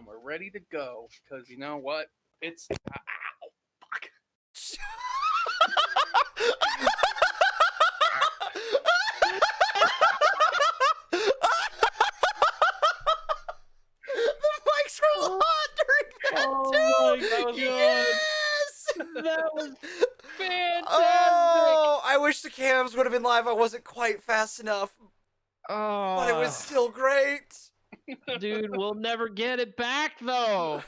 we're ready to go. Because you know what? It's ow, fuck. The mics were hot during that too. That was Yes. That was fantastic. Oh, I wish the cams would have been live. I wasn't quite fast enough, but it was still great. Dude, we'll never get it back though.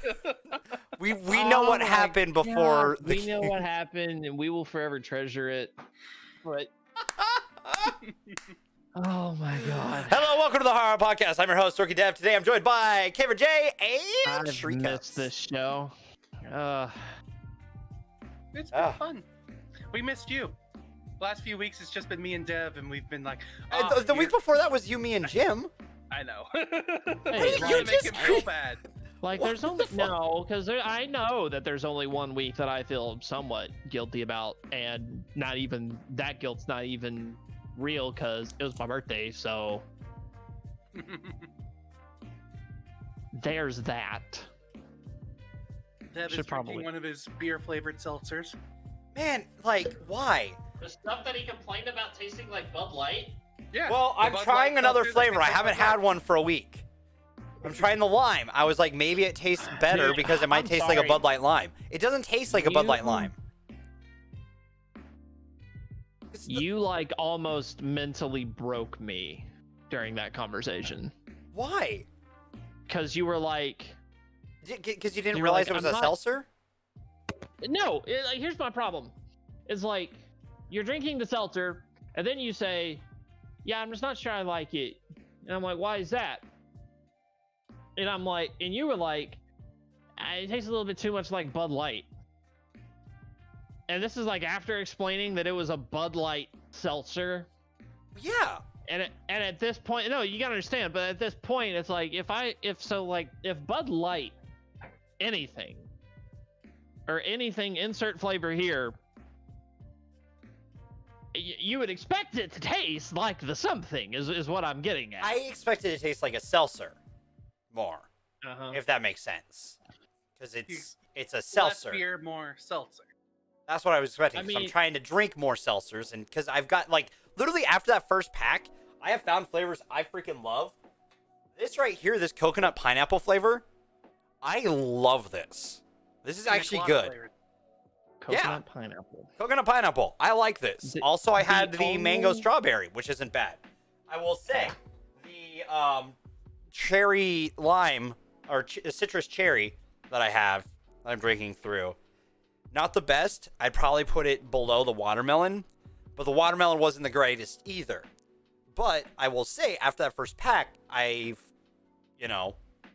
We know what happened before. We know what happened, and we will forever treasure it. But oh my god! Hello, welcome to the HarHar Podcast. I'm your host, Dorky Dev. Today I'm joined by Kaver J and I've Shrika. missed this show. It's been fun. We missed you. Last few weeks, it's just been me and Dev, and we've been like. The week before that was you, me, and Jim. I know. Hey, You're gonna make him feel bad. Like, there's only because I know that there's only 1 week that I feel somewhat guilty about, and not even that guilt's not even real because it was my birthday. So there's that. Dev is drinking one of his beer-flavored seltzers. Man, like, why? The stuff that he complained about tasting like Bud Light. Yeah. Well, I'm trying another flavor. I haven't had one for a week. I'm trying the lime. I was like, maybe it tastes better Dude, because it might taste like a Bud Light lime. It doesn't taste like a Bud Light lime. You like almost mentally broke me during that conversation. Why? Because you were like, because you didn't realize it was a seltzer? No, like, here's my problem. It's like, you're drinking the seltzer, and then you say, yeah, I'm just not sure I like it. And I'm like, why is that? And I'm like, and you were like, it tastes a little bit too much like Bud Light. And this is like after explaining that it was a Bud Light seltzer. Yeah. And at this point, no, you gotta understand, but at this point, it's like, if Bud Light, anything, insert flavor here, you would expect it to taste like the something, is what I'm getting at. I expected it to taste like a seltzer more, if that makes sense. Because it's a seltzer. Less beer, more seltzer. That's what I was expecting. I'm trying to drink more seltzers, and because I've got, like, literally after that first pack, I have found flavors I freaking love. This right here, this coconut pineapple flavor, I love this. This is actually good. Coconut pineapple. Coconut pineapple. I like this. Also, I had the mango strawberry, which isn't bad. I will say, the cherry lime, or citrus cherry that I have, that I'm drinking through, not the best. I'd probably put it below the watermelon, but the watermelon wasn't the greatest either. But I will say, after that first pack, I've,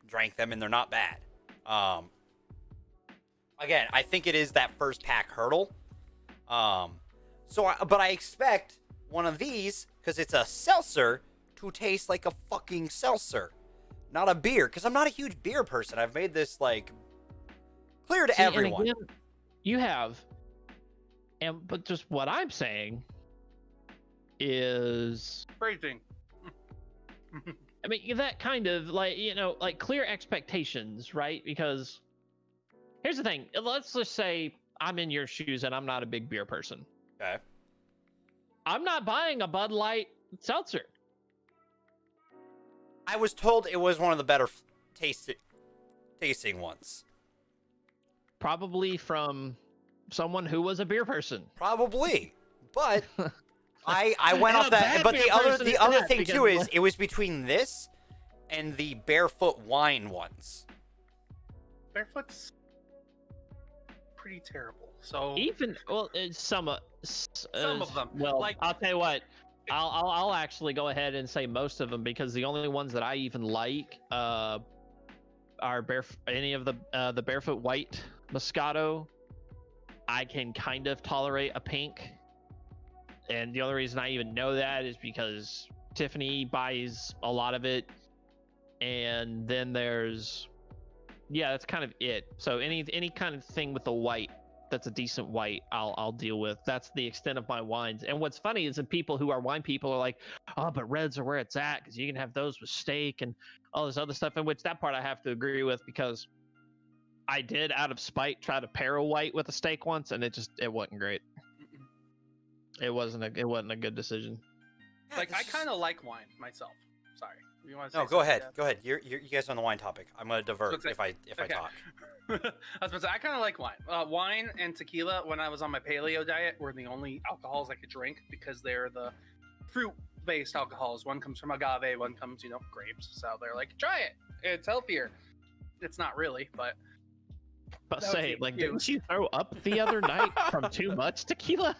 drank them, and they're not bad. Again, I think it is that first pack hurdle. But I expect one of these, because it's a seltzer, to taste like a fucking seltzer, not a beer. Because I'm not a huge beer person. I've made this, like, clear to everyone. Again, you have. But just what I'm saying is Phrasing. I mean, that kind of, like, like, clear expectations, right? Because here's the thing. Let's just say I'm in your shoes and I'm not a big beer person. Okay. I'm not buying a Bud Light seltzer. I was told it was one of the better tasting ones. Probably from someone who was a beer person. Probably. But I went off that. But the other thing too is it was between this and the Barefoot wine ones. Barefoot's pretty terrible. So some of them. Well, like, I'll tell you what. I'll actually go ahead and say most of them, because the only ones that I even like are any of the Barefoot White Moscato. I can kind of tolerate a pink, and the only reason I even know that is because Tiffany buys a lot of it, and then that's kind of it. So any kind of thing with the white that's a decent white, I'll deal with. That's the extent of my wines. And what's funny is that people who are wine people are like, oh, but reds are where it's at because you can have those with steak and all this other stuff. In which that part I have to agree with, because I did out of spite try to pair a white with a steak once, and it wasn't great. It wasn't a good decision. Like, I kind of like wine myself. Sorry. You want to say No, go ahead. Jeff? Go ahead. You guys are on the wine topic. I'm gonna divert if I talk. I was about to say, I kind of like wine. Wine and tequila, when I was on my paleo diet, were the only alcohols I could drink because they're the fruit-based alcohols. One comes from agave, one comes, grapes. So they're like, try it. It's healthier. It's not really, but. But say, like, didn't you throw up the other night from too much tequila?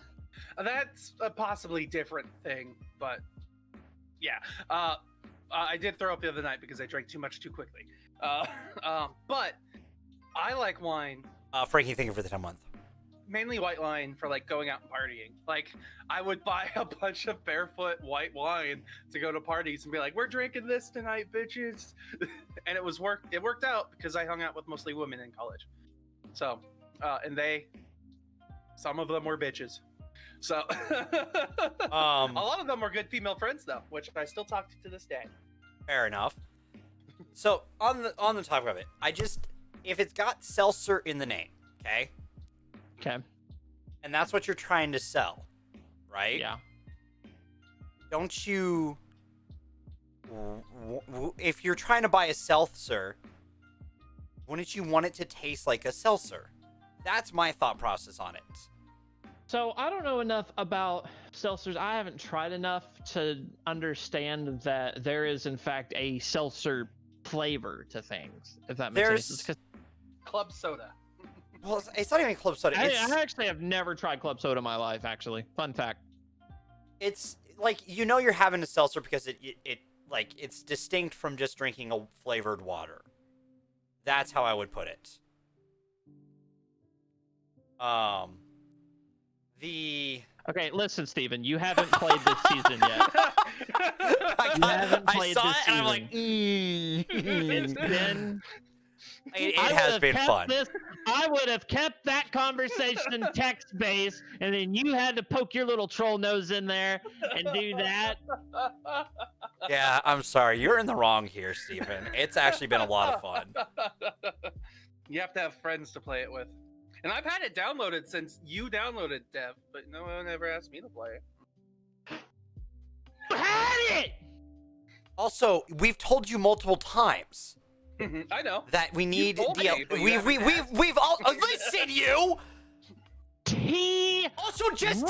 That's a possibly different thing, but yeah. I did throw up the other night because I drank too much too quickly. But I like wine. Frankie, thank you for the 10-month. Mainly white wine for like going out and partying. Like, I would buy a bunch of barefoot white wine to go to parties and be like, "We're drinking this tonight, bitches," and it worked out because I hung out with mostly women in college. So, and some of them were bitches. So, a lot of them were good female friends though, which I still talk to this day. Fair enough. So on the topic of it, if it's got seltzer in the name, okay, and that's what you're trying to sell, right? Yeah. Don't you? If you're trying to buy a seltzer, wouldn't you want it to taste like a seltzer? That's my thought process on it. So I don't know enough about seltzers. I haven't tried enough to understand that there is, in fact, a seltzer flavor to things. If that makes sense. Club soda. Well, it's not even club soda. I actually have never tried club soda in my life. Actually, fun fact. It's like you're having a seltzer because it's distinct from just drinking a flavored water. That's how I would put it. Okay, listen, Steven, you haven't played this season yet. I saw it and I'm like, It's been. It has been fun. I would have kept that conversation text-based, and then you had to poke your little troll nose in there and do that. Yeah, I'm sorry. You're in the wrong here, Steven. It's actually been a lot of fun. You have to have friends to play it with. And I've had it downloaded since you downloaded Dev, but no one ever asked me to play it. You had it! Also, we've told you multiple times. I know that we need we've all listen you. Also, just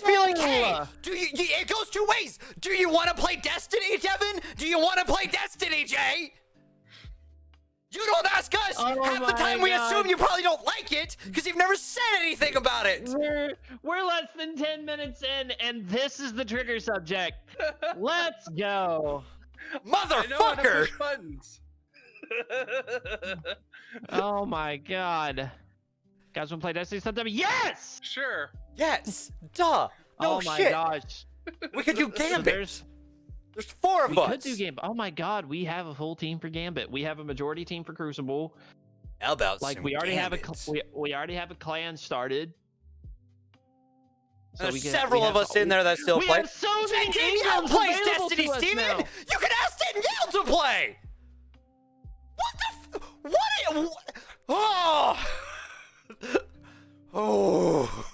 be like, hey, it goes two ways. Do you want to play Destiny, Devin? Do you want to play Destiny, Jay? You don't ask us. Half the time we assume you probably don't like it because you've never said anything about it. We're less than 10 minutes in, and this is the trigger subject. Let's go, motherfucker. Oh my god. Guys want to play Destiny sometime? Yes! Sure. Yes. Duh. No shit. Oh my gosh. We could do Gambit. So there's four of us. We could do Gambit. Oh my god, we have a full team for Gambit. We have a majority team for Crucible. How about we already have we already have a clan started. So there's several of us in there that still play. Have so many Danielle plays Destiny, Steven. You can ask Danielle to play. Oh. Oh.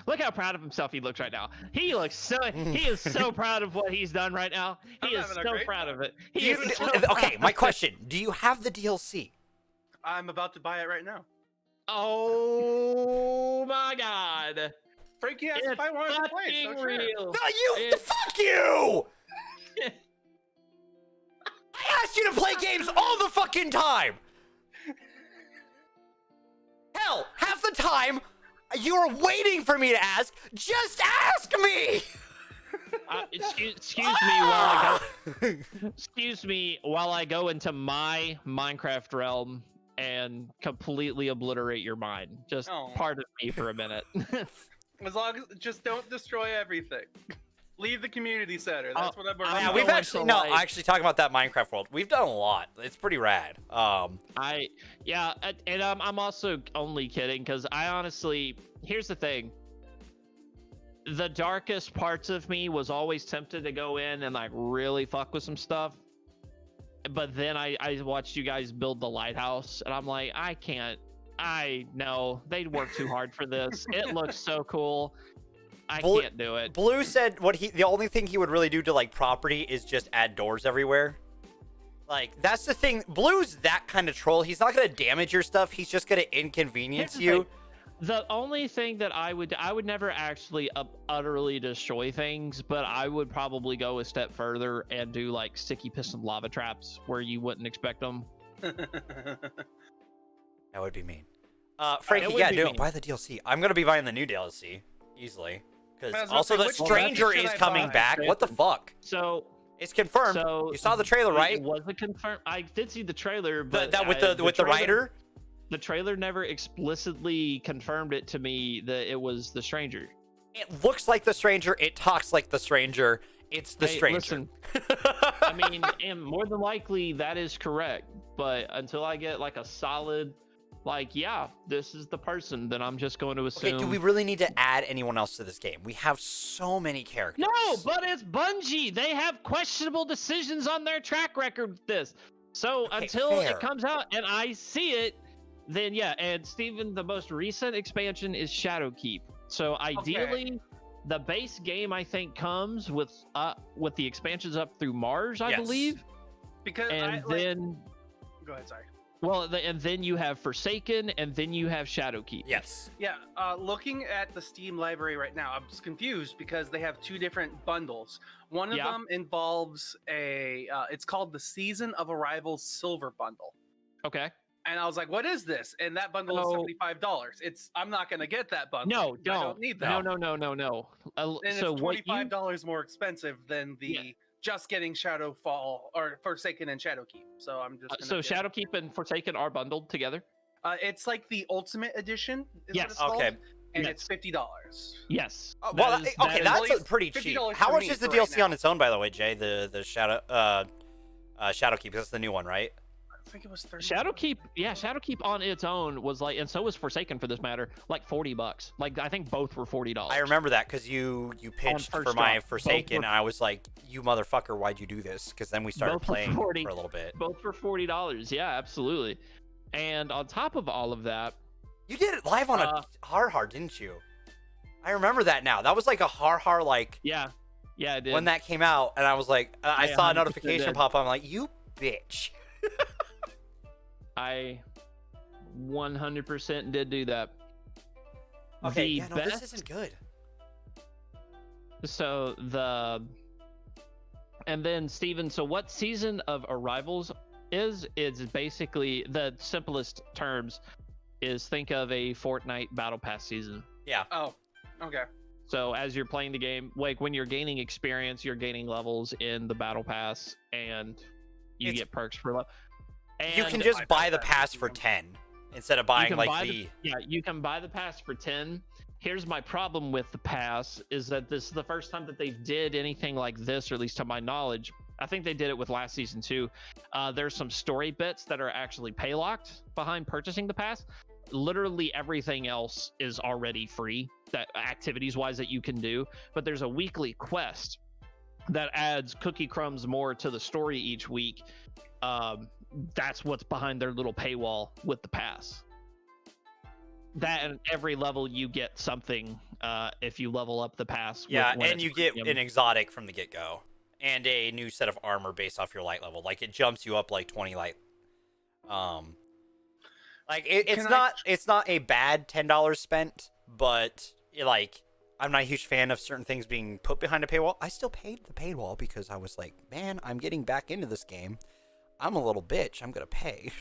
Look how proud of himself he looks right now. He is so proud of what he's done right now. He is so proud of it. Okay, my question, do you have the DLC? I'm about to buy it right now. Oh my god. Frankie asked if I wanted to play, so sure. No, fuck you! I asked you to play games all the fucking time! Hell, half the time, you are waiting for me to ask. Just ask me! Excuse me while I go into my Minecraft realm and completely obliterate your mind. Just pardon me for a minute. As long as just don't destroy everything. Leave the community center. That's what I'm I'm Yeah, working we've going actually to, no, like- actually talking about that Minecraft world. We've done a lot. It's pretty rad. And I'm also only kidding because I honestly, here's the thing. The darkest parts of me was always tempted to go in and like really fuck with some stuff. But then I watched you guys build the lighthouse and I'm like, I know they'd work too hard for this. It looks so cool. I can't do it. Blue said the only thing he would really do to like property is just add doors everywhere. Like that's the thing. Blue's that kind of troll. He's not gonna damage your stuff. He's just gonna inconvenience you. The only thing that I would never actually utterly destroy things, but I would probably go a step further and do like sticky piston lava traps where you wouldn't expect them. That would be mean. Frankie, buy the DLC. I'm gonna be buying the new DLC easily because also the stranger is coming back. What the fuck? So it's confirmed. So you saw the trailer, right? Was it confirmed? I did see the trailer, but that with the writer. The trailer never explicitly confirmed it to me that it was the stranger. It looks like the stranger. It talks like the stranger. It's the stranger. Listen, I mean, and more than likely that is correct. But until I get like a solid, like, yeah, this is the person, then I'm just going to assume. Okay, do we really need to add anyone else to this game? We have so many characters. No, but it's Bungie. They have questionable decisions on their track record with this. So until it comes out and I see it, then yeah. And Steven, the most recent expansion is Shadowkeep. So ideally, the base game I think comes with the expansions up through Mars, I believe. Because then go ahead, sorry. Well, and then you have Forsaken, and then you have Shadowkeep. Yes. Yeah. Looking at the Steam library right now, I'm confused because they have two different bundles. One of them involves it's called the Season of Arrival Silver Bundle. Okay. And I was like, "What is this?" And that bundle is $75. I'm not gonna get that bundle. No, I don't need that. No. And it's $25 more expensive than the just getting Shadowfall or Forsaken and Shadowkeep. So I'm just so Shadowkeep and Forsaken are bundled together. It's like the Ultimate Edition. Yes. Okay. And it's $50. Yes. That's pretty cheap. How much is the DLC on its own, by the way, Jay? The Shadowkeep. That's the new one, right? I think it was $30. Shadowkeep on its own was like, and so was Forsaken for this matter, like $40. Like I think both were $40. I remember that because you pitched for my Forsaken, and I was like, "You motherfucker, why'd you do this?" Because then we started playing for a little bit. Both for $40. Yeah, absolutely. And on top of all of that, you did it live on a HarHar, didn't you? I remember that now. That was like a HarHar, like yeah, I did. When that came out, and I was like, I saw a notification pop up. I'm like, "You bitch." I 100% did do that. Okay, this isn't good. So and then Steven, so what Season of Arrivals is basically, the simplest terms is, think of a Fortnite Battle Pass season. Yeah. Oh, okay. So as you're playing the game, like when you're gaining experience, you're gaining levels in the Battle Pass, and you get perks for level. And you can just buy the pass for 10 instead of buying you can buy the pass for 10. Here's my problem with the pass is that this is the first time that they did anything like this, or at least to my knowledge. I think they did it with last season too. There's some story bits that are actually pay locked behind purchasing the pass. Literally everything else is already free, that activities wise that you can do, but there's a weekly quest that adds cookie crumbs more to the story each week. That's what's behind their little paywall with the pass. That, and every level you get something if you level up the pass. Yeah, and you get an exotic from the get-go and a new set of armor based off your light level. Like, it jumps you up like 20 light. Like it's not a bad $10 spent, but like, I'm not a huge fan of certain things being put behind a paywall. I still paid the paywall because I was like, man, I'm getting back into this game. I'm a little bitch. I'm going to pay.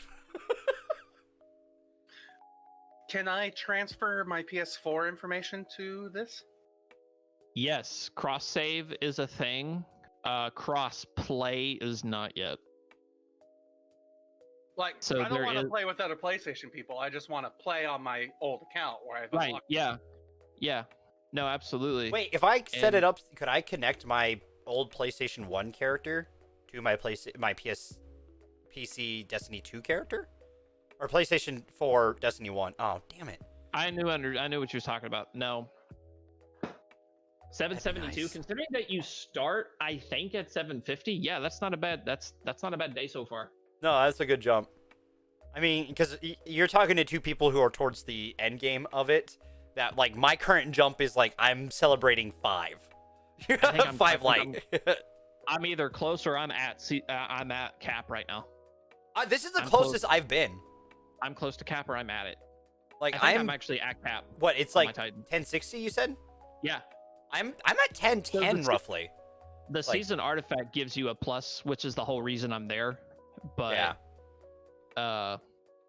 Can I transfer my PS4 information to this? Yes. Cross save is a thing. Cross play is not yet. Like, so I don't want to play with other PlayStation people. I just want to play on my old account where I've unlocked. Yeah. No, absolutely. Wait, if I set And it up, could I connect my old PlayStation 1 character to my PC Destiny 2 character? Or PlayStation 4 Destiny 1? Oh, damn it. I knew what you was talking about. No. That'd be 772. nice. Considering that you start, I think at 750. Yeah, that's not a bad. That's not a bad day so far. No, that's a good jump. I mean, because you're talking to two people who are towards the end game of it. That like my current jump is like I'm celebrating 5. I think I'm 5 light. I'm either close or I'm at cap right now. This is the I'm closest close. I've been. I'm close to cap or I'm at it. Like I think I'm actually at cap. What? It's on like my Titan. 1060. You said? Yeah. I'm at 1010 roughly. The season artifact gives you a plus, which is the whole reason I'm there. But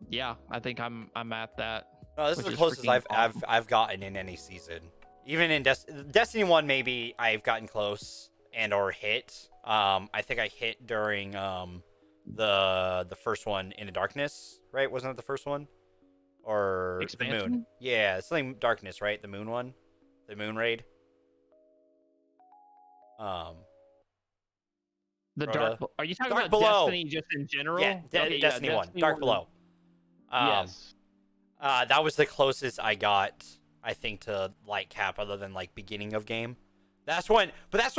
yeah, I think I'm at that. No, this is the closest I've gotten in any season. Even in Destiny 1, maybe I've gotten close and or hit. I think I hit during the first one, Into Darkness, right? Wasn't it the first one? Or Expansion? the moon? Yeah, something Darkness, right? The moon one, the moon raid. The Rhoda? dark. Are you talking Dark about Below. Destiny just in general? Yeah, Okay, Destiny 1, Dark 1. Below. Yes. That was the closest I got, I think, to light cap, other than like beginning of game. That's when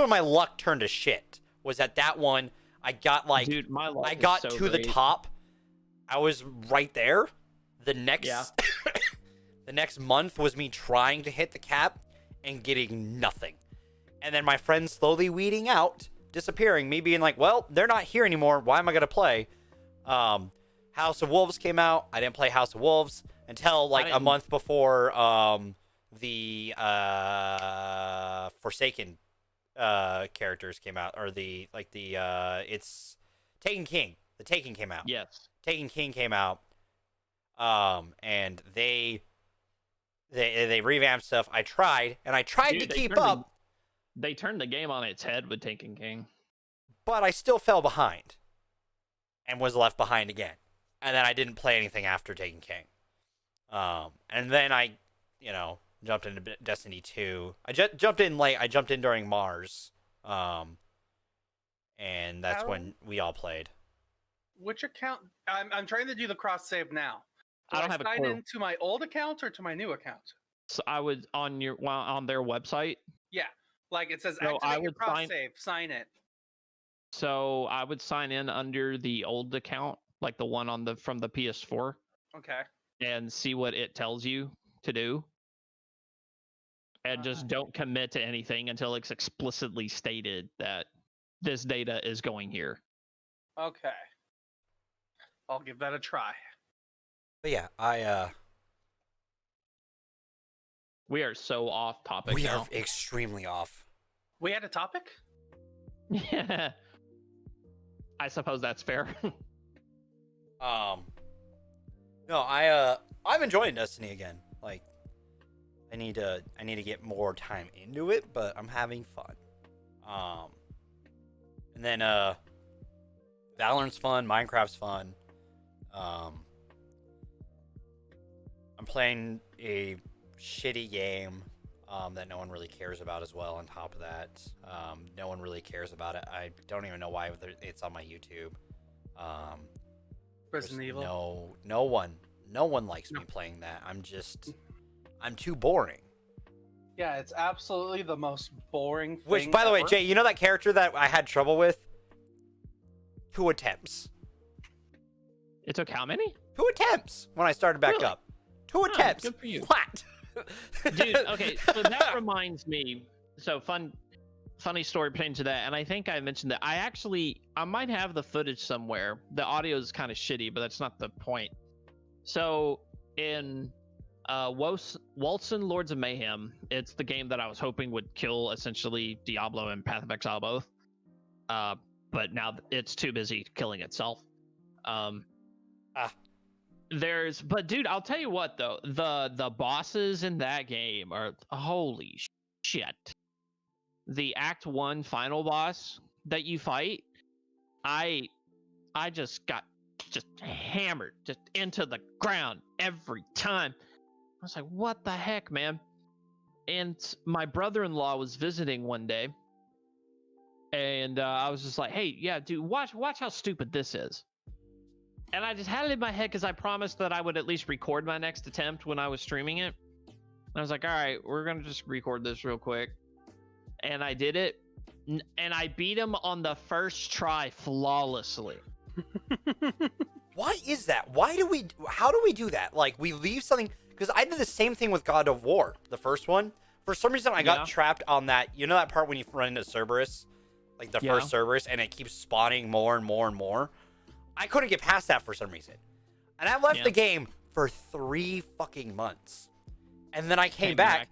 my luck turned to shit. Was at that one, I got like, dude, my luck I got is so to the great. top. I was right there. The next, the next month was me trying to hit the cap and getting nothing, and then my friends slowly weeding out, disappearing. Me being like, well, they're not here anymore. Why am I gonna play? House of Wolves came out. I didn't play House of Wolves until like a month before the Forsaken characters came out, or it's Taken King. The Taken came out. Yes. Taken King came out. And they revamped stuff. I tried to keep up. They turned the game on its head with Taken King. But I still fell behind and was left behind again. And then I didn't play anything after Taken King. And then I, jumped into Destiny 2. I jumped in late. I jumped in during Mars. And that's when we all played. Which account? I'm trying to do the cross save now. I don't have a clue. Sign into my old account or to my new account? So I would on their website. Yeah, like it says So activate your cross save. Sign it. So I would sign in under the old account, like the one from the PS4. Okay. And see what it tells you to do. And just don't commit to anything until it's explicitly stated that this data is going here. Okay. I'll give that a try. But yeah, we are so off topic. We now. are extremely off. We had a topic? Yeah. I suppose that's fair. No, I'm enjoying Destiny again. Like, I need to get more time into it, but I'm having fun. And then Valorant's fun, Minecraft's fun. I'm playing a shitty game that no one really cares about as well. On top of that, no one really cares about it. I don't even know why it's on my YouTube. Resident Evil. No one likes me playing that. I'm too boring. Yeah, it's absolutely the most boring thing. Which, by the way, Jay, you know that character that I had trouble with? 2 attempts. It took how many? 2 attempts when I started back up. 2 attempts. Good for you. Flat. Dude, okay, so that reminds me. So funny story pertaining to that, and I think I mentioned that I might have the footage somewhere. The audio is kind of shitty, but that's not the point. So in Waltson Lords of Mayhem, it's the game that I was hoping would kill essentially Diablo and Path of Exile both. But now it's too busy killing itself. But dude, I'll tell you what though, the bosses in that game are holy shit. The Act 1 final boss that you fight, I just got hammered into the ground every time. I was like, what the heck, man? And my brother-in-law was visiting one day, and I was just like, "Hey, yeah, dude, watch how stupid this is." And I just had it in my head because I promised that I would at least record my next attempt when I was streaming it. And I was like, "All right, we're gonna just record this real quick," and I did it, and I beat him on the first try flawlessly. Why is that? How do we do that? Like, we leave something, because I did the same thing with God of War, the first one. For some reason, I got trapped on that. You know that part when you run into Cerberus? Like the first Cerberus, and it keeps spawning more and more and more? I couldn't get past that for some reason. And I left the game for 3 fucking months. And then I came back.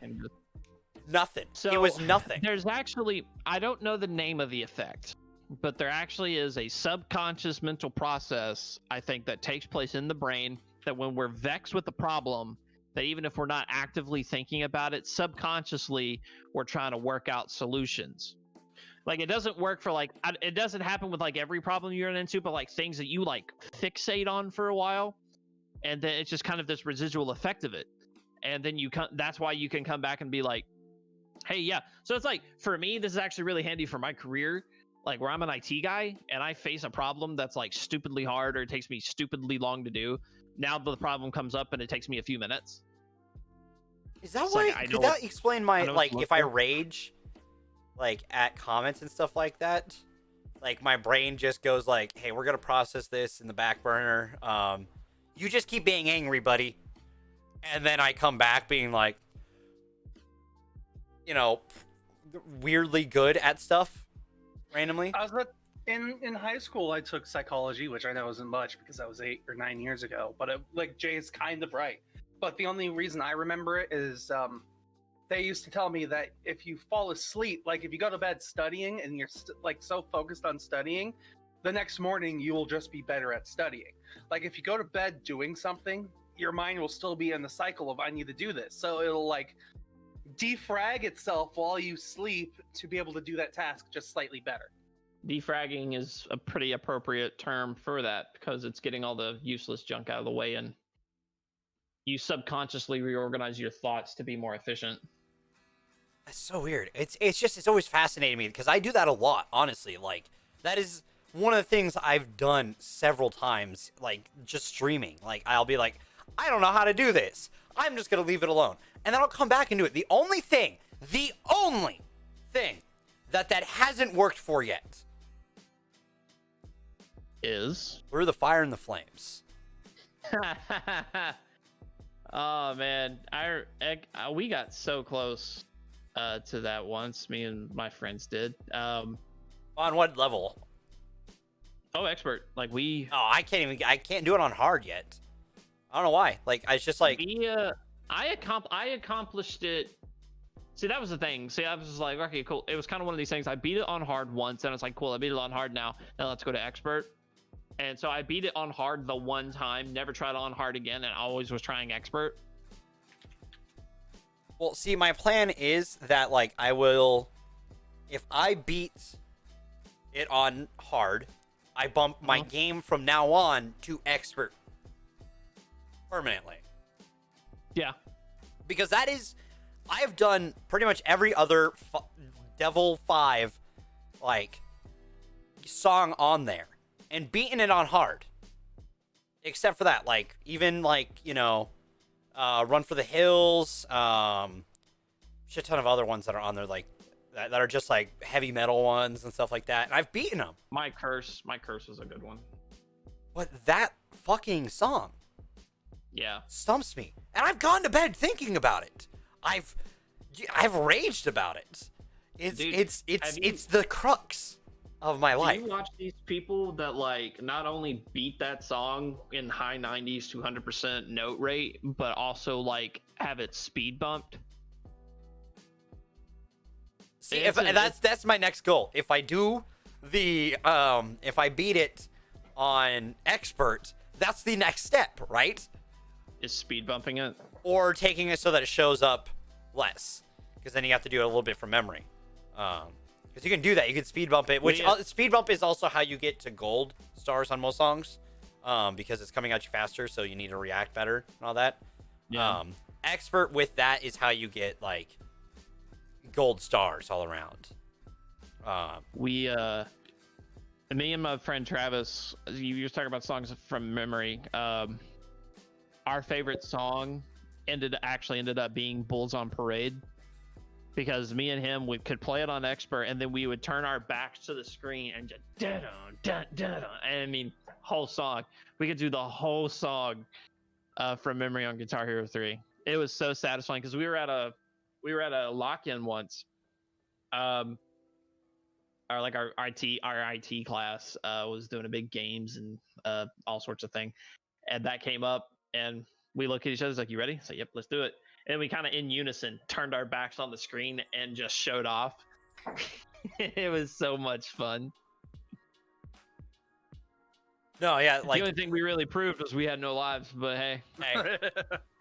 Nothing. So it was nothing. There's actually, I don't know the name of the effect, but there actually is a subconscious mental process, I think, that takes place in the brain that when we're vexed with the problem, that even if we're not actively thinking about it, subconsciously we're trying to work out solutions. Like, it doesn't work for, like, it doesn't happen with like every problem you run into, but like things that you like fixate on for a while, and then it's just kind of this residual effect of it. And then that's why you can come back and be like, hey, yeah. So it's like, for me, this is actually really handy for my career, like where I'm an IT guy and I face a problem that's like stupidly hard or it takes me stupidly long to do. Now the problem comes up and it takes me a few minutes. Is that why? Like, could that explain my, like, if I rage, like, at comments and stuff like that, like, my brain just goes like, hey, we're going to process this in the back burner. You just keep being angry, buddy. And then I come back being like, you know, weirdly good at stuff randomly. I was in high school. I took psychology, which I know isn't much because that was 8 or 9 years ago. But like, Jay's kind of right. But the only reason I remember it is they used to tell me that if you fall asleep, like if you go to bed studying and you're like so focused on studying, the next morning you will just be better at studying. Like if you go to bed doing something, your mind will still be in the cycle of I need to do this. So it'll like defrag itself while you sleep to be able to do that task just slightly better. Defragging is a pretty appropriate term for that because it's getting all the useless junk out of the way and you subconsciously reorganize your thoughts to be more efficient. That's so weird. It's always fascinating me because I do that a lot, honestly. Like, that is one of the things I've done several times, like just streaming. Like, I'll be like, I don't know how to do this. I'm just going to leave it alone. And then I'll come back and do it. The only thing that hasn't worked for yet is Through the Fire and the Flames. Oh man, we got so close to that once. Me and my friends did. On what level? Oh, expert. Like we. Oh, I can't do it on hard yet. I don't know why. Like, it's just like I accomplished it. See, that was the thing. See, I was just like, okay, cool. It was kind of one of these things. I beat it on hard once, and I was like, cool. I beat it on hard now. Now let's go to expert. And so I beat it on hard the one time, never tried on hard again, and always was trying expert. Well, see, my plan is that, like, I will, if I beat it on hard, I bump my game from now on to expert permanently. Yeah. Because that is, I've done pretty much every other Devil 5, like, song on there. And beaten it on hard. Except for that, like, even, like, you know, Run for the Hills, shit ton of other ones that are on there, like, that are just, like, heavy metal ones and stuff like that. And I've beaten them. My Curse is a good one. But that fucking song. Yeah. Stumps me. And I've gone to bed thinking about it. I've raged about it. It's the crux of my life. Do you watch these people that like not only beat that song in high 90s to 100% note rate, but also like have it speed bumped? See, that's my next goal. If I do the if I beat it on expert, that's the next step, right? Is speed bumping it, or taking it so that it shows up less, because then you have to do it a little bit from memory. Because you can do that. You can speed bump it, which speed bump is also how you get to gold stars on most songs, because it's coming at you faster, so you need to react better and all that. Yeah. Expert with that is how you get, like, gold stars all around. We me and my friend Travis, you were talking about songs from memory. Our favorite song ended up being Bulls on Parade, because me and him could play it on expert, and then we would turn our backs to the screen and just and I mean, whole song. We could do the whole song from memory on Guitar Hero 3. It was so satisfying because we were at a lock-in once. Our IT class was doing a big games and all sorts of thing, and that came up, and we looked at each other like, "You ready?" I said, "Yep, let's do it." And we kind of in unison turned our backs on the screen and just showed off. It was so much fun. No, yeah, The only thing we really proved was we had no lives, but hey.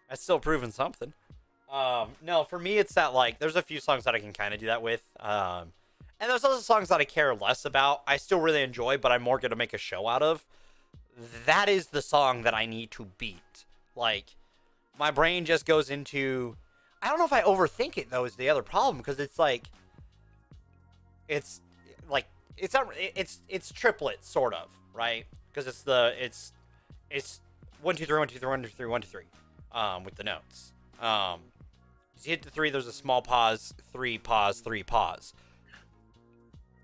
That's still proving something. No, for me, it's that, like, there's a few songs that I can kind of do that with. And there's also songs that I care less about. I still really enjoy, but I'm more going to make a show out of. That is the song that I need to beat. Like, my brain just goes into... I don't know if I overthink it, though, is the other problem, because it's like... It's triplets, sort of, right? Because it's 1 2 3 1 2 3 1 2 3 1 2 3 with the notes. You hit the 3, there's a small pause, 3 pause, 3 pause.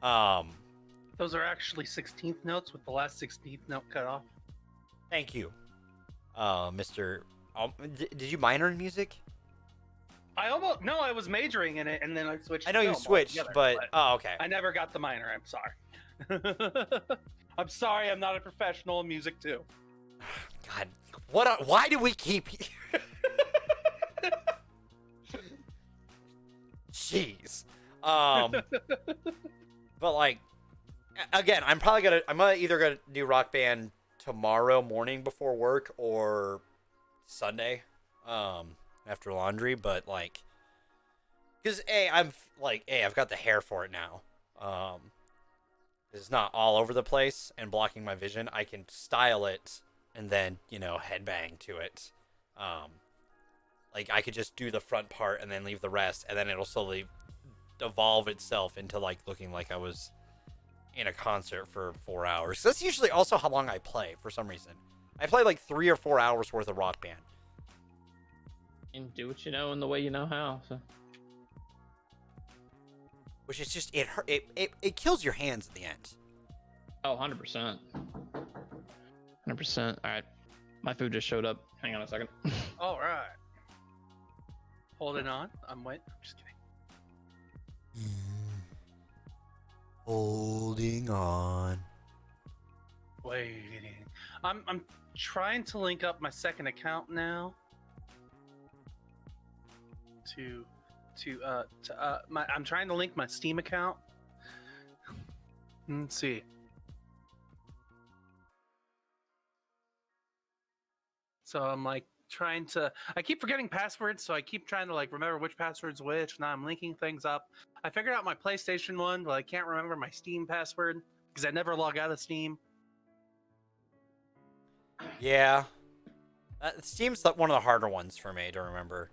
Those are actually 16th notes with the last 16th note cut off. Thank you, Mr. Did you minor in music? I was majoring in it, and then I switched. I know you switched, but oh, okay. I never got the minor. I'm sorry. I'm sorry. I'm not a professional in music too. God, why do we keep? Jeez. But like, again, I'm either gonna do Rock Band tomorrow morning before work or Sunday, after laundry. But like, because I've got the hair for it now. It's not all over the place and blocking my vision. I can style it and then, headbang to it. Like, I could just do the front part and then leave the rest, and then it'll slowly evolve itself into, like, looking like I was in a concert for 4 hours. That's usually also how long I play, for some reason. I play, like, 3 or 4 hours worth of Rock Band. And do what you know in the way you know how, so... Which is just, it kills your hands at the end. Oh, 100%. 100%. All right. My food just showed up. Hang on a second. All right. Holding on. I'm waiting. I'm just kidding. Holding on. Waiting. I'm trying to link up my second account now. I'm trying to link my Steam account. Let's see. So I'm like trying to. I keep forgetting passwords, so I keep trying to like remember which password's which. Now I'm linking things up. I figured out my PlayStation one, but I can't remember my Steam password because I never log out of Steam. Yeah, Steam's one of the harder ones for me to remember.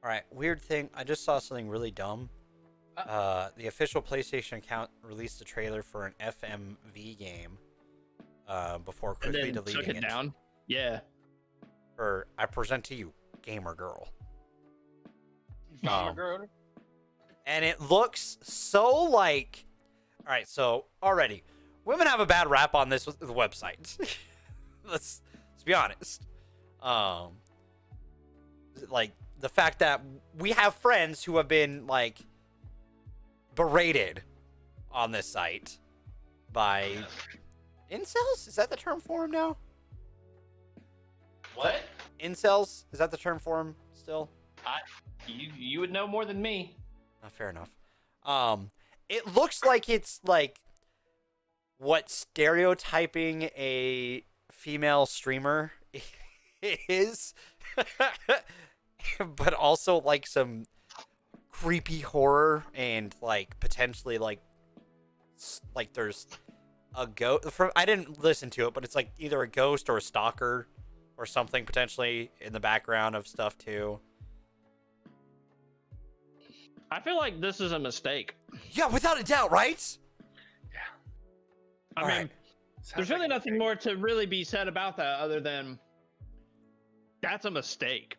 Alright, weird thing. I just saw something really dumb. The official PlayStation account released a trailer for an FMV game before quickly deleting it. Down? Yeah. I present to you, Gamer Girl. Gamer Girl? And it looks so like... Alright, so already, women have a bad rap on this with the website. Let's be honest. Like, the fact that we have friends who have been, like, berated on this site by incels? Is that the term for them now? What? Incels? Is that the term for them still? You would know more than me. Fair enough. It looks like it's, like, what stereotyping a female streamer is. But also, like, some creepy horror and, like, potentially, like there's a ghost. I didn't listen to it, but it's, like, either a ghost or a stalker or something potentially in the background of stuff, too. I feel like this is a mistake. Yeah, without a doubt, right? I mean, there's really nothing more to really be said about that other than that's a mistake.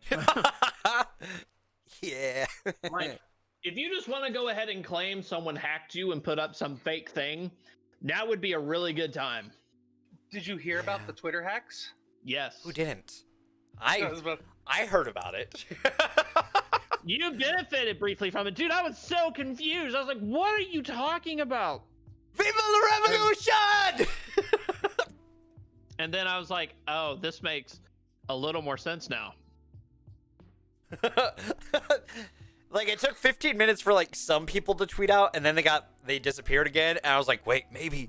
Yeah. Like, if you just want to go ahead and claim someone hacked you and put up some fake thing, that would be a really good time. Did you hear about the Twitter hacks? Yes. Who didn't? I heard about it. You benefited briefly from it. Dude, I was so confused. I was like, what are you talking about? Viva la revolution! And then I was like, oh, this makes a little more sense now. Like, it took 15 minutes for, like, some people to tweet out, and then they disappeared again, and I was like, wait, maybe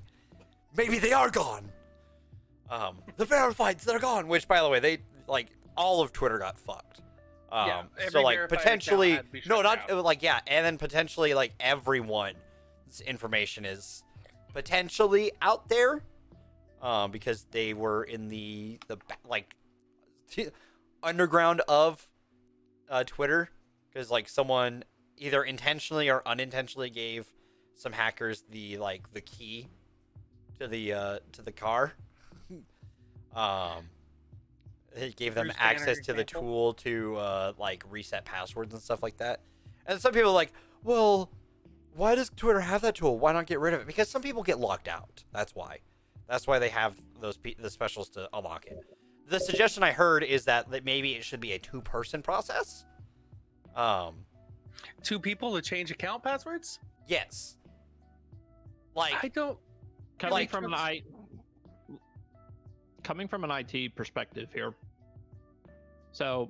they are gone. The verifieds, they're gone, which, by the way, they, like, all of Twitter got fucked. So, like, potentially, no, not, like, yeah, and then potentially, like, everyone's information is potentially out there, because they were in the like, underground of Twitter, because, like, someone either intentionally or unintentionally gave some hackers the key to the car. It gave them access to the tool to like reset passwords and stuff like that. And some people are like, well, why does Twitter have that tool? Why not get rid of it? Because some people get locked out. That's why they have the specials to unlock it. The suggestion I heard is that maybe it should be a 2-person process. 2 people to change account passwords? Yes. Like, I don't. Coming from an IT perspective here. So,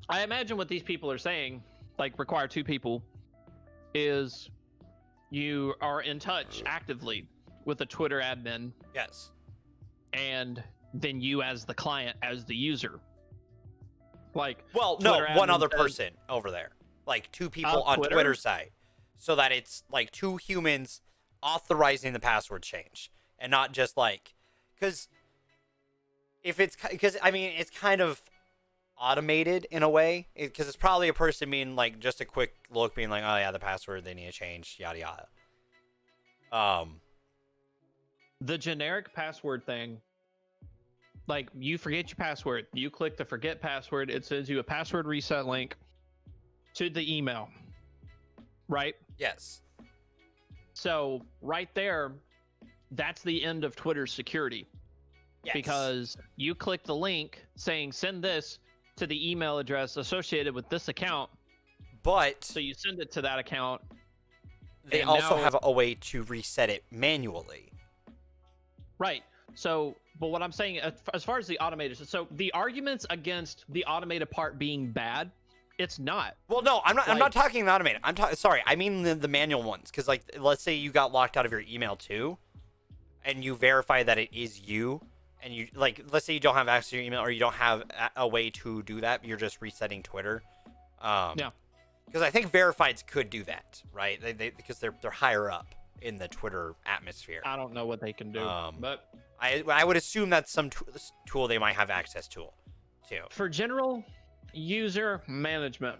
I imagine what these people are saying, like, require 2 people, is you are in touch actively with a Twitter admin. Yes. And then you as the client, as the user. Like, well, no, one other person over there. Like, 2 people on Twitter's side. So that it's, like, 2 humans authorizing the password change. And not just, like... Because, I mean, it's kind of automated in a way. Because it's probably a person being, like, just a quick look, being like, oh, yeah, the password, they need to change, yada, yada. The generic password thing... Like, you forget your password. You click the forget password. It sends you a password reset link to the email. Right? Yes. So, right there, that's the end of Twitter's security. Yes. Because you click the link saying, send this to the email address associated with this account. But... So you send it to that account. They also have a way to reset it manually. Right. So... But what I'm saying, as far as the automated, so the arguments against the automated part being bad, it's not. Well, no, I'm not. I'm not talking the automated. Sorry, I mean the manual ones. Because, like, let's say you got locked out of your email too, and you verify that it is you, and you, like, let's say you don't have access to your email, or you don't have a way to do that. You're just resetting Twitter. Yeah. Because I think verifieds could do that, right? Because they're higher up in the Twitter atmosphere. I don't know what they can do, but I would assume that's some tool they might have access to. For general user management,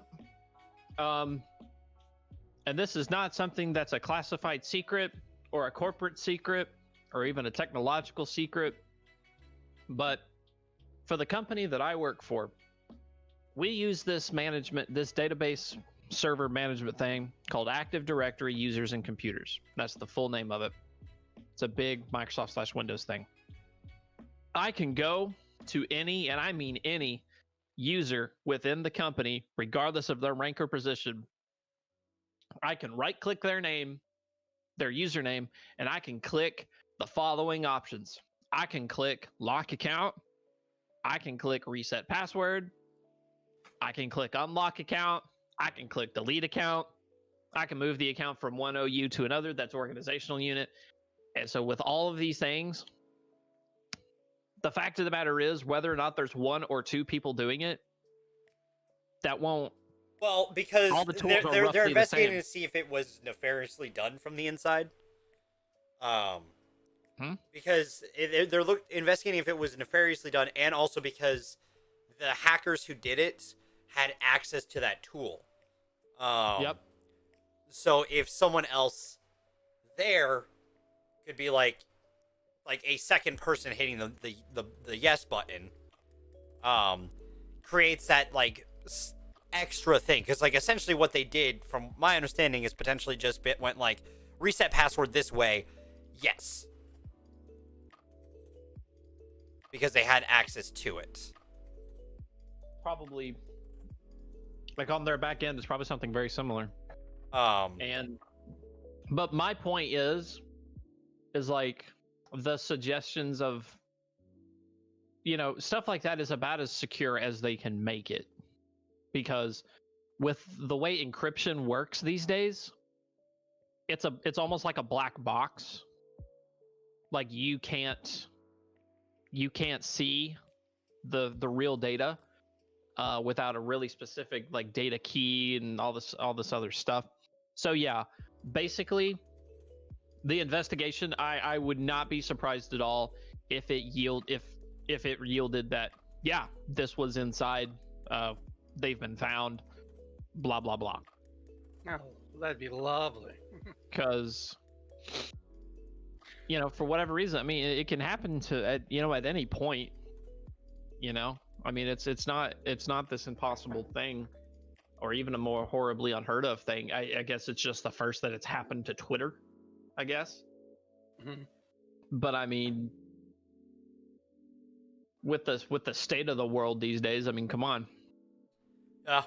and this is not something that's a classified secret or a corporate secret or even a technological secret, but for the company that I work for, we use this database server management thing called Active Directory Users and Computers. That's the full name of it. It's a big Microsoft/Windows thing. I can go to any, and I mean any, user within the company, regardless of their rank or position. I can right-click their name, their username, and I can click the following options. I can click lock account. I can click reset password. I can click unlock account. I can click delete account. I can move the account from one OU to another. That's organizational unit. And so with all of these things, the fact of the matter is, whether or not there's 1 or 2 people doing it, that won't. Well, because all the tools they're investigating to see if it was nefariously done from the inside. Because they're investigating if it was nefariously done, and also because the hackers who did it had access to that tool. Yep. So if someone else there could be like a second person hitting the yes button, creates that like extra thing, because like essentially what they did, from my understanding, is potentially just went like reset password this way, yes, because they had access to it. Probably, like on their back end, it's probably something very similar. But my point is like the suggestions of, you know, stuff like that is about as secure as they can make it, because with the way encryption works these days, it's almost like a black box. Like you can't see the real data without a really specific like data key and all this other stuff. So yeah, basically the investigation, I would not be surprised at all if it yielded that, yeah, this was inside, they've been found, blah blah blah. Oh, that'd be lovely. Because, you know, for whatever reason, I mean, it can happen to at any point. You know, I mean, it's not this impossible thing, or even a more horribly unheard of thing. I guess it's just the first that it's happened to Twitter, I guess. Mm-hmm. But I mean, with the state of the world these days, I mean, come on. Yeah.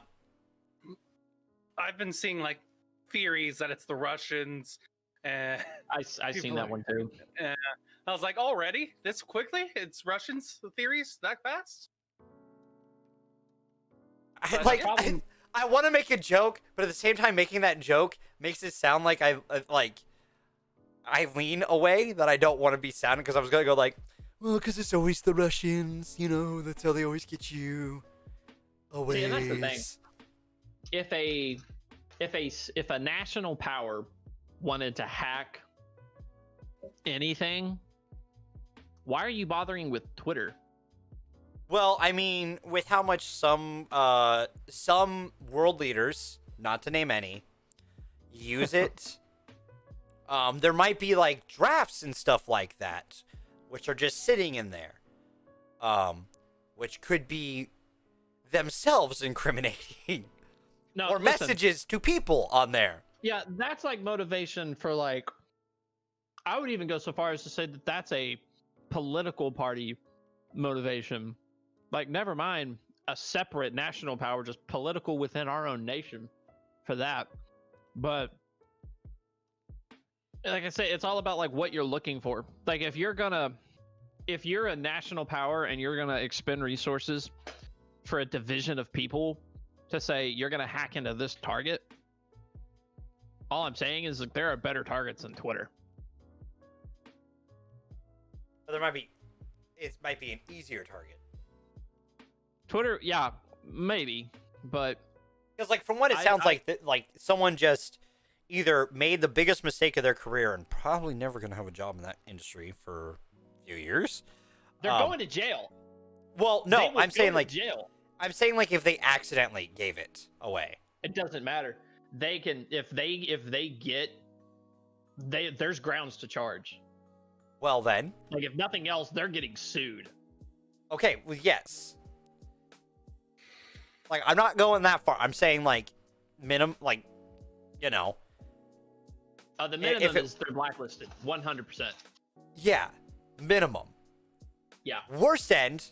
I've been seeing like theories that it's the Russians. I seen that one too. I was like, already this quickly? It's Russians theories that fast? I want to make a joke, but at the same time, making that joke makes it sound like I lean away, that I don't want to be sounding, because I was gonna go like, well, because it's always the Russians, you know, that's how they always get you. Always. See, and that's the thing. If a national power wanted to hack anything, why are you bothering with Twitter? Well, I mean, with how much some world leaders, not to name any, use it, there might be like drafts and stuff like that, which are just sitting in there, which could be themselves incriminating, no, or listen, messages to people on there. Yeah, that's like motivation for, like, I would even go so far as to say that that's a political party motivation. Like, never mind a separate national power, just political within our own nation for that. But like I say, it's all about like what you're looking for. Like if you're a national power and you're gonna expend resources for a division of people to say you're gonna hack into this target, all I'm saying is like there are better targets than Twitter. But it might be an easier target. Twitter, yeah, maybe, but because like from what it sounds like someone just either made the biggest mistake of their career and probably never going to have a job in that industry for a few years. They're going to jail. Well, no, I'm saying like jail. I'm saying like if they accidentally gave it away. It doesn't matter. They can if they get there's grounds to charge. Well then, like if nothing else, they're getting sued. Okay, well yes. Like I'm not going that far. I'm saying like minimum, like, you know. The minimum is they're blacklisted, 100%. Yeah, minimum. Yeah. Worst end,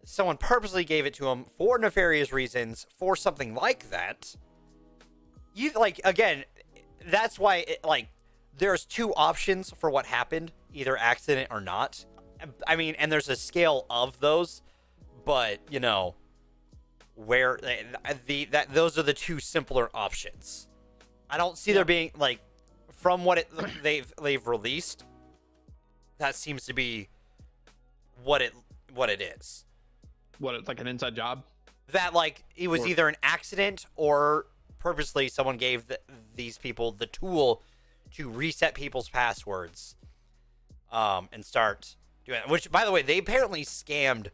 someone purposely gave it to them for nefarious reasons, for something like that. You like again, that's why there's two options for what happened, either accident or not. I mean, and there's a scale of those, but you know, where those are the two simpler options. I don't see there being like, from what they've released, that seems to be what it is. What, it's like an inside job? That like it was either an accident or purposely someone gave these people the tool to reset people's passwords, and start doing it. Which, by the way, they apparently scammed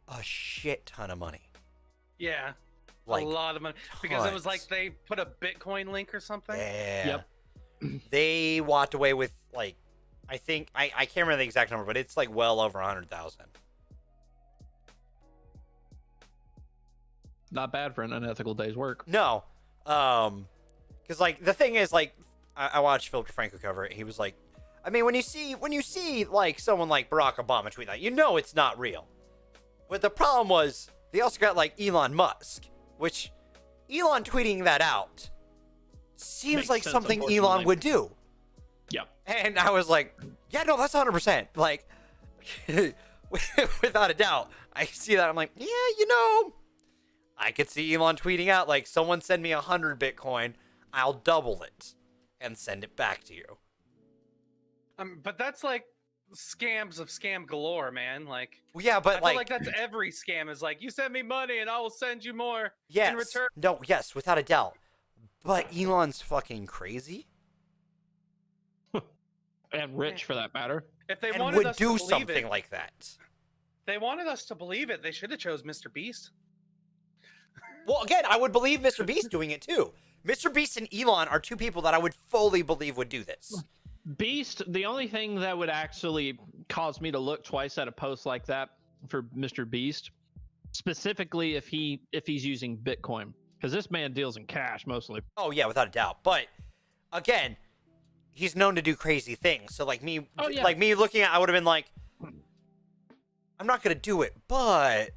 a shit ton of money. Yeah. Like, a lot of money because it was like tons. they put a Bitcoin link or something. Yeah. Yep. They walked away with like, I think I can't remember the exact number, but it's like well over 100,000. Not bad for an unethical day's work. No, because like the thing is like I watched Philip DeFranco cover it. He was like, I mean, when you see like someone like Barack Obama tweet that, you know it's not real. But the problem was they also got like Elon Musk, which Elon tweeting that out seems Makes like sense, something Elon unfortunately. would do. Yep. And I was like, yeah, no, that's 100%. Like, without a doubt, I see that. I'm like, yeah, you know, I could see Elon tweeting out like, someone send me 100 Bitcoin, I'll double it and send it back to you. But that's like scams of scam galore, man. Like, Well, yeah, but I feel like that's every scam is like, you send me money and I will send you more yes, in return. no, yes, without a doubt. But Elon's fucking crazy And rich, for that matter. If they and wanted would us do to believe something it, like that. they wanted us to believe it. They should have chose Mr. Beast. Well, again, I would believe Mr. Beast doing it too. Mr. Beast and Elon are two people that I would fully believe would do this. Beast, the only thing that would actually cause me to look twice at a post like that for Mr. Beast, specifically if he's using Bitcoin, because this man deals in cash mostly. Oh yeah, without a doubt. But again, he's known to do crazy things. So like me, Oh, yeah. like me looking at, I would have been like, I'm not gonna do it, but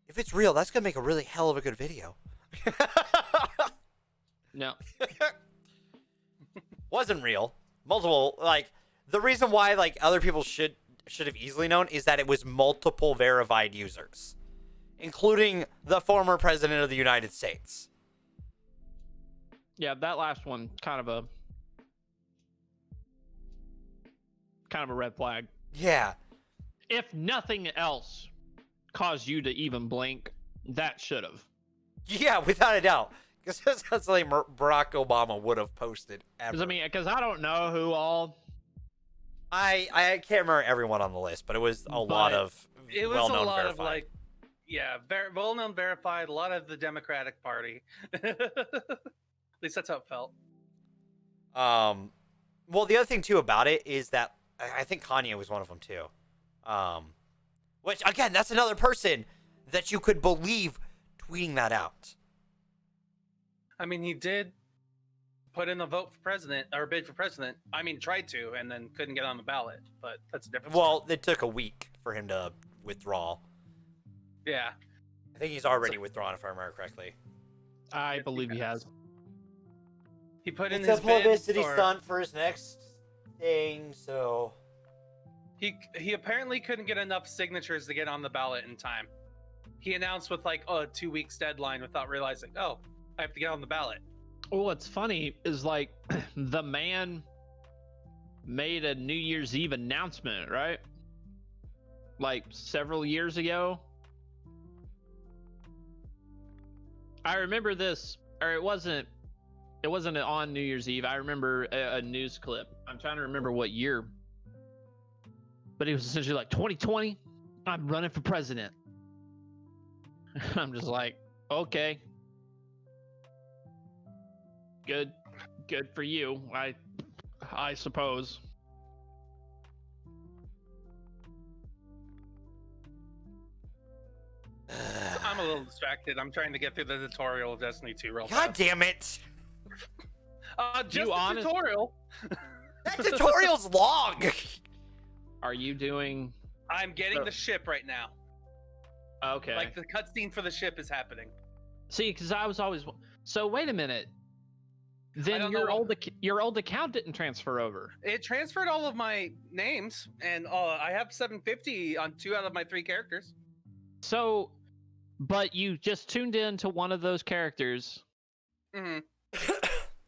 if it's real, that's gonna make a really hell of a good video. No. Wasn't real. Multiple, like, the reason why like other people should have easily known is that it was multiple verified users, including the former president of the United States. Yeah, that last one kind of a red flag. Yeah. If nothing else caused you to even blink, that should have. Yeah, without a doubt. Because that's something Barack Obama would have posted ever. Because I don't know who all. I can't remember everyone on the list, but it was a lot of It was well-known a lot verified. of like, yeah, well-known verified. A lot of the Democratic Party. At least that's how it felt. Well, the other thing too about it is that I think Kanye was one of them too. Which again, that's another person that you could believe tweeting that out. I mean, he did put in a vote for president or bid for president. I mean, tried to and then couldn't get on the ballot. But that's a different. Well, it took a week for him to withdraw. Yeah. I think he's already withdrawn, if I remember correctly. I believe he has. He put in It's his a publicity bid stunt for his next thing, so He apparently couldn't get enough signatures to get on the ballot in time. He announced with like a 2 weeks deadline without realizing, oh, I have to get on the ballot. Well, what's funny is like the man made a New Year's Eve announcement, right? Like several years ago. I remember this, or it wasn't on New Year's Eve. I remember a news clip. I'm trying to remember what year. But it was essentially like 2020, I'm running for president. I'm just like, okay. Good for you. I suppose. I'm a little distracted. I'm trying to get through the tutorial of Destiny 2 real God fast. damn it! Just the tutorial. That tutorial's long. Are you doing? I'm getting the ship right now. Okay. Like the cutscene for the ship is happening. See, because I was always. So wait a minute. Then don't your know old account didn't transfer over. It transferred all of my names, and I have 750 on 2 out of my 3 characters. So, but you just tuned in to one of those characters. Hmm.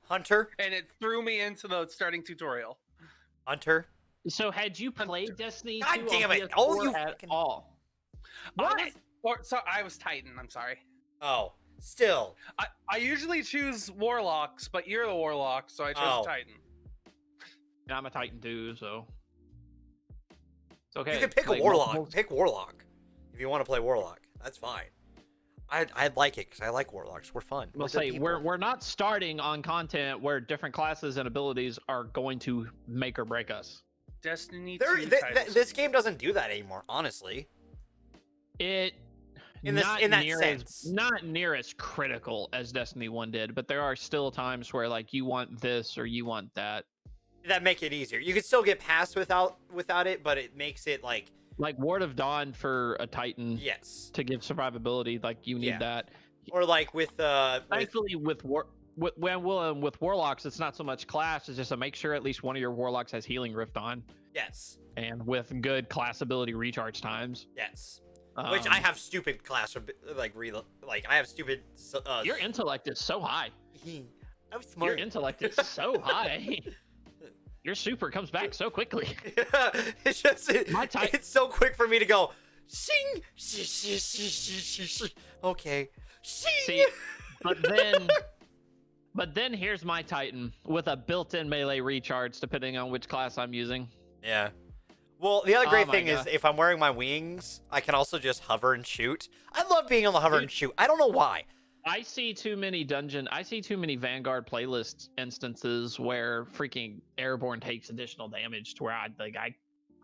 Hunter? And it threw me into the starting tutorial. Hunter? So had you played Destiny 2 God damn on it. PS4 Oh, you at fucking- all? I was Titan. I'm sorry. Oh, still. I usually choose Warlocks, but you're the Warlock, so I chose Titan. And I'm a Titan too, so it's okay. You can pick a Like, Warlock. multiple- Pick Warlock. If you want to play Warlock, that's fine. I'd like it because I like warlocks. We're fun. We'll We're good say people. we're not starting on content where different classes and abilities are going to make or break us. Destiny 2 titles. This game doesn't do that anymore, honestly. It In that sense. not near as critical as Destiny 1 did, but there are still times where like you want this or you want that. That make it easier. You can still get past without it, but it makes it like Ward of Dawn for a Titan. Yes. To give survivability, like you need that. Or like with thankfully with warlocks, it's not so much class, it's just to make sure at least one of your warlocks has healing rift on. Yes. And with good class ability recharge times. Yes. Which I have stupid class I have stupid your intellect is so high. I'm smart. Your intellect is so high. Your super comes back so quickly. It's just it's so quick for me to go sing. Okay. Sing. See, but then here's my Titan with a built-in melee recharge depending on which class I'm using. Yeah. Well, the other great thing is if I'm wearing my wings, I can also just hover and shoot. I love being able to hover and shoot. I don't know why. I see too many Vanguard playlist instances where freaking Airborne takes additional damage to where I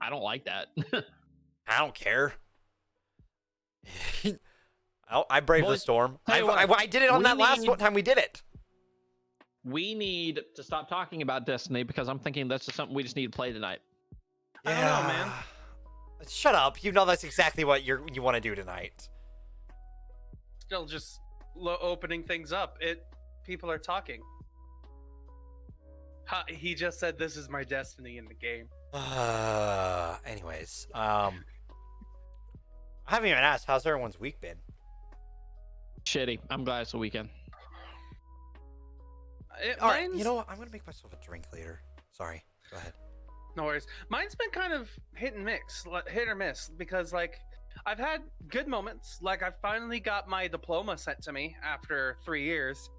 don't like that. I don't care. I braved the storm. I did it on that last time we did it. We need to stop talking about Destiny because I'm thinking that's just something we just need to play tonight. I don't know, man. Shut up. You know that's exactly what you want to do tonight. Still just opening things up. People are talking. He just said this is my destiny in the game. Anyways, I haven't even asked how's everyone's week been. Shitty. I'm glad it's a weekend. All right, you know what? I'm gonna make myself a drink later. Sorry. Go ahead. No worries. Mine's been kind of hit or miss, because like I've had good moments. Like I finally got my diploma sent to me after 3 years,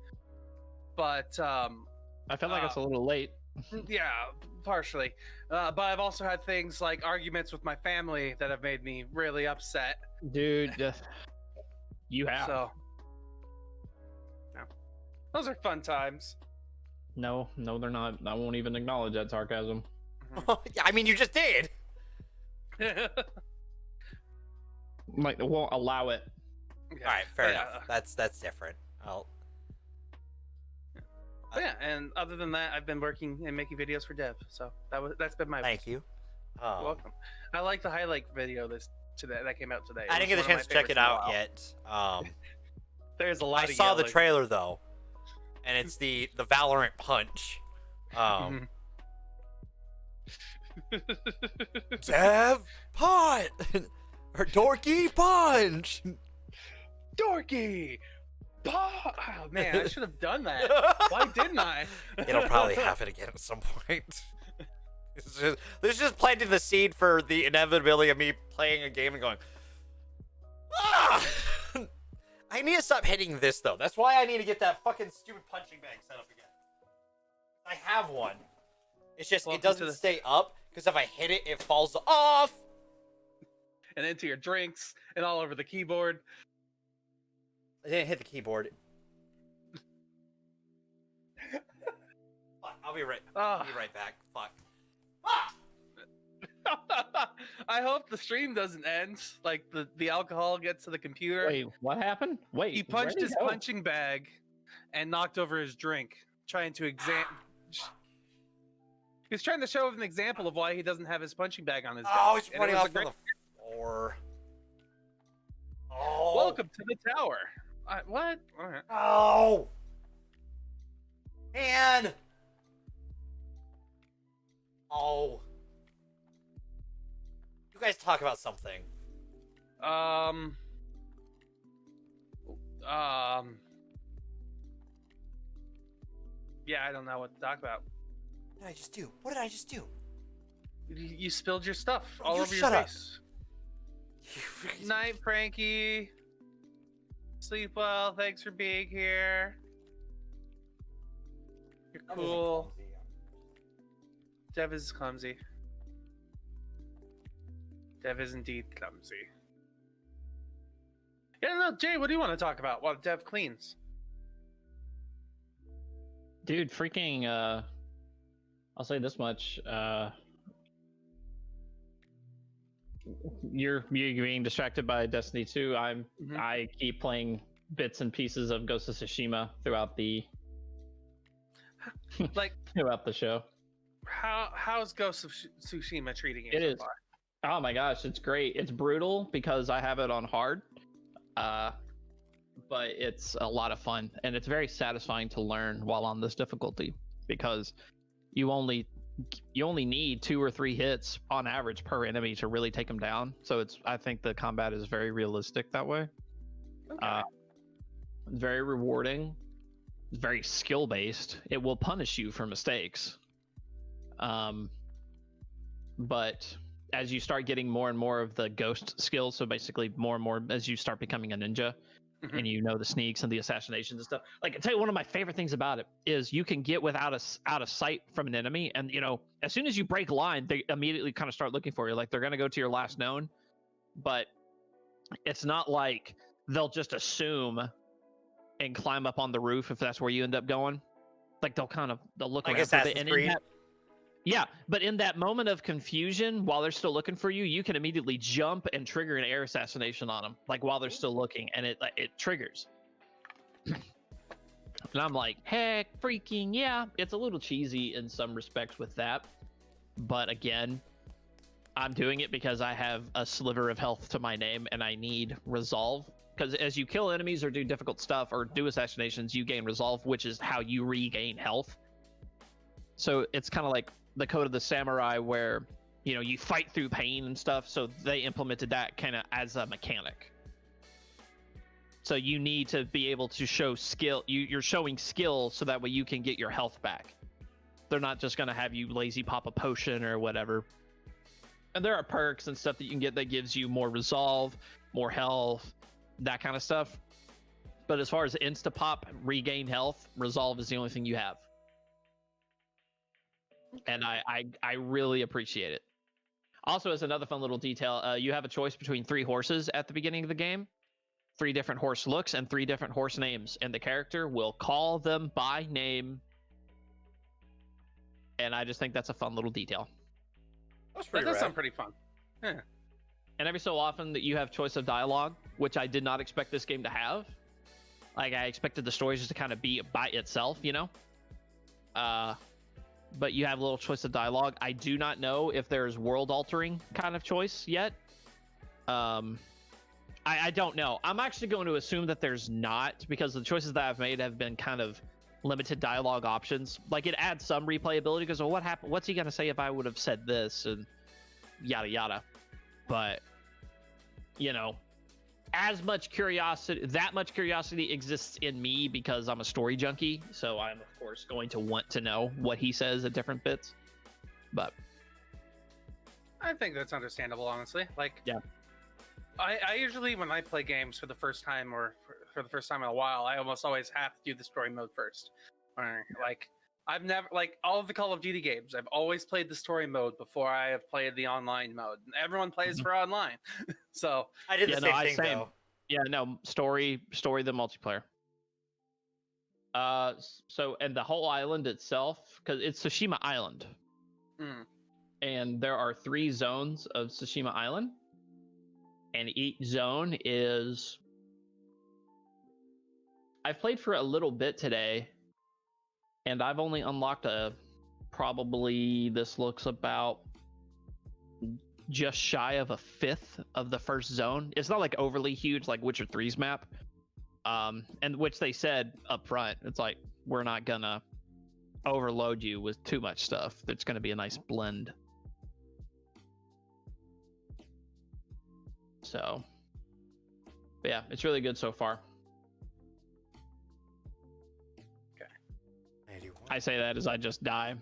but I feel like it's a little late. Yeah, partially. But I've also had things like arguments with my family that have made me really upset. Dude, you have. So, no. Those are fun times. No, they're not. I won't even acknowledge that sarcasm. Yeah, I mean, you just did. Like, they won't allow it. Okay. All right, fair enough. That's different. Yeah, and other than that, I've been working and making videos for Dev. So that's been my. Thank you. You're welcome. I like the highlight video that came out today. I didn't get the chance to check it out yet. There's a lot. I saw the trailer though, and it's the Valorant punch. Dev punch or dorky punch. Dorky. Oh man, I should have done that. Why didn't I? It'll probably happen again at some point. This is just planting the seed for the inevitability of me playing a game and going, ah! I need to stop hitting this though. That's why I need to get that fucking stupid punching bag set up again. I have one. It's just it doesn't stay up because if I hit it, it falls off. And into your drinks and all over the keyboard. I didn't hit the keyboard. Fuck, I'll be right back. Fuck. I hope the stream doesn't end. Like the alcohol gets to the computer. Wait, what happened? Wait, he punched his punching bag and knocked over his drink, trying to He was trying to show an example of why he doesn't have his punching bag on his desk. Oh, he's running off on the floor. Oh. Welcome to the tower. What? Right. Oh. Man. Oh. You guys talk about something. Yeah, I don't know what to talk about. What did I just do? What did I just do? You spilled your stuff all over your face. Night, Frankie. Sleep well. Thanks for being here. You're cool. Dev is clumsy. Dev is indeed clumsy. Yeah, no, Jay, what do you want to talk about while Dev cleans? Dude, freaking, I'll say this much, you're being distracted by Destiny 2. I keep playing bits and pieces of Ghost of Tsushima throughout the Like, throughout the show. How's Ghost of Tsushima treating you It so is. far? Oh my gosh, it's great. It's brutal because I have it on hard. But it's a lot of fun, and it's very satisfying to learn while on this difficulty, because you only need 2 or 3 hits on average per enemy to really take them down. So I think the combat is very realistic that way. Okay. It's very rewarding. It's very skill based. It will punish you for mistakes. But as you start getting more and more of the ghost skills, so basically more and more as you start becoming a ninja, and you know the sneaks and the assassinations and stuff. Like, I tell you, one of my favorite things about it is you can get out of sight from an enemy, and as soon as you break line, they immediately kind of start looking for you. Like, they're gonna go to your last known, but it's not like they'll just assume and climb up on the roof if that's where you end up going. Like, they'll look around for a bit, and but in that moment of confusion, while they're still looking for you, you can immediately jump and trigger an air assassination on them, like while they're still looking, and it triggers. And I'm like, heck, freaking yeah! It's a little cheesy in some respects with that, but again, I'm doing it because I have a sliver of health to my name, and I need resolve. Because as you kill enemies or do difficult stuff or do assassinations, you gain resolve, which is how you regain health. So it's kind of like the Code of the Samurai, where you fight through pain and stuff. So they implemented that kind of as a mechanic. So you need to be able to show skill. You're showing skill so that way you can get your health back. They're not just going to have you lazy pop a potion or whatever. And there are perks and stuff that you can get that gives you more resolve, more health, that kind of stuff. But as far as insta pop, regain health, resolve is the only thing you have. And I really appreciate it. Also, as another fun little detail, you have a choice between 3 horses at the beginning of the game, 3 different horse looks, and 3 different horse names, and the character will call them by name. And I just think that's a fun little detail. That does sound pretty fun. Yeah. And every so often that you have choice of dialogue, which I did not expect this game to have. Like, I expected the stories just to kind of be by itself, but you have a little choice of dialogue. I do not know if there's world-altering kind of choice yet. I don't know. I'm actually going to assume that there's not, because the choices that I've made have been kind of limited dialogue options. Like, it adds some replayability because, well, what happened? What's he going to say if I would have said this? And yada, yada. But, that much curiosity exists in me because I'm a story junkie. So I'm, of course, going to want to know what he says at different bits. But I think that's understandable, honestly. Like, yeah. I usually, when I play games for the first time or for the first time in a while, I almost always have to do the story mode first. Or, like, I've never, like, all of the Call of Duty games, I've always played the story mode before I have played the online mode. Everyone plays for online. So I did the same thing, though. Yeah, no, story the multiplayer. So, and the whole island itself, because it's Tsushima Island. And there are 3 zones of Tsushima Island. And each zone is... I've played for a little bit today, and I've only unlocked probably, this looks about just shy of a 5th of the first zone. It's not like overly huge like Witcher 3's map, and which they said up front, it's like, we're not gonna overload you with too much stuff. It's gonna be a nice blend. So, but yeah, it's really good so far. I say that as I just die.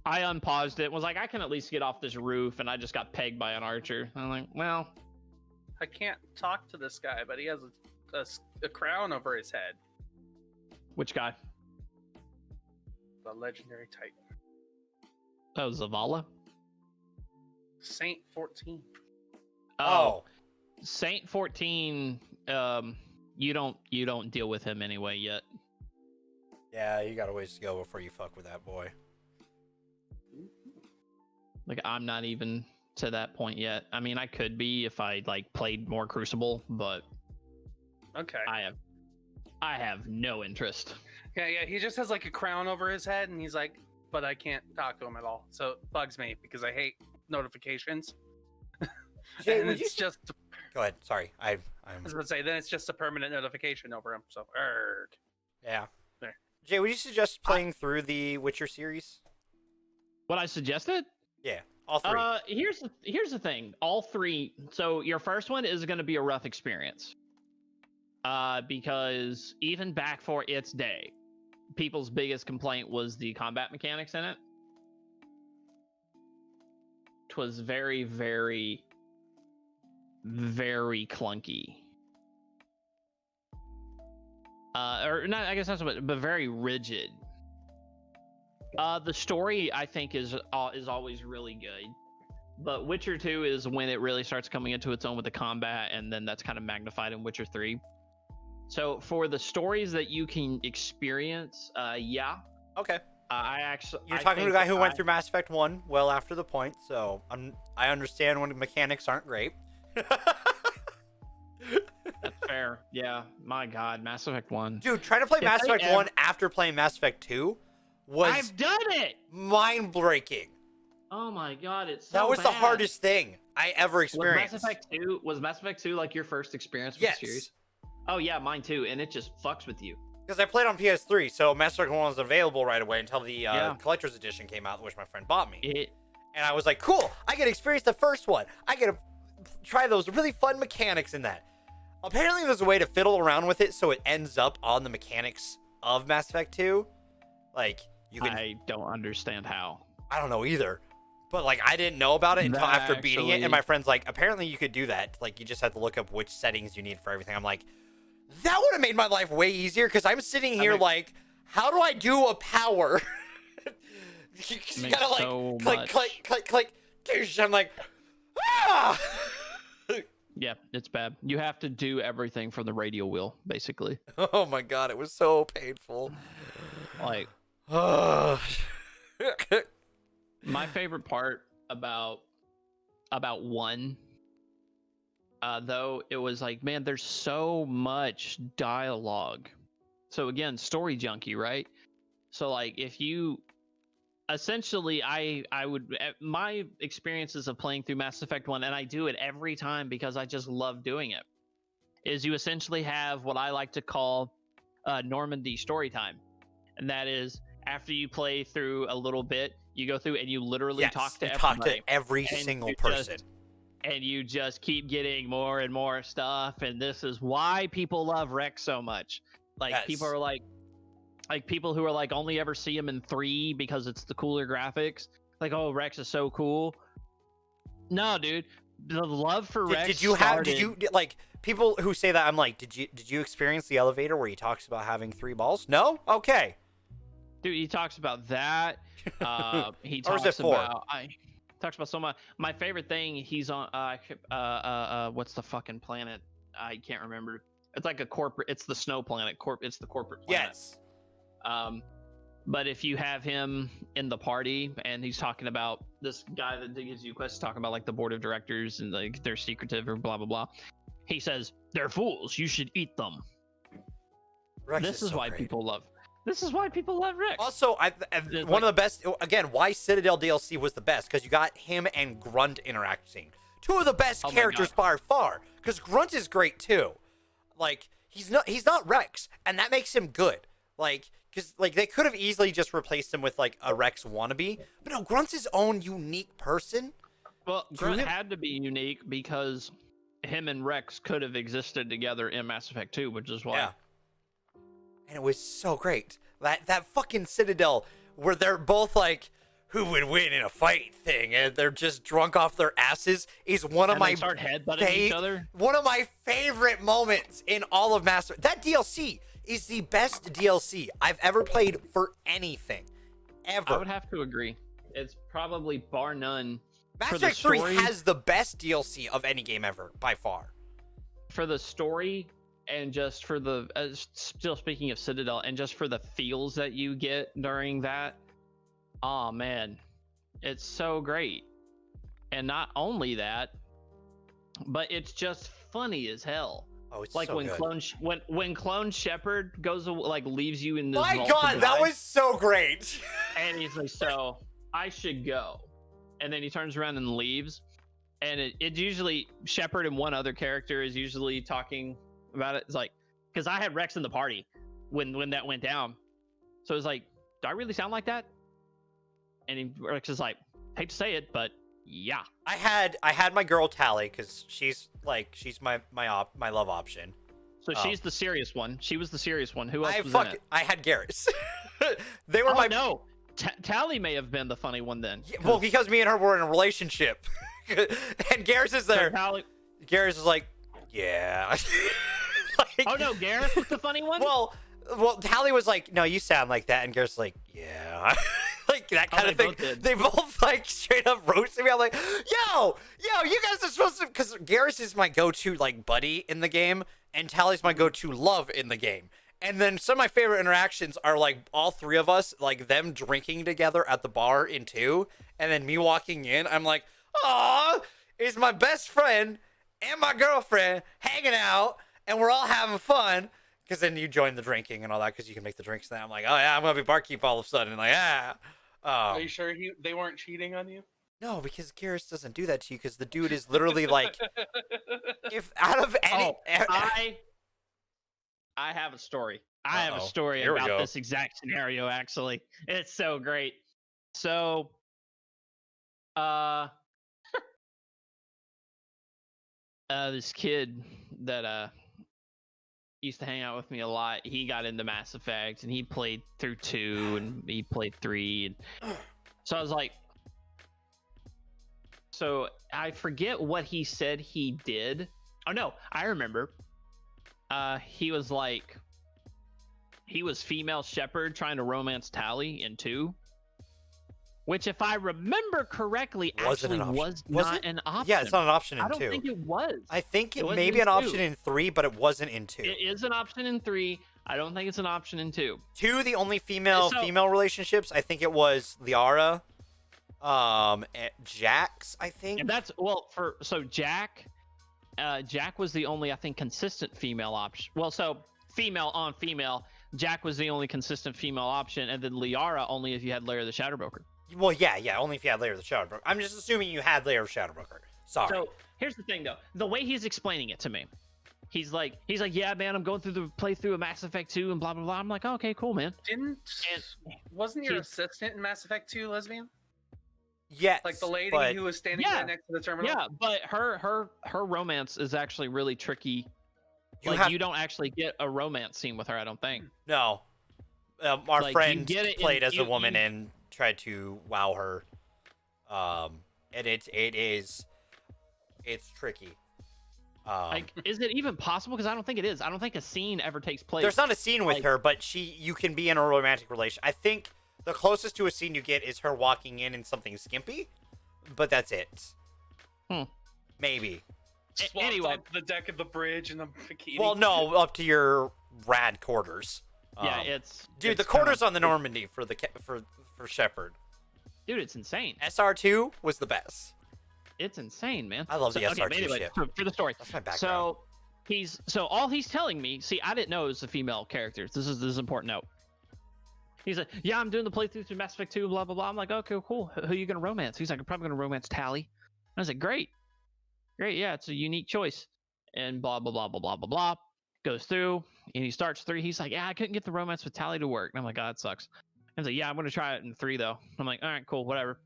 I unpaused it and was like, I can at least get off this roof, and I just got pegged by an archer. I'm like, well, I can't talk to this guy, but he has a crown over his head. Which guy? The legendary Titan. Oh, Zavala? Saint 14. Oh. Saint 14, you don't deal with him anyway yet. Yeah, you got a ways to go before you fuck with that boy. Like, I'm not even to that point yet. I mean, I could be if I like played more Crucible, but Okay. I have no interest. Yeah. He just has like a crown over his head, and he's like, but I can't talk to him at all. So it bugs me because I hate notifications. Jay, And it's just. Go ahead. Sorry, I was gonna say, then it's just a permanent notification over him. So, Yeah. There. Jay, would you suggest playing through the Witcher series? What I suggested? Yeah, all three. Here's the thing. All three. So your first one is going to be a rough experience. Because even back for its day, people's biggest complaint was the combat mechanics in it. It was very, very, very clunky. Or not, I guess not so much, but very rigid. The story, I think, is always really good. But Witcher 2 is when it really starts coming into its own with the combat, and then that's kind of magnified in Witcher 3. So for the stories that you can experience, yeah. Okay. You're talking to a guy who went through Mass Effect 1 well after the point, so I understand when the mechanics aren't great. That's fair. Yeah. My God, Mass Effect 1. Dude, trying to play Mass Effect 1 after playing Mass Effect 2 was I've done it. mind-breaking. Oh my God, it's so that was bad. the hardest thing I ever experienced. Was Mass Effect 2 like your first experience with the series? Oh yeah, mine too, and it just fucks with you. Because I played on PS3, so Mass Effect 1 was available right away until the Collector's Edition came out, which my friend bought me. And I was like, cool, I get to experience the first one. I get to try those really fun mechanics in that. Apparently there's a way to fiddle around with it so it ends up on the mechanics of Mass Effect 2. Like, you can... I don't understand how. I don't know either. But, like, I didn't know about it until after beating it, and my friend's like, apparently you could do that. Like, you just have to look up which settings you need for everything. I'm like, that would have made my life way easier, because I'm sitting here like, how do I do a power? you gotta, like, so click. I'm like, ah! Yeah, it's bad. You have to do everything from the radio wheel, basically. Oh my God, it was so painful. Like, my favorite part about 1, though, it was like, man, there's so much dialogue. So again, story junkie, right? So like, if you essentially, I would, my experiences of playing through Mass Effect 1, and I do it every time because I just love doing it, is you essentially have what I like to call Normandy story time. And that is, after you play through a little bit, you go through and you literally talk to every single person. And you just keep getting more and more stuff. And this is why people love Rex so much. Like, people are like people who are like, only ever see him in 3 because it's the cooler graphics. Like, oh, Rex is so cool. No, dude. The love for Rex. Did you like, people who say that, I'm like, did you experience the elevator where he talks about having 3 balls? No? Okay. Dude, he talks about that. He talks or is it 4? Talks about so much. My favorite thing, he's on what's the fucking planet? I can't remember. It's like a corporate, it's the snow planet. It's the corporate planet. Yes. But if you have him in the party and he's talking about this guy that gives you quests, talking about like the board of directors and like they're secretive or blah blah blah, he says they're fools, you should eat them. Rex this is so why great. people love Rex. Also, one of the best, again, why Citadel DLC was the best, because you got him and Grunt interacting. 2 of the best characters by far, because Grunt is great too. Like, he's not Rex, and that makes him good. Like, because like they could have easily just replaced him with like a Rex wannabe, but no, Grunt's his own unique person. Well, Grunt had to be unique because him and Rex could have existed together in Mass Effect 2, which is why. Yeah. And it was so great. That fucking Citadel where they're both like, who would win in a fight thing, and they're just drunk off their asses, is one of my start headbutting each other. One of my favorite moments in all of Mass Effect. That DLC is the best DLC I've ever played for anything. Ever. I would have to agree. It's probably bar none. Mass Effect 3 has the best DLC of any game ever, by far. for the story and just for the still speaking of Citadel and just for the feels that you get during that, oh man, it's so great. And not only that, but it's just funny as hell. Oh, it's like so when good. when Clone Shepherd goes like leaves you in this My vault God, to that die, was so great. and he's like, so I should go, and then he turns around and leaves, and it usually Shepherd and one other character is usually talking about it. It's like, because I had Rex in the party when that went down, so it's like, do I really sound like that? And Rex is like, hate to say it, but yeah. I had my girl Tally because she's my love option. So she's the serious one. She was the serious one. Who else was in it? I had Garrus. They were No. Tally may have been the funny one then. Yeah, well, because me and her were in a relationship, and Garrus is there. So Garrus is like, yeah. Oh no, Garrus was the funny one. Well, Tally was like, no, you sound like that, and Garrus was like, yeah. Like that kind of thing. They both like straight up roasted me. I'm like, yo, you guys are supposed to, because Garrus is my go-to like buddy in the game, and Tally's my go-to love in the game. And then some of my favorite interactions are like all three of us, like them drinking together at the bar in 2, and then me walking in. I'm like, aw, it's my best friend and my girlfriend hanging out, and we're all having fun. Because then you join the drinking and all that, because you can make the drinks now. I'm like, oh yeah, I'm gonna be barkeep all of a sudden. Like, yeah. Are you sure they weren't cheating on you? No, because Garrus doesn't do that to you, because the dude is literally like, if out of any... I have a story. I have a story about this exact scenario, actually. It's so great. So, this kid that used to hang out with me a lot, he got into Mass Effect, and he played through 2, and he played 3, and so I was like, so I forget what he said he did. Oh no, I remember. He was like, he was female Shepherd trying to romance Tally in 2, which, if I remember correctly, actually was not an option. Yeah, it's not an option in 2. I don't think it was. I think it may be an option in 3, but it wasn't in 2. It is an option in 3. I don't think it's an option in 2. 2, the only female relationships, I think it was Liara, and Jax, I think. And that's Jack. Jack was the only, I think, consistent female option. Well, so female on female, Jack was the only consistent female option, and then Liara only if you had Lair the Shadowbroker. Well, yeah, only if you had Lair the Shadowbroker. I'm just assuming you had Lair of Shadowbroker. Sorry. So here's the thing, though. The way he's explaining it to me, he's like, yeah, man, I'm going through the playthrough of Mass Effect 2 and blah blah blah. I'm like, oh, okay, cool, man. Wasn't your assistant in Mass Effect 2 lesbian? Yes, like the lady who was standing right next to the terminal. Yeah, but her romance is actually really tricky. You don't actually get a romance scene with her, I don't think. No, our friend played as a woman and tried to wow her, and it's tricky. Is it even possible? Because I don't think it is. I don't think a scene ever takes place. There's not a scene with her, but you can be in a romantic relation. I think the closest to a scene you get is her walking in something skimpy, but that's it. Maybe. Anyway, the deck of the bridge and the bikini. Well, no, up to your rad quarters. Yeah, the quarters on the Normandy for Shepherd. Dude, it's insane. SR2 was the best. It's insane, man. I love the SR2 ship. For the story. That's my background. So all he's telling me. See, I didn't know it was the female characters. This is an important note. He's like, yeah, I'm doing the playthrough through Mass Effect 2, blah blah blah. I'm like, okay, cool. Who are you gonna romance? He's like, I'm probably gonna romance Tally. And I was like, great, yeah, it's a unique choice. And blah blah blah blah blah blah blah. Goes through and he starts 3. He's like, yeah, I couldn't get the romance with Tally to work. And I'm like, oh, that sucks. I was like, yeah, I'm gonna try it in 3 though. I'm like, all right, cool, whatever.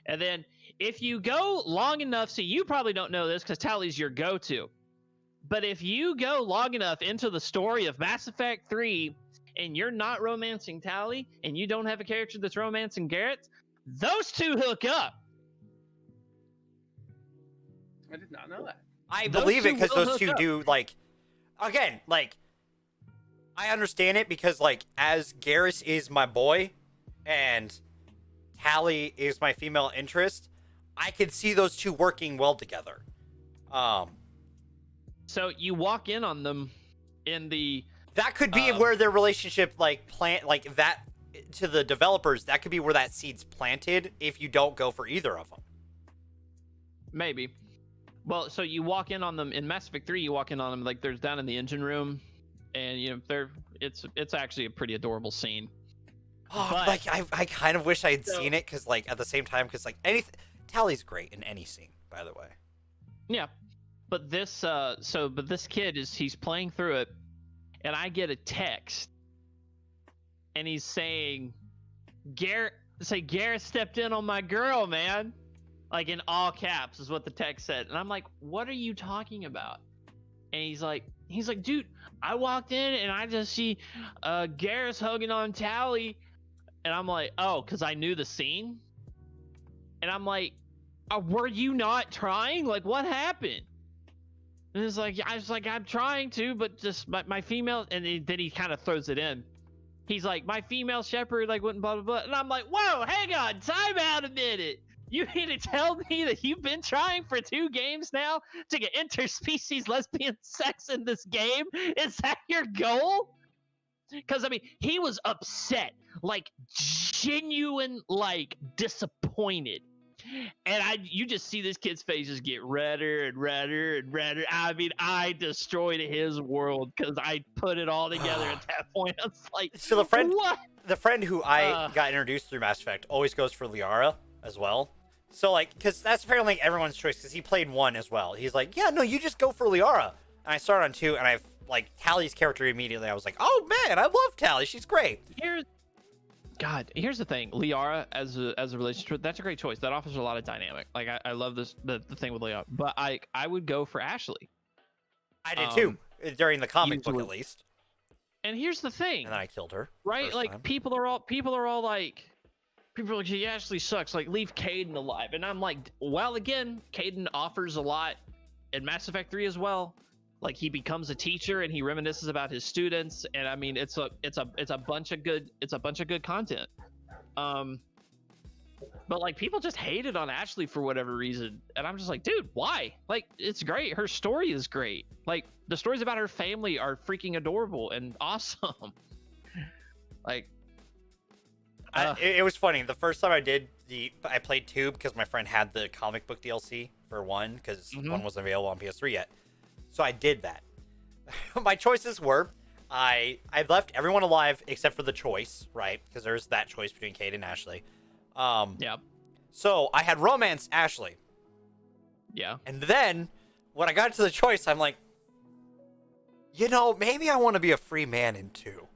And then if you go long enough, see, you probably don't know this because Tally's your go-to. But if you go long enough into the story of Mass Effect 3 and you're not romancing Tally and you don't have a character that's romancing Garrett, those two hook up. I did not know that. I believe it because those two do, like, again, like, I understand it because, like, as Garrus is my boy and Tally is my female interest, I could see those two working well together. So you walk in on them in the. That could be where their relationship, like, that to the developers. That could be where that seed's planted if you don't go for either of them. Maybe. Well, so you walk in on them in Mass Effect 3. You walk in on them like there's down in the engine room, and it's actually a pretty adorable scene. Oh, But- like I kind of wish I had seen it because, like, at the same time, because, like, anything, Tally's great in any scene, by the way. Yeah, but this this kid he's playing through it, and I get a text, and he's saying, Garrett stepped in on my girl, man, like in all caps is what the text said, and I'm like, what are you talking about? And he's like, dude, I walked in and I just see Garrett's hugging on Tally, and I'm like, oh, because I knew the scene, and I'm like, were you not trying? Like, what happened? And it's like, I was like, I'm trying to, but just my female, and then he kind of throws it in. He's like, my female shepherd, like, went blah, blah, blah. And I'm like, whoa, hang on, time out a minute. You mean to tell me that you've been trying for 2 games now to get interspecies lesbian sex in this game? Is that your goal? Because, I mean, he was upset, like, genuine, like, disappointed. And you just see this kid's face just get redder and redder and redder. I mean, I destroyed his world because I put it all together at that point. I was like, So the friend who I got introduced through Mass Effect always goes for Liara as well. So, like, because that's apparently like everyone's choice, because he played 1 as well. He's like, yeah, no, you just go for Liara. And I started on 2, and I've, like, Tally's character immediately. I was like, oh, man, I love Tally. She's great. Here's the thing. Liara as a relationship, that's a great choice. That offers a lot of dynamic. Like, I love the thing with Liara. But I would go for Ashley. I did too, during the comic book at least. And here's the thing. And then I killed her. Right? Like, time. people are like, yeah, Ashley sucks. Like, leave Caden alive. And I'm like, well, again, Caden offers a lot in Mass Effect 3 as well. Like, he becomes a teacher and he reminisces about his students, and I mean, it's a bunch of good content. But like, people just hated on Ashley for whatever reason, and I'm just like, dude, why? Like, it's great. Her story is great. Like, the stories about her family are freaking adorable and awesome. Like, it was funny. The first time I played 2 because my friend had the comic book DLC for 1 because 1 wasn't available on PS3 yet. So I did that. My choices were, I left everyone alive except for the choice, right? Because there's that choice between Kate and Ashley. yeah. So I had romance Ashley. Yeah. And then when I got to the choice, I'm like, you know, maybe I want to be a free man in 2.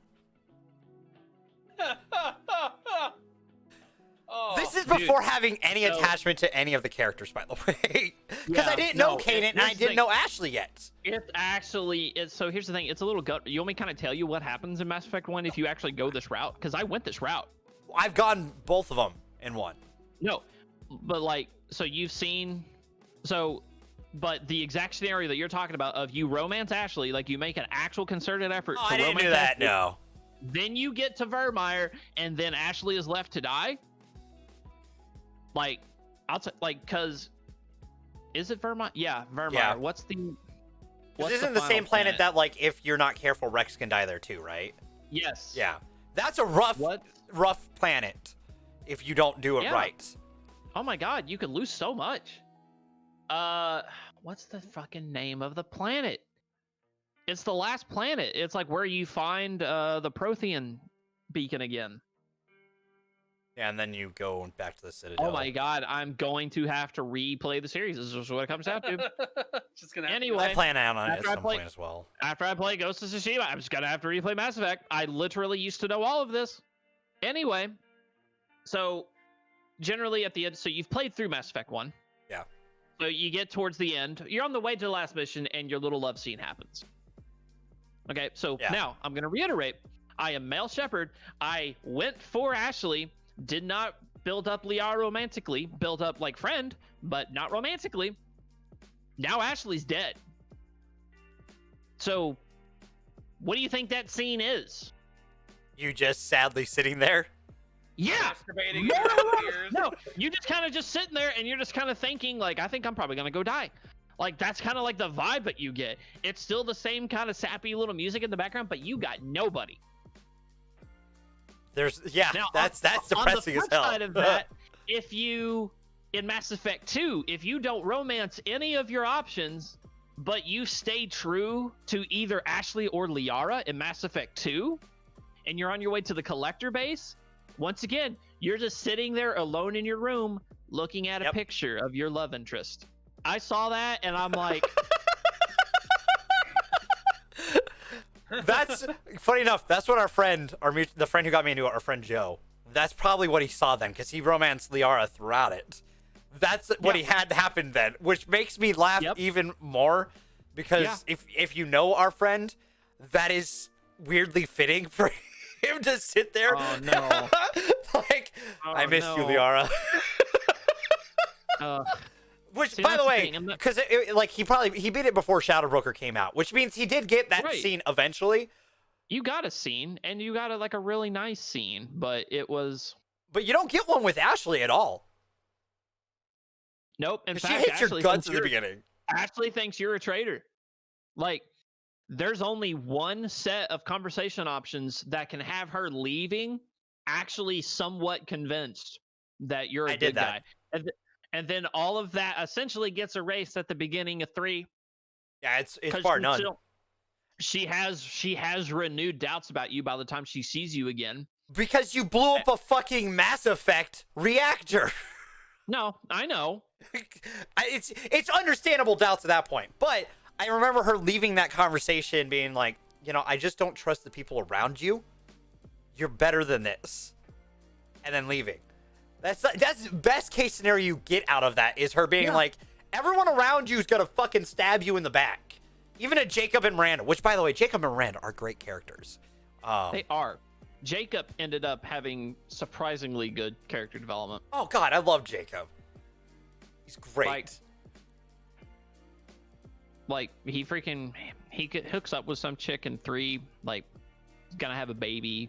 This is before having any attachment to any of the characters, by the way. Because I didn't know Kaden and I didn't know Ashley yet. So here's the thing. It's a little gut. You want me to kind of tell you what happens in Mass Effect 1 if you actually go this route? Because I went this route. I've gone both of them in 1. No, but like, so you've seen, but the exact scenario that you're talking about of you romance Ashley, like you make an actual concerted effort to I didn't romance do that, Ashley, no. Then you get to Vermeer, and then Ashley is left to die. Like, cause is it Vermeer? Yeah, Vermeer. Yeah. What's the isn't the same planet that, like, if you're not careful, Rex can die there too, right? Yes. Yeah. That's a rough planet if you don't do it right. Oh my god, you could lose so much. What's the fucking name of the planet? It's the last planet. It's like where you find the Prothean beacon again. Yeah, and then you go back to the Citadel. Oh my god, I'm going to have to replay the series. This is what it comes down to. Just gonna anyway, I plan out on it at some point as well. After I play Ghost of Tsushima, I'm just gonna have to replay Mass Effect. I literally used to know all of this. Anyway, so generally at the end, so you've played through Mass Effect 1. Yeah. So you get towards the end. You're on the way to the last mission, and your little love scene happens. Okay, so now I'm gonna reiterate. I am Male Shepard. I went for Ashley. Did not build up Liara romantically. Built up like friend, but not romantically. Now Ashley's dead. So, what do you think that scene is? You just sadly sitting there? Yeah. Masturbating No, you just kind of just sitting there and you're just kind of thinking like, I think I'm probably gonna go die. Like, that's kind of like the vibe that you get. It's still the same kind of sappy little music in the background, but you got nobody. Now, that's depressing on the flip as hell. side of that, if you in Mass Effect 2, if you don't romance any of your options, but you stay true to either Ashley or Liara in Mass Effect 2, and you're on your way to the collector base, once again, you're just sitting there alone in your room looking at a picture of your love interest. I saw that and I'm like, that's funny enough. That's what the friend who got me into it, our friend Joe. That's probably what he saw then, because he romanced Liara throughout it. That's what he had happen then, which makes me laugh even more, because if you know our friend, that is weirdly fitting for him to sit there. Oh no! I miss you, Liara. Which, by the way, because he beat it before Shadowbroker came out, which means he did get that scene eventually. You got a scene, and you got a really nice scene, but it was. But you don't get one with Ashley at all. Nope. In fact, she hits your guts in the beginning. Ashley thinks you're a traitor. Like, there's only one set of conversation options that can have her leaving actually somewhat convinced that you're a good guy. And then all of that essentially gets erased at the beginning of 3. Yeah, it's bar none. She has renewed doubts about you by the time she sees you again. Because you blew up a fucking Mass Effect reactor. No, I know. It's understandable doubts at that point. But I remember her leaving that conversation being like, I just don't trust the people around you. You're better than this. And then leaving. That's best case scenario you get out of that, is her being like, everyone around you is going to fucking stab you in the back. Even a Jacob and Miranda, which, by the way, Jacob and Miranda are great characters. They are. Jacob ended up having surprisingly good character development. Oh, God, I love Jacob. He's great. He hooks up with some chick in 3, he's gonna have a baby.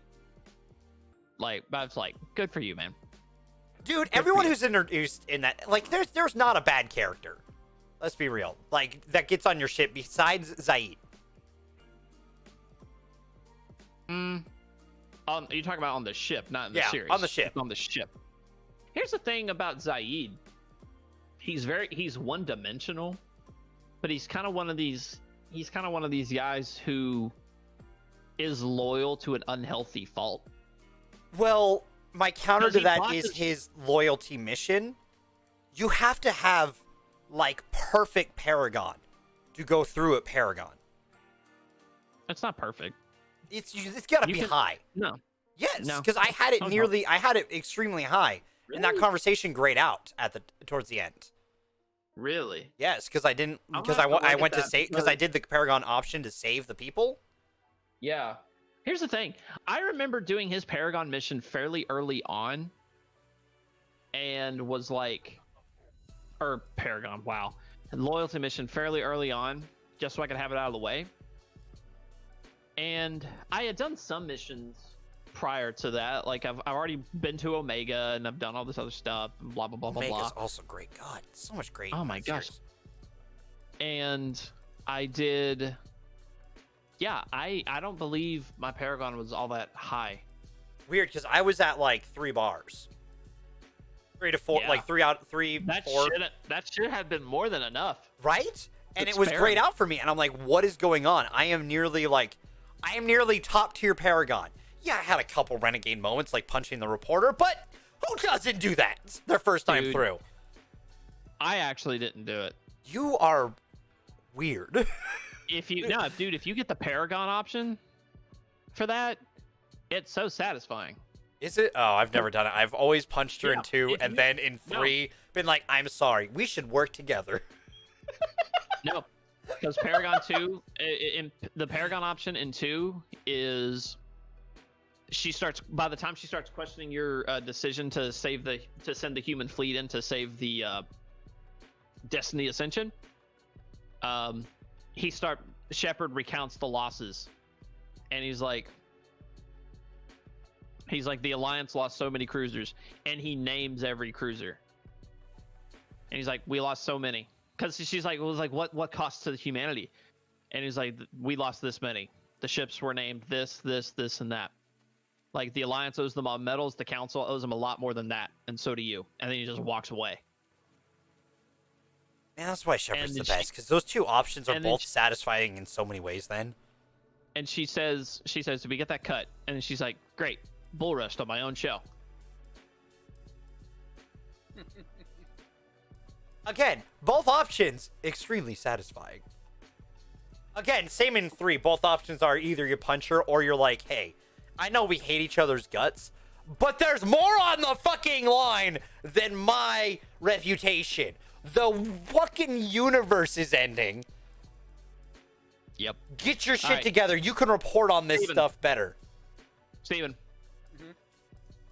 I was like, good for you, man. Dude, everyone who's introduced in that, there's not a bad character. Let's be real. That gets on your shit besides Zaid. You're talking about on the ship, not in the series. On the ship. On the ship. Here's the thing about Zaid. He's one-dimensional, but he's kind of one of these guys who is loyal to an unhealthy fault. Well, my counter to that is his loyalty mission. You have to have perfect Paragon to go through at Paragon. It's not perfect. It's gotta be high. No. Yes, because I had it I had it extremely high, really? And that conversation grayed out towards the end. Really? Yes, because I didn't I went to save because I did the Paragon option to save the people. Yeah. Here's the thing. I remember doing his Paragon mission fairly early on, and was Paragon, wow. Loyalty mission fairly early on, just so I could have it out of the way. And I had done some missions prior to that. I've already been to Omega, and I've done all this other stuff, and blah, blah, blah, blah, blah. Omega's also great. God, so much great. Oh my gosh. And I did... Yeah, I don't believe my Paragon was all that high. Weird, because I was at 3 bars. 3 to 4, 3 out, 3, 4. That should have been more than enough. Right? And it was grayed out for me. And I'm like, what is going on? I am nearly top tier Paragon. Yeah, I had a couple renegade moments, like punching the reporter, but who doesn't do that their first time through? I actually didn't do it. You are weird. If you get the Paragon option for that, it's so satisfying. Is it? Oh, I've never done it. I've always punched her in 2, and then in 3, been like, I'm sorry, we should work together. No, because Paragon 2, the Paragon option in 2 is by the time she starts questioning your decision to send the human fleet in to save the Destiny Ascension, Shepard recounts the losses, and he's like, the Alliance lost so many cruisers, and he names every cruiser, and he's like, we lost so many, because she's like, it was like, what cost to humanity? And he's like, we lost this many. The ships were named this, and that. Like the Alliance owes them on medals, the Council owes them a lot more than that, and so do you. And then he just walks away. Man, that's why Shepard's the best, because those two options are both satisfying in so many ways. Then. And she says, "Do we get that cut?" And she's like, "Great, bull rust on my own show." Again, both options extremely satisfying. Again, same in 3. Both options are either you punch her or you're like, hey, I know we hate each other's guts, but there's more on the fucking line than my reputation. The fucking universe is ending. Yep. Get your shit together. You can report on this stuff better. Steven.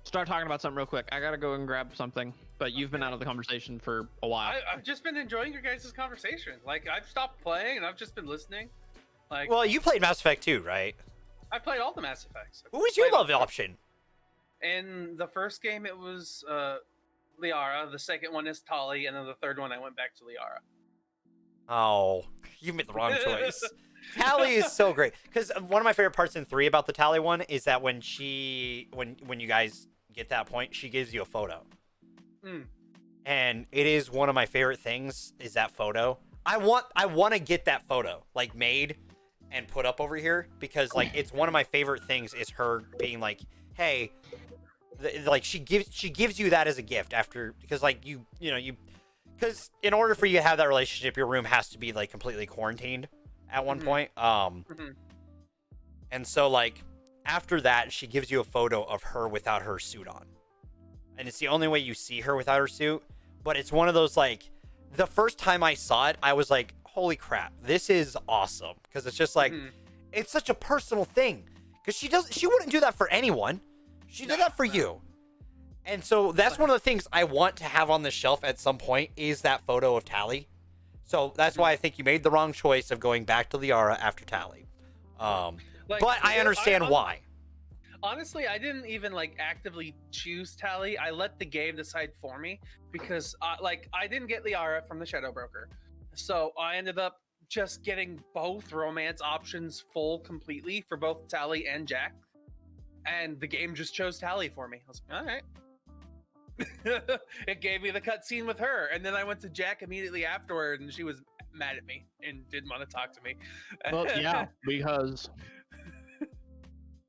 Start talking about something real quick. I gotta go and grab something, but you've been out of the conversation for a while. I've just been enjoying your guys' conversation. Like, I've stopped playing and I've just been listening. Like, well, you played Mass Effect 2, right? I played all the Mass Effects. Who was your love option? In the first game, it was Liara. The second one is Tali, and then the third one, I went back to Liara. Oh, you made the wrong choice. Tali is so great, because one of my favorite parts in 3 about the Tali one is that when you guys get that point, she gives you a photo. And it is one of my favorite things is that photo. I want to get that photo like made and put up over here, because like it's one of my favorite things is her being like, hey, like she gives you that as a gift after, because like you because in order for you to have that relationship, your room has to be like completely quarantined at one point. And so like after that, she gives you a photo of her without her suit on. And it's the only way you see her without her suit. But it's one of those, like, the first time I saw it, I was like, holy crap, this is awesome. Because it's just like, it's such a personal thing. Because she wouldn't do that for anyone. She did that for you. And so that's one of the things I want to have on the shelf at some point is that photo of Tali. So that's why I think you made the wrong choice of going back to Liara after Tali. But I understand why. Honestly, I didn't even like actively choose Tali. I let the game decide for me because I didn't get Liara from the Shadow Broker. So I ended up just getting both romance options full completely for both Tali and Jack. And the game just chose Tali for me. I was like, all right. It gave me the cutscene with her. And then I went to Jack immediately afterward and she was mad at me and didn't want to talk to me. Well, yeah, because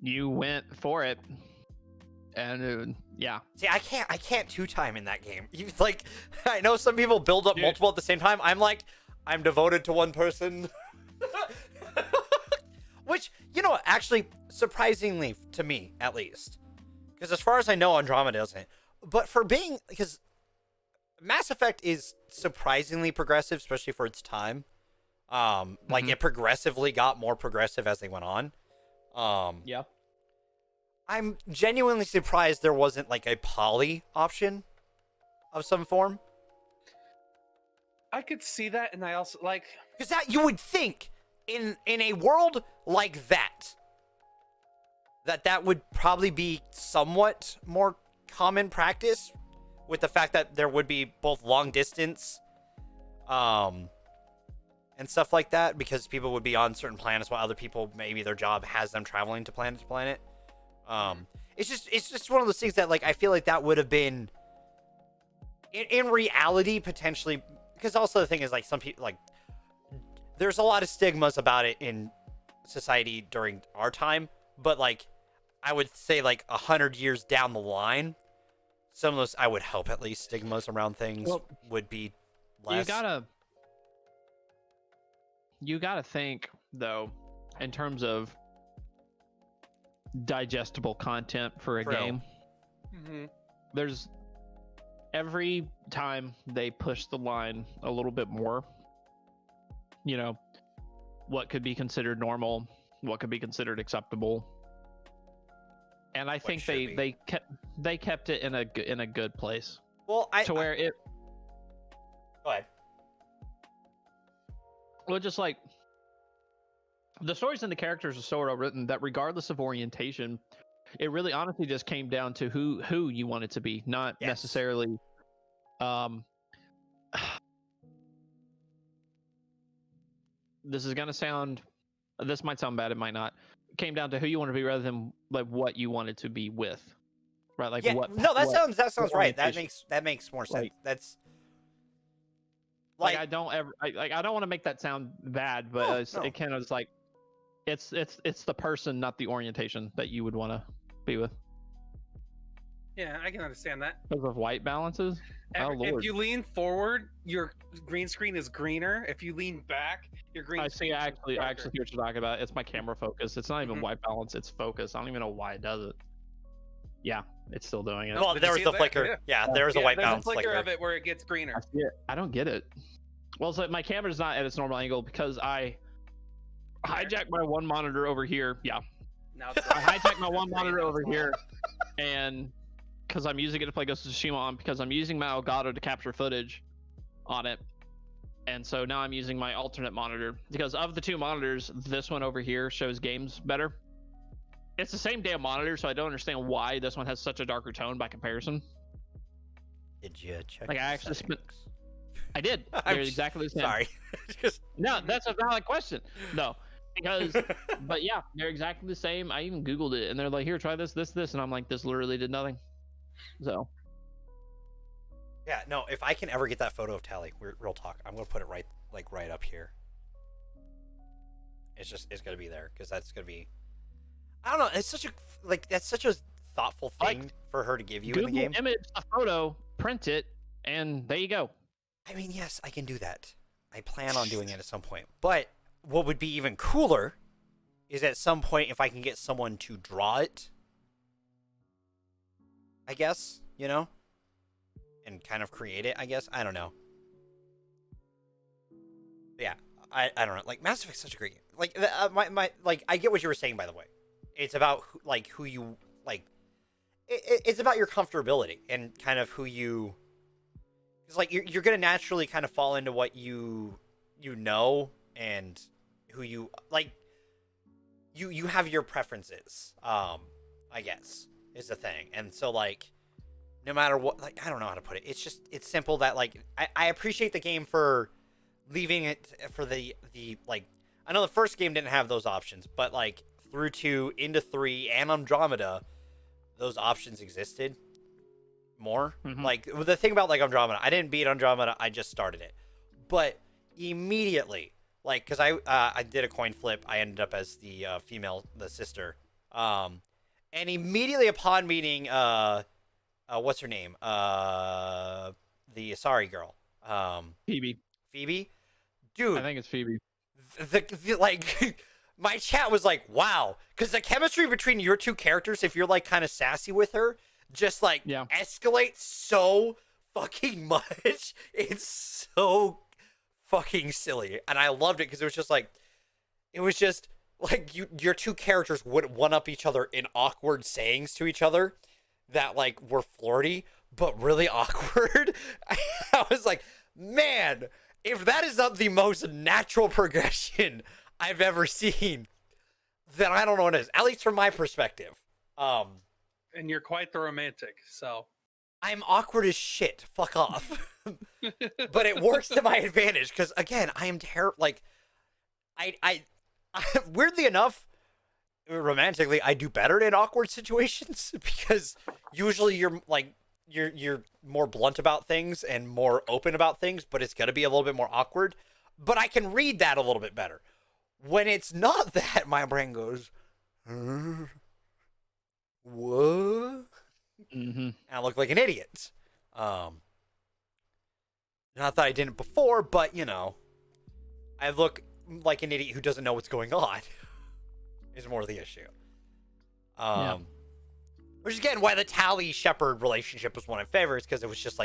you went for it, and yeah. See, I can't two-time in that game. You like, I know some people build up multiple at the same time. I'm like, I'm devoted to one person, which actually surprisingly to me at least, because as far as I know, Andromeda doesn't. But because Mass Effect is surprisingly progressive, especially for its time. Like it progressively got more progressive as they went on. Yeah. I'm genuinely surprised there wasn't like a poly option of some form. I could see that, and I also like because that you would think in a world like that would probably be somewhat more common practice, with the fact that there would be both long distance, and stuff like that, because people would be on certain planets while other people, maybe their job has them traveling to planet to planet. It's just one of those things that like I feel like that would have been in reality potentially, because also the thing is like some people like there's a lot of stigmas about it in society during our time, but like I would say like 100 years down the line, some of those, I would hope at least, stigmas around things would be less. You gotta think though, in terms of digestible content for a game. There's every time they push the line a little bit more, what could be considered normal, what could be considered acceptable, and I think they kept it in a good place. Well, where it. Go ahead. Well, just like the stories and the characters are so well written that regardless of orientation, it really honestly just came down to who you want it to be, not necessarily this is gonna sound, this might sound bad, it might not. It came down to who you want to be rather than like what you wanted to be with, right? Like Yeah, what? no, that what sounds right. orientation. That makes more sense. Like- That's Like I don't ever, I don't want to make that sound bad, but No. it kind of is like, it's the person, not the orientation that you would want to be with. Yeah, I can understand that. Because of white balances. Oh Lord. If you lean forward, your green screen is greener. If you lean back, your green I screen see. is I actually darker. see what you're talking about. It's my camera focus. It's not even Mhm. white balance. It's focus. I don't even know why it does it. Yeah, it's still doing it. well, Did you there was see the it there? flicker. Yeah, there was a white there's balance a flicker flicker. of it where it gets I greener. see it. I don't get it. Well, so my camera's not at its normal angle because I hijacked my one monitor over here. Yeah, Now it's I hijacked my one green, monitor now over it's here, and because I'm using it to play Ghost of Tsushima on, because I'm using my Elgato to capture footage on it, and so now I'm using my alternate monitor because of the two monitors, this one over here shows games better. It's the same damn monitor, so I don't understand why this one has such a darker tone by comparison. Did you check? Like, the I actually spent- settings? I did. I'm They're exactly the same. Sorry. Just No, that's a valid question. No, because, but yeah, they're exactly the same. I even Googled it, and they're like, "Here, try this, this, this," and I'm like, "This literally did nothing." So, yeah, no. If I can ever get that photo of Tally, real talk, I'm gonna put it right up here. It's gonna be there because that's gonna be. I don't know. It's such a that's such a thoughtful thing for her to give you Google in the game. image a photo, print it, and there you go. I mean, yes, I can do that. I plan on doing it at some point. But what would be even cooler is at some point if I can get someone to draw it. I guess, and kind of create it, I guess. I don't know. But yeah, I don't know. Like, Mass Effect's such a great game. Like, I get what you were saying, by the way. It's about, who you, it's about your comfortability and kind of who you... Because, you're going to naturally kind of fall into what you know and who you, you have your preferences, I guess, is the thing. And so, no matter what, I don't know how to put it. It's simple that, I appreciate the game for leaving it for the I know the first game didn't have those options, but, through 2, into 3, and Andromeda, those options existed more. Mhm. The thing about, Andromeda, I didn't beat Andromeda, I just started it. But immediately, because I did a coin flip, I ended up as the the sister. And immediately upon meeting, what's her name? The Asari girl. Phoebe? Dude. I think it's Phoebe. My chat was like, wow. Because the chemistry between your two characters, if you're, kind of sassy with her, just, Yeah. escalates so fucking much. It's so fucking silly. And I loved it because it was just, your two characters would one-up each other in awkward sayings to each other that, were flirty, but really awkward. I was like, man, if that is not the most natural progression I've ever seen, then I don't know what it is. At least from my perspective. And you're quite the romantic, so I'm awkward as shit. Fuck off. But it works to my advantage because, again, I am terrible. I weirdly enough, romantically, I do better in awkward situations because usually you're more blunt about things and more open about things, but it's gonna be a little bit more awkward. But I can read that a little bit better. When it's not that, my brain goes, what? Mm-hmm. And I look like an idiot. Not that I didn't before, but I look like an idiot who doesn't know what's going on. Is more the issue. Yeah. Which is, again, why the Tally Shepard relationship was one of my favorites, because it was just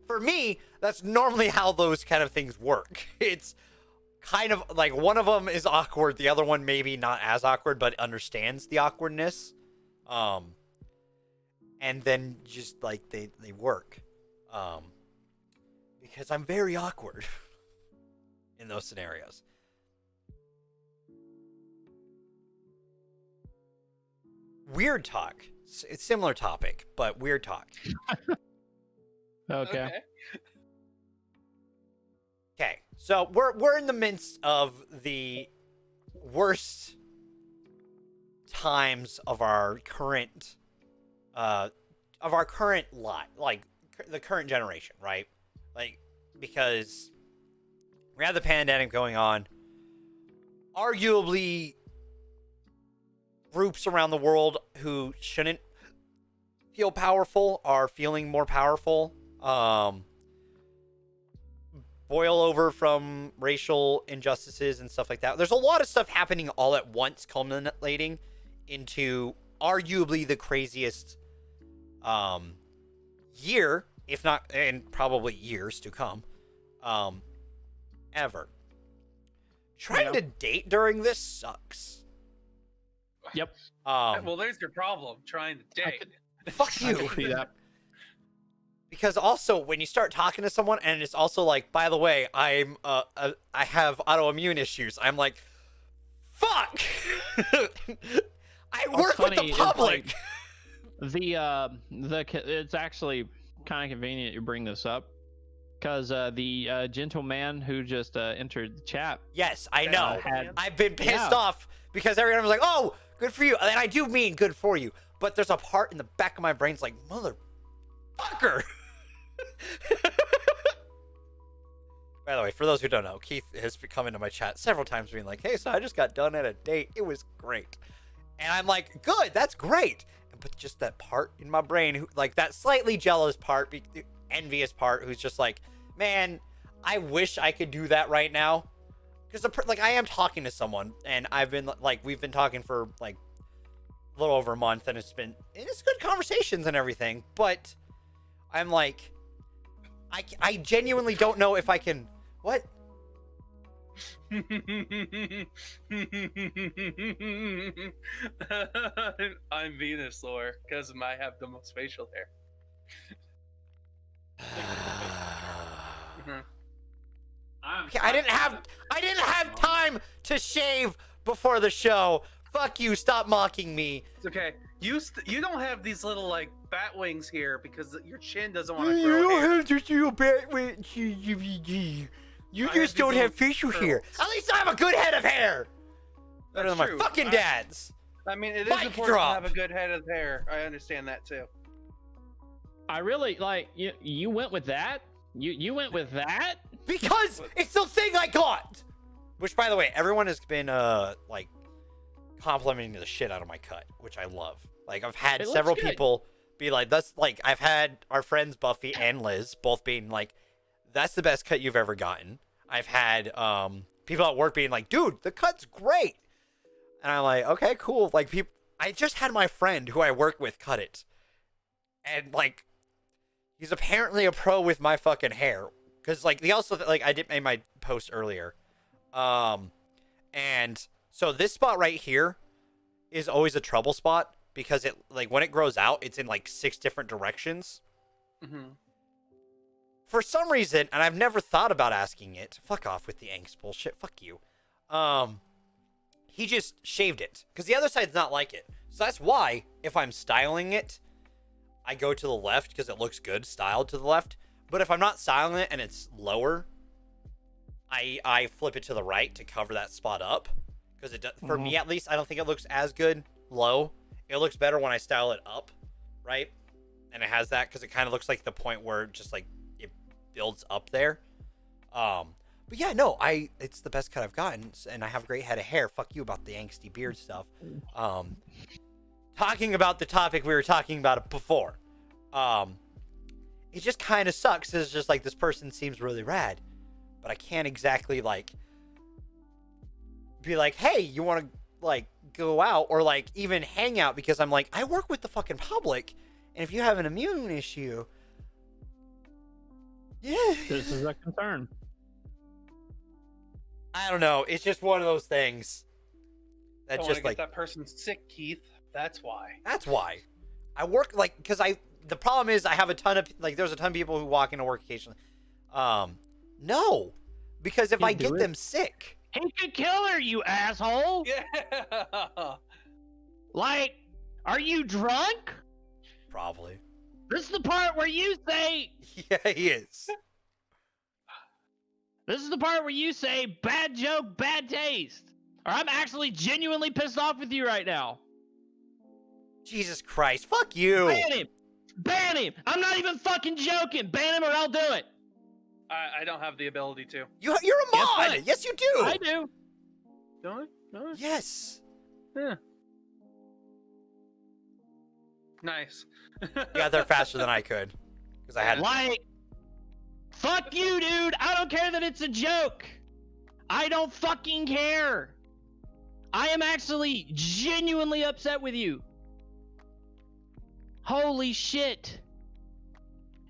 for me, that's normally how those kind of things work. It's kind of one of them is awkward, the other one maybe not as awkward, but understands the awkwardness. And then just they work. Because I'm very awkward in those scenarios. Weird talk. It's similar topic, but weird talk. Okay. Okay. So we're in the midst of the worst times of our current life, like the current generation, right? Like, because we have the pandemic going on. Arguably, groups around the world who shouldn't feel powerful are feeling more powerful. Boil over from racial injustices and stuff like that. There's a lot of stuff happening all at once, culminating into arguably the craziest year, if not, and probably years to come, ever. Trying to date during this sucks. Yep. Well, there's your problem, trying to date. Fuck I you. can see that. Because also, when you start talking to someone, and it's also like, by the way, I have autoimmune issues. I'm like, fuck. I work with the public. It's actually kind of convenient you bring this up, because the gentleman who just entered the chat. Yes, I know. Had, I've been pissed off because everyone was like, "Oh, good for you," and I do mean good for you, but there's a part in the back of my brain's like, "Motherfucker." By the way, for those who don't know, Keith has come into my chat several times being like, "Hey, so I just got done at a date. It was great." And I'm like, "Good, that's great." But just that part in my brain, who, like that slightly jealous part, envious part, who's just like, "Man, I wish I could do that right now." Because like I am talking to someone, and we've been talking for like a little over a month, and it's good conversations and everything. But I'm like, I genuinely don't know if I can. What? I'm Venus lore because I have the most facial hair. Okay, I didn't have time to shave before the show. Fuck you! Stop mocking me. It's okay. You don't have these little like bat wings here because your chin doesn't want to grow hair. Have just little bat wings. You just don't have facial hair. At least I have a good head of hair. Better than my fucking dad's. I mean, it is important to have a good head of hair. I understand that too. I really like you went with that. You went with that because it's the thing I got. Which, by the way, everyone has been like complimenting the shit out of my cut, which I love. Like I've had several people be like, "That's like," I've had our friends Buffy and Liz both being like, "That's the best cut you've ever gotten." I've had people at work being like, "Dude, the cut's great," and I'm like, "Okay, cool." Like I just had my friend who I work with cut it, and like, he's apparently a pro with my fucking hair. Because like he also like I did make my post earlier, and so this spot right here is always a trouble spot because it like when it grows out, it's in like 6 different directions. Mm-hmm. For some reason, and I've never thought about asking it. Fuck off with the angst bullshit. Fuck you. He just shaved it because the other side's not like it. So that's why if I'm styling it, I go to the left because it looks good styled to the left. But if I'm not styling it and it's lower, I flip it to the right to cover that spot up because it does, for me at least, I don't think it looks as good low. It looks better when I style it up, right? And it has that because it kind of looks like the point where just like it builds up there. But yeah, no, it's the best cut I've gotten, and I have a great head of hair. Fuck you about the angsty beard stuff. Talking about the topic we were talking about before. It just kind of sucks. It's just like this person seems really rad, but I can't exactly like be like, "Hey, you want to like go out or like even hang out?" Because I'm like, I work with the fucking public, and if you have an immune issue, yeah, this is a concern. I don't know. It's just one of those things that Don't just want like to get that person sick, Keith. That's why. That's why I work like because the problem is I have a ton of like there's a ton of people who walk into work occasionally. No, because if I get them sick, he could kill her, you asshole. Yeah. Like, are you drunk? probably. This is the part where you say, Yeah, he is. This is the part where you say, bad joke, bad taste. Or I'm actually genuinely pissed off with you right now. Jesus Christ, fuck you. Ban him. Ban him. I'm not even fucking joking. Ban him or I'll do it. I don't have the ability to. You're a mod. Yes, you do. I do. Don't I? No. Yes. Yeah. Nice. You got there faster than I could. Because I had... Like, fuck you, dude. I don't care that it's a joke. I don't fucking care. I am actually genuinely upset with you. Holy shit.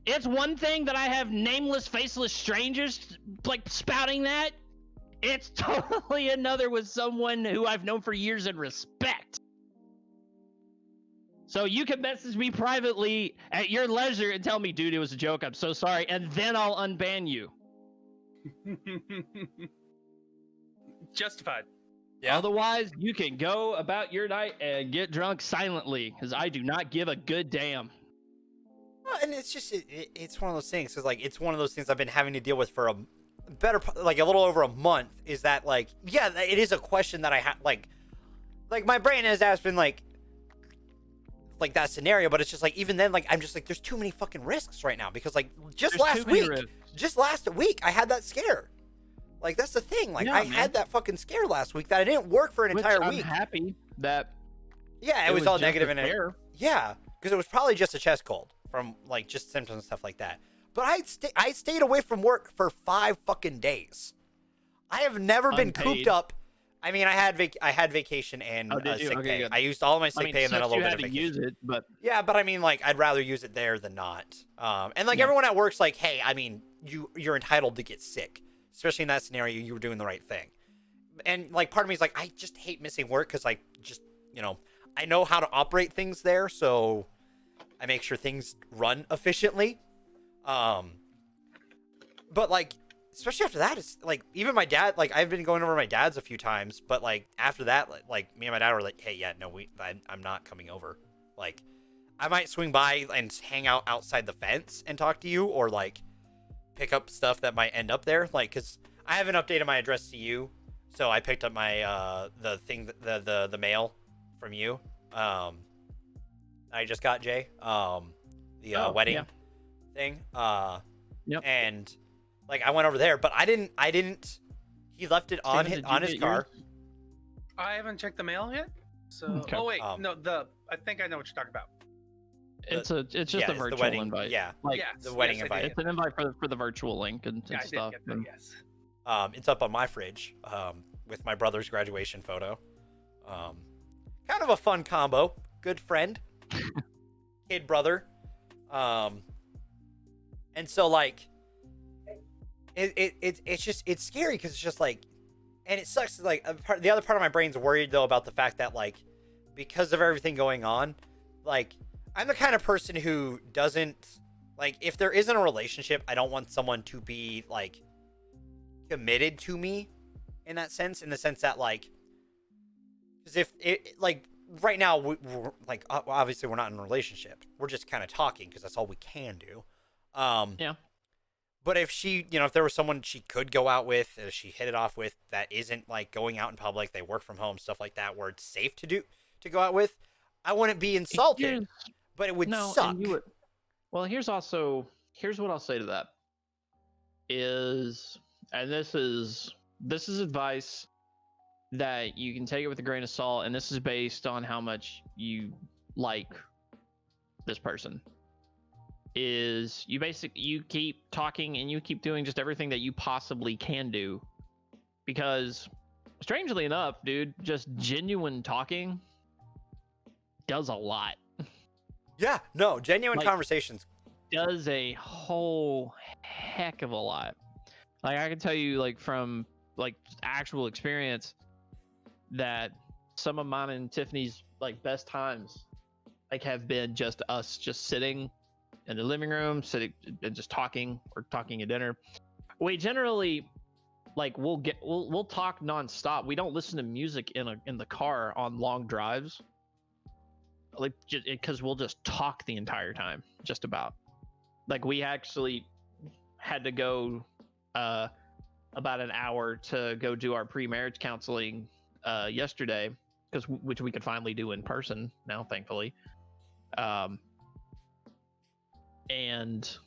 It's one thing that I have nameless, faceless strangers, like, spouting that. It's totally another with someone who I've known for years and respect. So you can message me privately at your leisure and tell me, dude, it was a joke, I'm so sorry, and then I'll unban you. Justified. Yeah. Otherwise, you can go about your night and get drunk silently, because I do not give a good damn. Well, and it's just, it's one of those things, because, like, it's one of those things I've been having to deal with for a little over a month, is that, like, yeah, it is a question that I have, like my brain has been, like that scenario, but it's just, like, even then, like, I'm just, like, there's too many fucking risks right now, because, like, just last week, I had that scare. Like, that's the thing, like, I had that fucking scare last week that I didn't work for an entire week. I'm happy that... Yeah, it was all negative in it. Yeah, because it was probably just a chest cold from, like, just symptoms and stuff like that. But I stayed away from work for 5 fucking days. I have never been cooped up. I mean, I had vacation and sick pay. Good. I used all of my sick pay and then a little bit of vacation. You had to use it, but yeah, but I mean, like, I'd rather use it there than not. And like everyone at work's like, hey, I mean, you're entitled to get sick, especially in that scenario. You were doing the right thing. And like, part of me is like, I just hate missing work because like, just I know how to operate things there, so I make sure things run efficiently. But like, especially after that, it's like, even my dad, like, I've been going over my dad's a few times, but like after that, like me and my dad were like, hey, yeah, no, I'm not coming over. Like, I might swing by and hang out outside the fence and talk to you, or like pick up stuff that might end up there. Like, cause I haven't updated my address to you, so I picked up my the mail from you. I just got Jay. The wedding thing. Yep. And like, I went over there, but I didn't. He left it on his car. Yours? I haven't checked the mail yet. So, Okay. oh wait, no, I think I know what you're talking about. It's just a virtual invite. Yeah, like the wedding invite. It's an invite for the virtual link and Yeah, stuff. I did get that, yes. It's up on my fridge, with my brother's graduation photo. Kind of a fun combo. Good friend, kid brother. And so like, it's scary because it's just like, and it sucks. Like, the other part of my brain's worried though about the fact that like, because of everything going on, like, I'm the kind of person who doesn't, like, if there isn't a relationship, I don't want someone to be like committed to me in that sense, in the sense that like, because if it, like, right now we're like, obviously we're not in a relationship, we're just kind of talking because that's all we can do. Yeah. But if she, if there was someone she could go out with, she hit it off with, that isn't like going out in public, they work from home, stuff like that, where it's safe to go out with, I wouldn't be insulted, but it would suck. Well, here's what I'll say to that is, and this is advice that you can take it with a grain of salt, and this is based on how much you like this person. Is you keep talking and you keep doing just everything that you possibly can do, because strangely enough, dude, just genuine talking does a lot. Yeah, no, genuine conversations does a whole heck of a lot. Like, I can tell you, like, from like actual experience, that some of mine and Tiffany's like best times like have been just us just sitting in the living room, sitting and just talking, or talking at dinner. We generally like we'll talk nonstop. We don't listen to music in the car on long drives, like, because we'll just talk the entire time, just about. Like, we actually had to go about an hour to go do our pre-marriage counseling yesterday, which we could finally do in person now, thankfully. And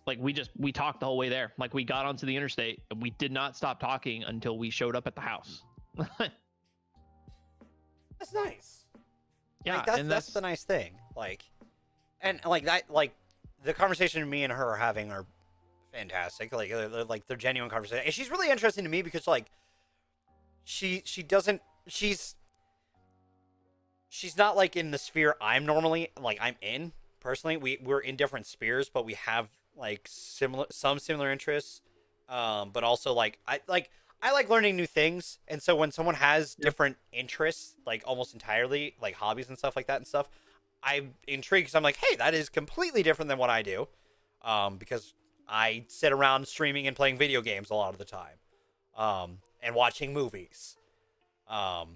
like we talked the whole way there. Like we got onto the interstate and we did not stop talking until we showed up at the house. That's nice. Yeah, like, that's the nice thing. Like, and like that, like the conversation me and her are having are fantastic. They're genuine conversation, and she's really interesting to me because like she's not like in the sphere I'm in personally. We're in different spheres, but we have like some similar interests. But also like I like learning new things, and so when someone has different interests, like almost entirely, like hobbies and stuff like that and stuff, I'm intrigued because I'm like, hey, that is completely different than what I do, because I sit around streaming and playing video games a lot of the time, and watching movies.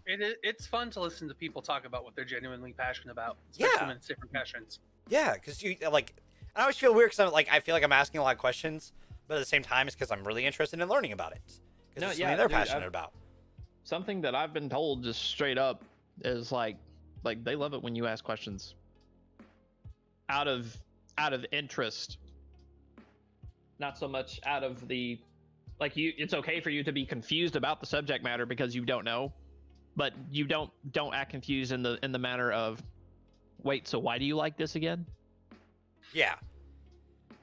It's fun to listen to people talk about what they're genuinely passionate about, especially when it's different passions. Yeah, because you like, I always feel weird because I feel like I'm asking a lot of questions, but at the same time, it's because I'm really interested in learning about it. Because it's something they're passionate about. Something that I've been told just straight up is like they love it when you ask questions out of interest, not so much out of the like you. It's okay for you to be confused about the subject matter because you don't know, but you don't act confused in the manner of, wait, so why do you like this again? Yeah,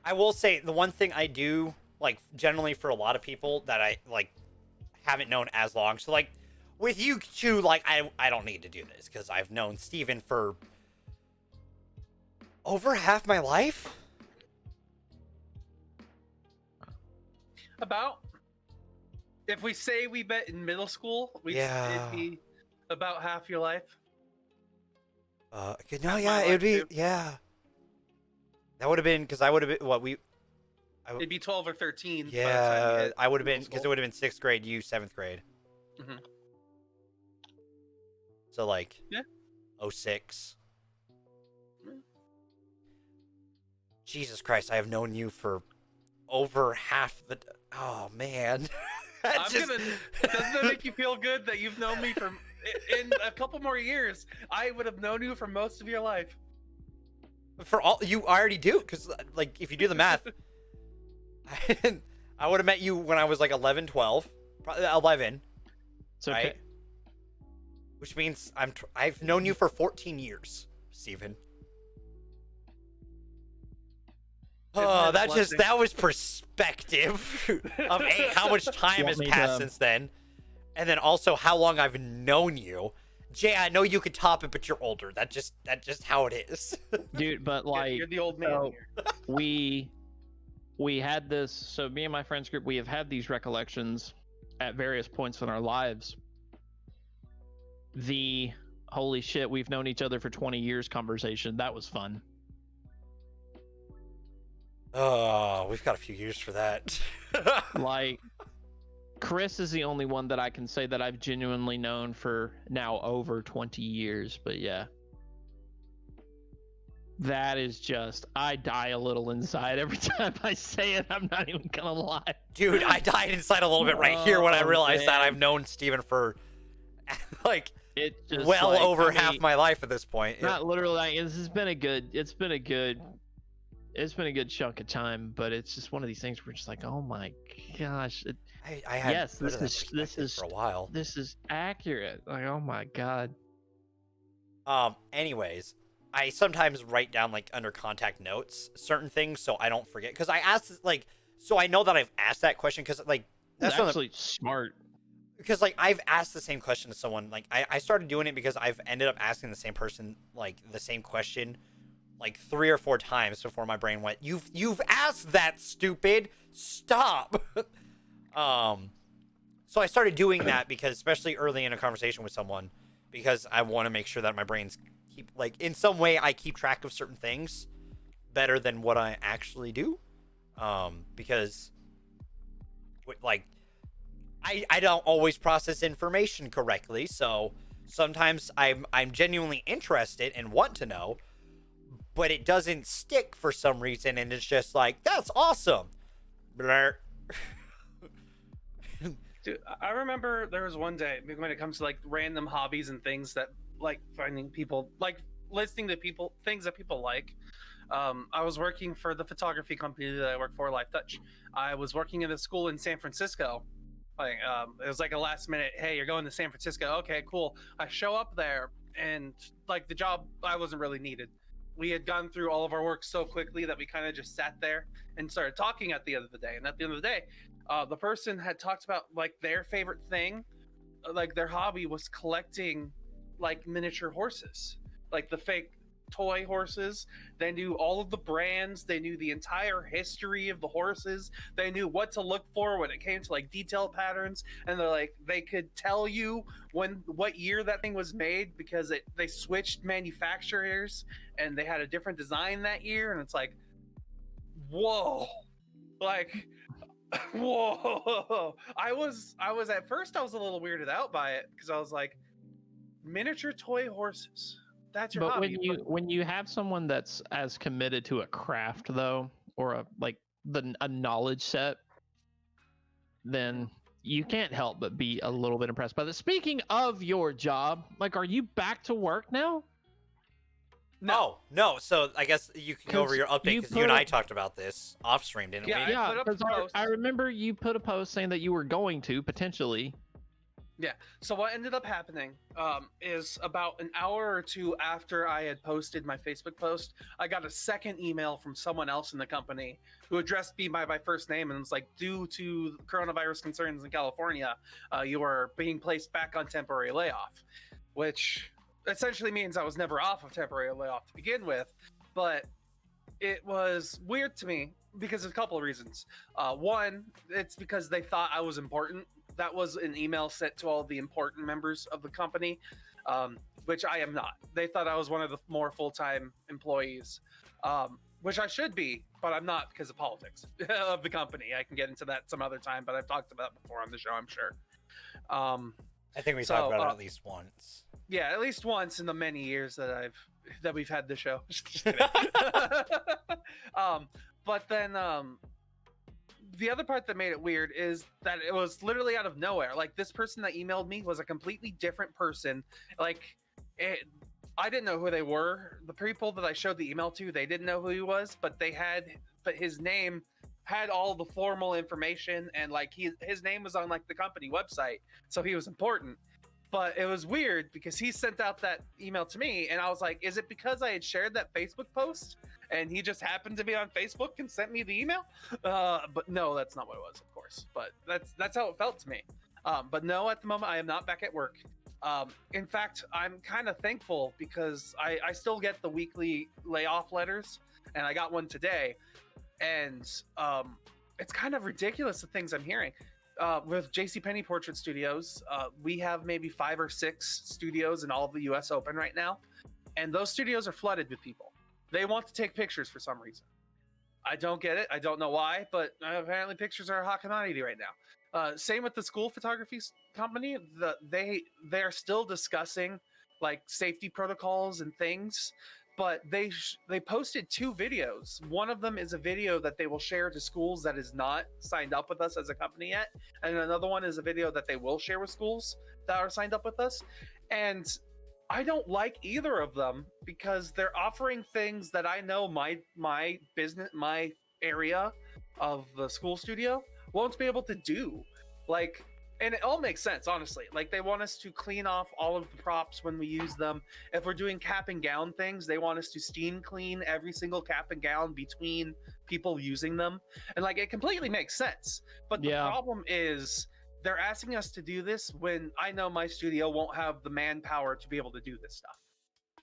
I will say the one thing I do like generally for a lot of people that I like haven't known as long. So like with you two, like I don't need to do this because I've known Steven for over half my life. About, if we say we met in middle school, it'd be about half your life. It would be, yeah. That would have been, because I would have been, it'd be 12 or 13. Yeah, I would have been, because it would have been 6th grade, you 7th grade. Mm-hmm. So like, 06. Jesus Christ, I have known you for over half the, oh man. Doesn't that make you feel good that you've known me for, in a couple more years, I would have known you for most of your life. For all, you already do, because like, if you do the math, I would have met you when I was like 11, 12, probably 11. It's okay. Right? Which means I've known you for 14 years, Steven. Oh, that was perspective of how much time has passed since then. And then also how long I've known you. Jay, I know you could top it, but you're older. That's just how it is. Dude, but like, you're the old man here. We had this, so me and my friends group, we have had these recollections at various points in our lives. The holy shit, we've known each other for 20 years conversation, that was fun. Oh, we've got a few years for that. Like, Chris is the only one that I can say that I've genuinely known for now over 20 years, but yeah. That is just, I die a little inside every time I say it. I'm not even gonna lie. Dude, I died inside a little bit right here when I realized that I've known Steven for like over half my life at this point. Not literally, like, it's been a good chunk of time, but it's just one of these things where we're just like, oh my gosh. I had yes, this is for a while. This is accurate. Like, oh my god. Anyways, I sometimes write down like under contact notes certain things so I don't forget, because I asked like, so I know that I've asked that question because like that's actually smart. Because like I've asked the same question to someone. Like I started doing it because I've ended up asking the same person like the same question like 3 or 4 times before my brain went, you've asked that, stupid, stop. So I started doing that because, especially early in a conversation with someone, because I want to make sure that my brain's keep like in some way I keep track of certain things better than what I actually do. Because like I don't always process information correctly, so sometimes I'm genuinely interested and want to know, but it doesn't stick for some reason, and it's just like, that's awesome. Blur. Dude, I remember there was one day when it comes to like random hobbies and things that like finding people like listening to people things that people like. I was working for the photography company that I work for, Life Touch. I was working in a school in San Francisco. Like, it was like a last minute, hey, you're going to San Francisco. Okay, cool. I show up there, and like the job, I wasn't really needed. We had gone through all of our work so quickly that we kind of just sat there and started talking at the end of the day. And at the end of the day, the person had talked about like their favorite thing, like their hobby was collecting like miniature horses, like the fake toy horses. They knew all of the brands, they knew the entire history of the horses, they knew what to look for when it came to like detail patterns, and they're like they could tell you what year that thing was made because they switched manufacturers and they had a different design that year. And it's like, whoa, like whoa. I was at first I was a little weirded out by it because I was like, miniature toy horses, that's your But hobby. when you have someone that's as committed to a craft though, or a knowledge set, then you can't help but be a little bit impressed by this. Speaking of your job, like, are you back to work now? No. So I guess you can go over your update because you and I talked about this off stream, didn't we? Yeah, because I remember you put a post saying that you were going to potentially. Yeah. So what ended up happening is about an hour or two after I had posted my Facebook post, I got a second email from someone else in the company who addressed me by my first name and was like, due to coronavirus concerns in California, you are being placed back on temporary layoff, which essentially means I was never off of temporary layoff to begin with. But it was weird to me because of a couple of reasons. One, it's because they thought I was important. That was an email sent to all the important members of the company, which I am not. They thought I was one of the more full-time employees, which I should be, but I'm not because of politics of the company. I can get into that some other time, but I've talked about it before on the show, I'm sure. I think we talked about it at least once. Yeah, at least once in the many years that we've had the show. Just kidding. But then the other part that made it weird is that it was literally out of nowhere. Like, this person that emailed me was a completely different person. Like, I didn't know who they were. The people that I showed the email to, they didn't know who he was, but his name had all the formal information, and like his name was on like the company website, so he was important. But it was weird because he sent out that email to me, and I was like, is it because I had shared that Facebook post and he just happened to be on Facebook and sent me the email? But no, that's not what it was, of course. But that's how it felt to me. But no, at the moment, I am not back at work. In fact, I'm kind of thankful because I still get the weekly layoff letters, and I got one today. And it's kind of ridiculous the things I'm hearing. With JCPenney Portrait Studios, we have maybe 5 or 6 studios in all of the US open right now. And those studios are flooded with people. They want to take pictures for some reason. I don't get it. I don't know why, but apparently pictures are a hot commodity right now. Same with the school photography company. They are still discussing like safety protocols and things, but they posted 2 videos. One of them is a video that they will share to schools that is not signed up with us as a company yet, and another one is a video that they will share with schools that are signed up with us. And I don't like either of them because they're offering things that I know my business, my area of the school studio won't be able to do. Like, and it all makes sense, honestly. Like, they want us to clean off all of the props when we use them. If we're doing cap and gown things, they want us to steam clean every single cap and gown between people using them. And like, it completely makes sense. But the problem is they're asking us to do this when I know my studio won't have the manpower to be able to do this stuff.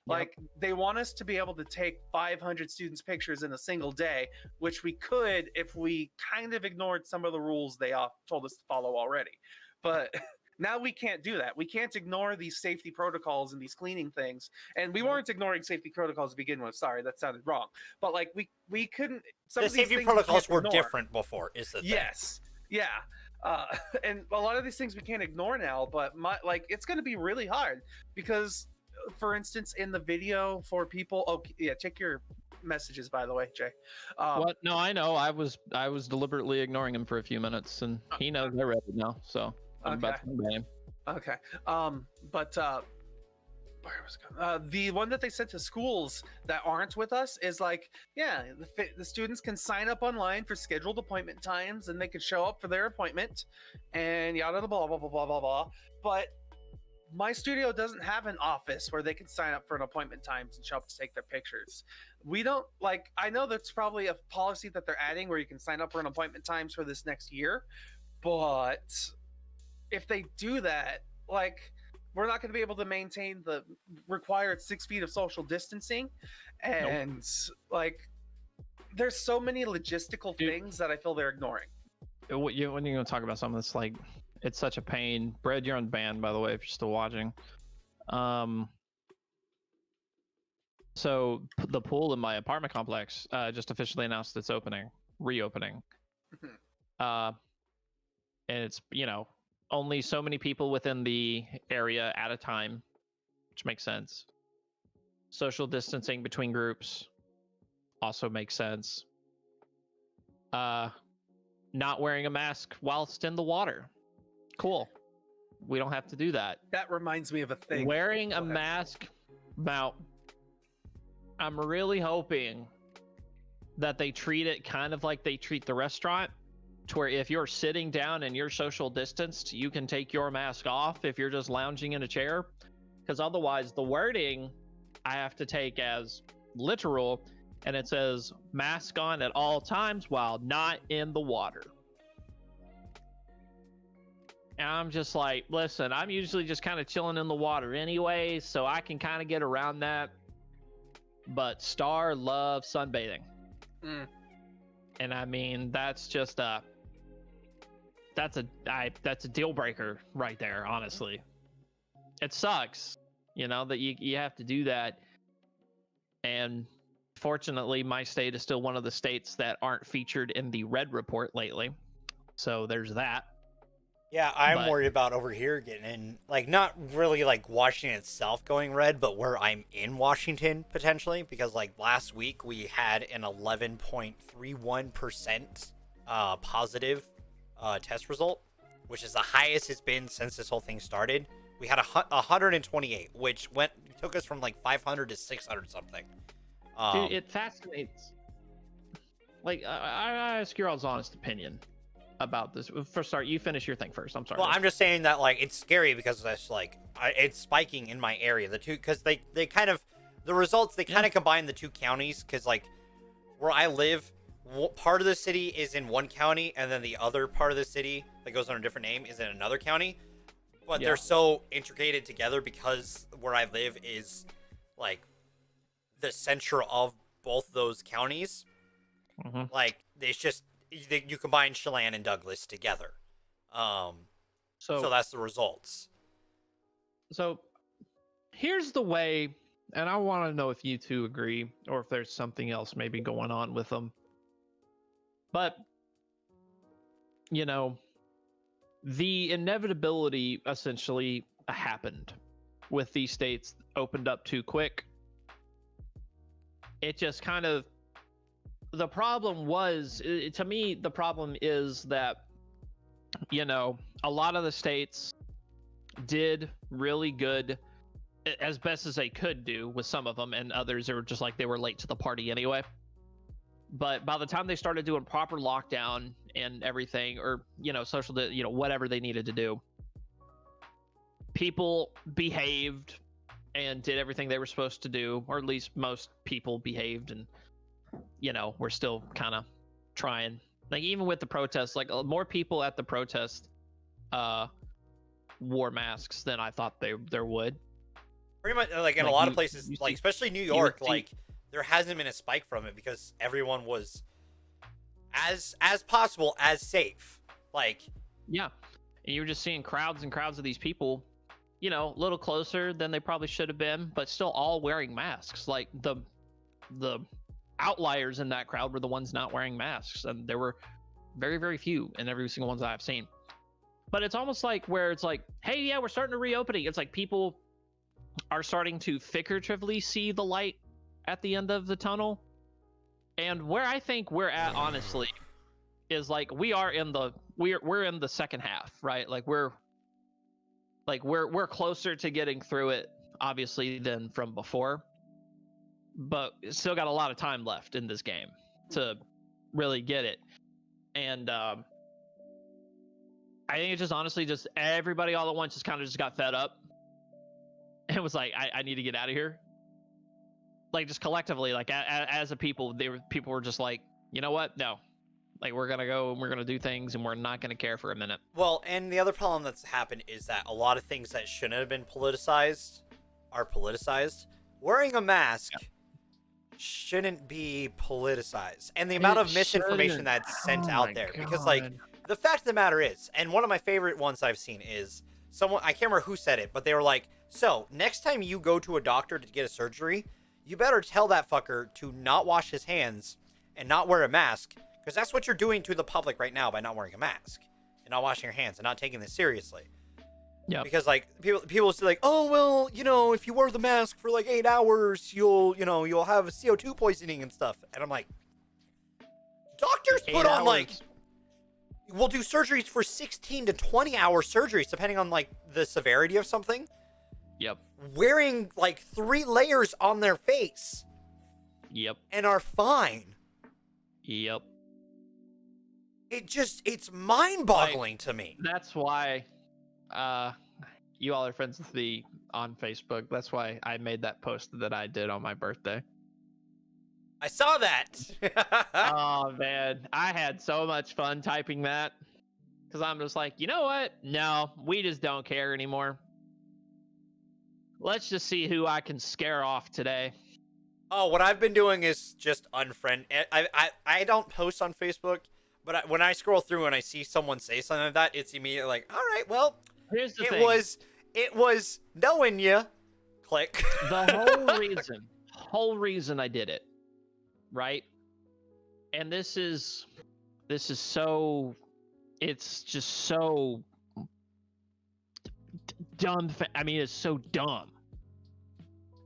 Like, they want us to be able to take 500 students' pictures in a single day, which we could if we kind of ignored some of the rules they told us to follow already. But now we can't do that. We can't ignore these safety protocols and these cleaning things. And we weren't ignoring safety protocols to begin with. Sorry, that sounded wrong. But like, we couldn't. The safety protocols were different before, is the thing. Yes. Yeah. And a lot of these things we can't ignore now, but it's going to be really hard because, for instance, in the video for people, check your messages, by the way, Jay. What? No, I know. I was deliberately ignoring him for a few minutes, and he knows I read it now. So I'm about to ban him. Okay. But where was it going? The one that they sent to schools that aren't with us is like, yeah, the students can sign up online for scheduled appointment times, and they can show up for their appointment, and yada blah blah blah blah blah blah. But my studio doesn't have an office where they can sign up for an appointment times and show up to take their pictures. We don't like. I know that's probably a policy that they're adding where you can sign up for an appointment times for this next year, but if they do that, like, we're not going to be able to maintain the required 6 feet of social distancing, and like, there's so many logistical things that I feel they're ignoring. When you're going to talk about something that's like, it's such a pain. Brad, you're on ban, by the way, if you're still watching. So the pool in my apartment complex just officially announced its reopening. And it's, only so many people within the area at a time, which makes sense. Social distancing between groups also makes sense. Not wearing a mask whilst in the water. Cool. We don't have to do that. That reminds me of a thing. Wearing a mask, now, I'm really hoping that they treat it kind of like they treat the restaurant, to where if you're sitting down and you're social distanced, you can take your mask off if you're just lounging in a chair. Because otherwise, the wording I have to take as literal, and it says mask on at all times while not in the water. And I'm just like, listen, I'm usually just kind of chilling in the water anyway, so I can kind of get around that. But Star loves sunbathing. And I mean, that's just that's a deal breaker right there, honestly. It sucks, that you have to do that. And fortunately, my state is still one of the states that aren't featured in the red report lately. So there's that. Yeah, I'm worried about over here getting in, like, not really like Washington itself going red, but where I'm in Washington potentially, because like last week we had an 11.31% positive test result, which is the highest it's been since this whole thing started. We had 128, which took us from like 500 to 600 something. Dude, it fascinates. Like, I ask your all's honest opinion about this. For start, you finish your thing first. I'm sorry. Well, I'm just saying that, like, it's scary because it's like it's spiking in my area. The two, because they kind of, the results, they kind of combine the two counties, because like where I live, part of the city is in one county, and then the other part of the city that goes under a different name is in another county. But they're so integrated together because where I live is like the center of both those counties. Like, it's just, you combine Chelan and Douglas together. So that's the results. So here's the way, and I want to know if you two agree, or if there's something else maybe going on with them. But, the inevitability essentially happened with these states opened up too quick. It just kind of, the problem was, to me, the problem is that, a lot of the states did really good, as best as they could do with some of them, and others are just like they were late to the party anyway. But by the time they started doing proper lockdown and everything, or, social, whatever they needed to do, people behaved and did everything they were supposed to do, or at least most people behaved, and we're still kind of trying. Like, even with the protests, like, more people at the protest wore masks than I thought there would. Pretty much, like, in a lot of places, like, especially New York, like, there hasn't been a spike from it because everyone was as possible as safe. Like, yeah, and you were just seeing crowds and crowds of these people, a little closer than they probably should have been, but still all wearing masks. Like, the outliers in that crowd were the ones not wearing masks, and there were very, very few in every single ones I've seen. But it's almost like where it's like, hey, yeah, we're starting to reopening. It's like people are starting to figuratively see the light at the end of the tunnel, And where I think we're at, honestly, is like we're in the second half, right? Like we're closer to getting through it, obviously, than from before. But still got a lot of time left in this game to really get it. And I think it's just honestly just everybody all at once just kind of just got fed up and was like, I need to get out of here. Like just collectively, like as a people, people were just like, you know what? No, like we're gonna go and we're gonna do things and we're not gonna care for a minute. Well, and the other problem that's happened is that a lot of things that shouldn't have been politicized are politicized. Wearing a mask shouldn't be politicized, and the amount of misinformation that's sent out there, because like the fact of the matter is, and one of my favorite ones I've seen is someone, I can't remember who said it, but they were like, so next time you go to a doctor to get a surgery, you better tell that fucker to not wash his hands and not wear a mask, because that's what you're doing to the public right now by not wearing a mask and not washing your hands and not taking this seriously. Yeah. Because like people say like, oh well, you know, if you wear the mask for like 8 hours, you'll have a CO2 poisoning and stuff. And I'm like, doctors put on like, we'll do surgeries for 16 to 20 hour surgeries depending on like the severity of something. Yep. Wearing like 3 layers on their face. Yep. And are fine. Yep. It's mind-boggling to me. That's why you all are friends with me on Facebook. That's why I made that post that I did on my birthday. I saw that. Oh man, I had so much fun typing that, because I'm just like, you know what? No, we just don't care anymore. Let's just see who I can scare off today. Oh, what I've been doing is just unfriend. I don't post on Facebook, but when I scroll through and I see someone say something like that, it's immediately like, all right, well, here's the thing. It was knowing you. Click. The whole reason I did it, right? And this is so, it's just so dumb. I mean, it's so dumb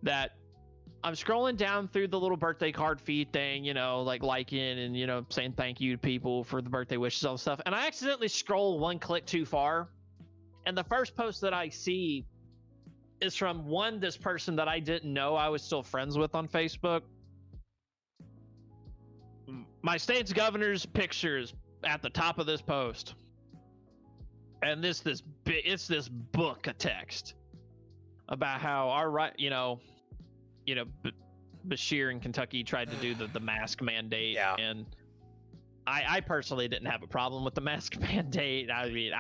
that I'm scrolling down through the little birthday card feed thing, you know, like liking and, you know, saying thank you to people for the birthday wishes, all the stuff. And I accidentally scroll one click too far. And the first post that I see is from this person that I didn't know I was still friends with on Facebook. My state's governor's pictures at the top of this post. And it's this book of text about how Bashir in Kentucky tried to do the mask mandate. Yeah. And I personally didn't have a problem with the mask mandate. I mean,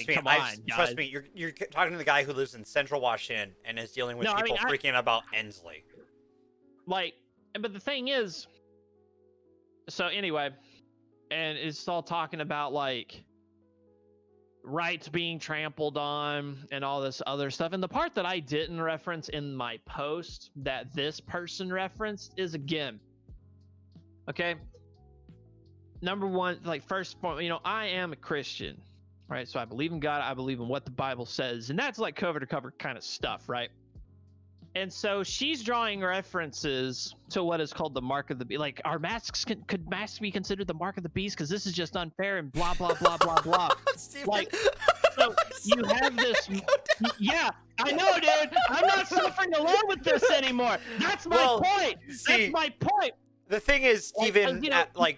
come on, guys. Trust me, you're talking to the guy who lives in Central Washington and is dealing with people freaking out about Ensley. Like, but the thing is, so anyway, and it's all talking about like rights being trampled on and all this other stuff. And the part that I didn't reference in my post that this person referenced is, again, okay, number one, like first point, you know, I am a Christian, right? So I believe in God. I believe in what the Bible says, and that's like cover to cover kind of stuff, right? And so she's drawing references to what is called the mark of the beast. Like, are masks, could masks be considered the mark of the beast? Because this is just unfair and blah, blah, blah, blah, blah. Like, so you have this. Yeah, I know, dude. I'm not suffering alone with this anymore. That's my point. That's my point. The thing is, Steven,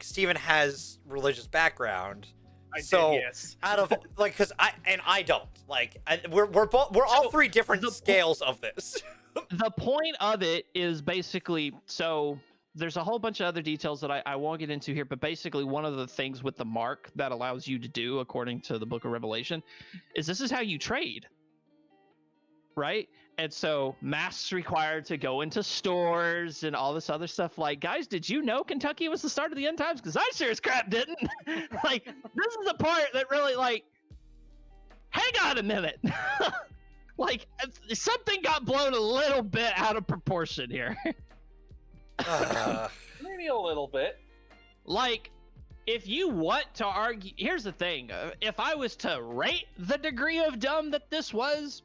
Steven has religious background. Yes. Out of like, because I don't like, we're all three different scales of this. The point of it is basically, so there's a whole bunch of other details that I won't get into here, but basically one of the things with the mark that allows you to do, according to the Book of Revelation, is this is how you trade, right? And so masks required to go into stores and all this other stuff. Like, guys, did you know Kentucky was the start of the end times? Because I sure as crap didn't. Like, this is the part that really, like, hang on a minute. Like, something got blown a little bit out of proportion here. Maybe a little bit. Like, if you want to argue, here's the thing. If I was to rate the degree of dumb that this was,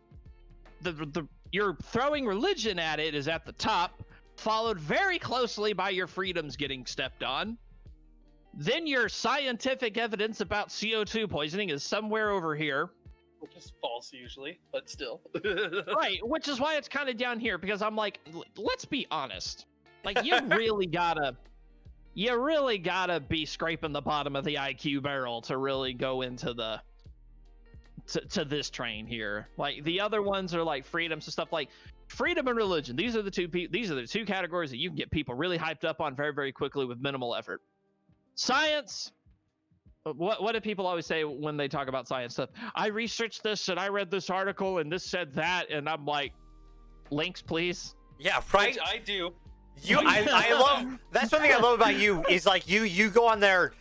you're throwing religion at it is at the top, followed very closely by your freedoms getting stepped on. Then your scientific evidence about CO2 poisoning is somewhere over here. Which is false usually, but still. Right, which is why it's kind of down here, because I'm like, let's be honest. Like, you really gotta be scraping the bottom of the IQ barrel to really go into the to this train here. Like, the other ones are like freedoms and stuff, like freedom and religion. These are the two categories that you can get people really hyped up on very, very quickly with minimal effort. Science. What do people always say when they talk about science stuff? I researched this and I read this article and this said that, and I'm like, links, please. Yeah, right. Which I do. I love. That's one thing I love about you is like you go on there,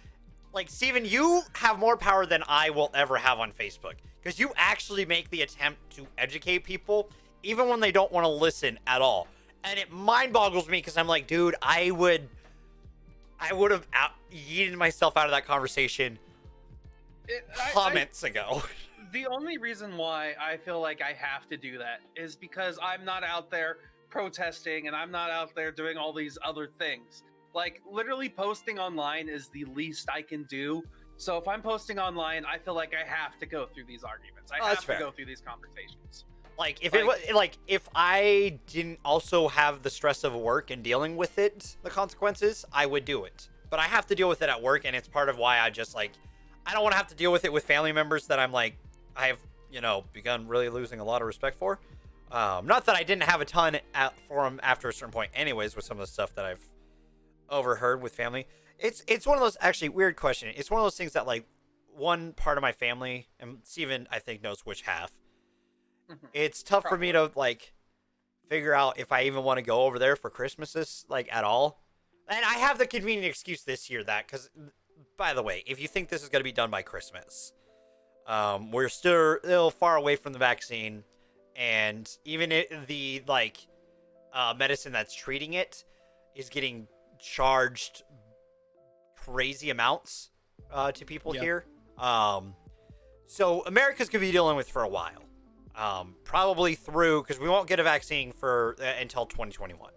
like Steven, you have more power than I will ever have on Facebook, because you actually make the attempt to educate people even when they don't want to listen at all, and it mind boggles me because I'm like, dude, I would have yeeted myself out of that conversation comments ago. The only reason why I feel like I have to do that is because I'm not out there protesting and I'm not out there doing all these other things. Like, literally posting online is the least I can do. So if I'm posting online, I feel like I have to go through these arguments. I have to go through these conversations. Like, if I didn't also have the stress of work and dealing with it, the consequences, I would do it. But I have to deal with it at work, and it's part of why I just, like, I don't want to have to deal with it with family members that I'm, like, I have, begun really losing a lot of respect for. Not that I didn't have a ton for them after a certain point anyways, with some of the stuff that I've overheard with family. It's one of those, actually, weird question. It's one of those things that, like, one part of my family, and Steven, I think, knows which half, it's tough for me to, like, figure out if I even want to go over there for Christmases, like, at all. And I have the convenient excuse this year because, by the way, if you think this is going to be done by Christmas, we're still a little far away from the vaccine, and even the, like, medicine that's treating it is getting charged crazy amounts to people here. So America's going to be dealing with for a while. Probably through, because we won't get a vaccine for until 2021.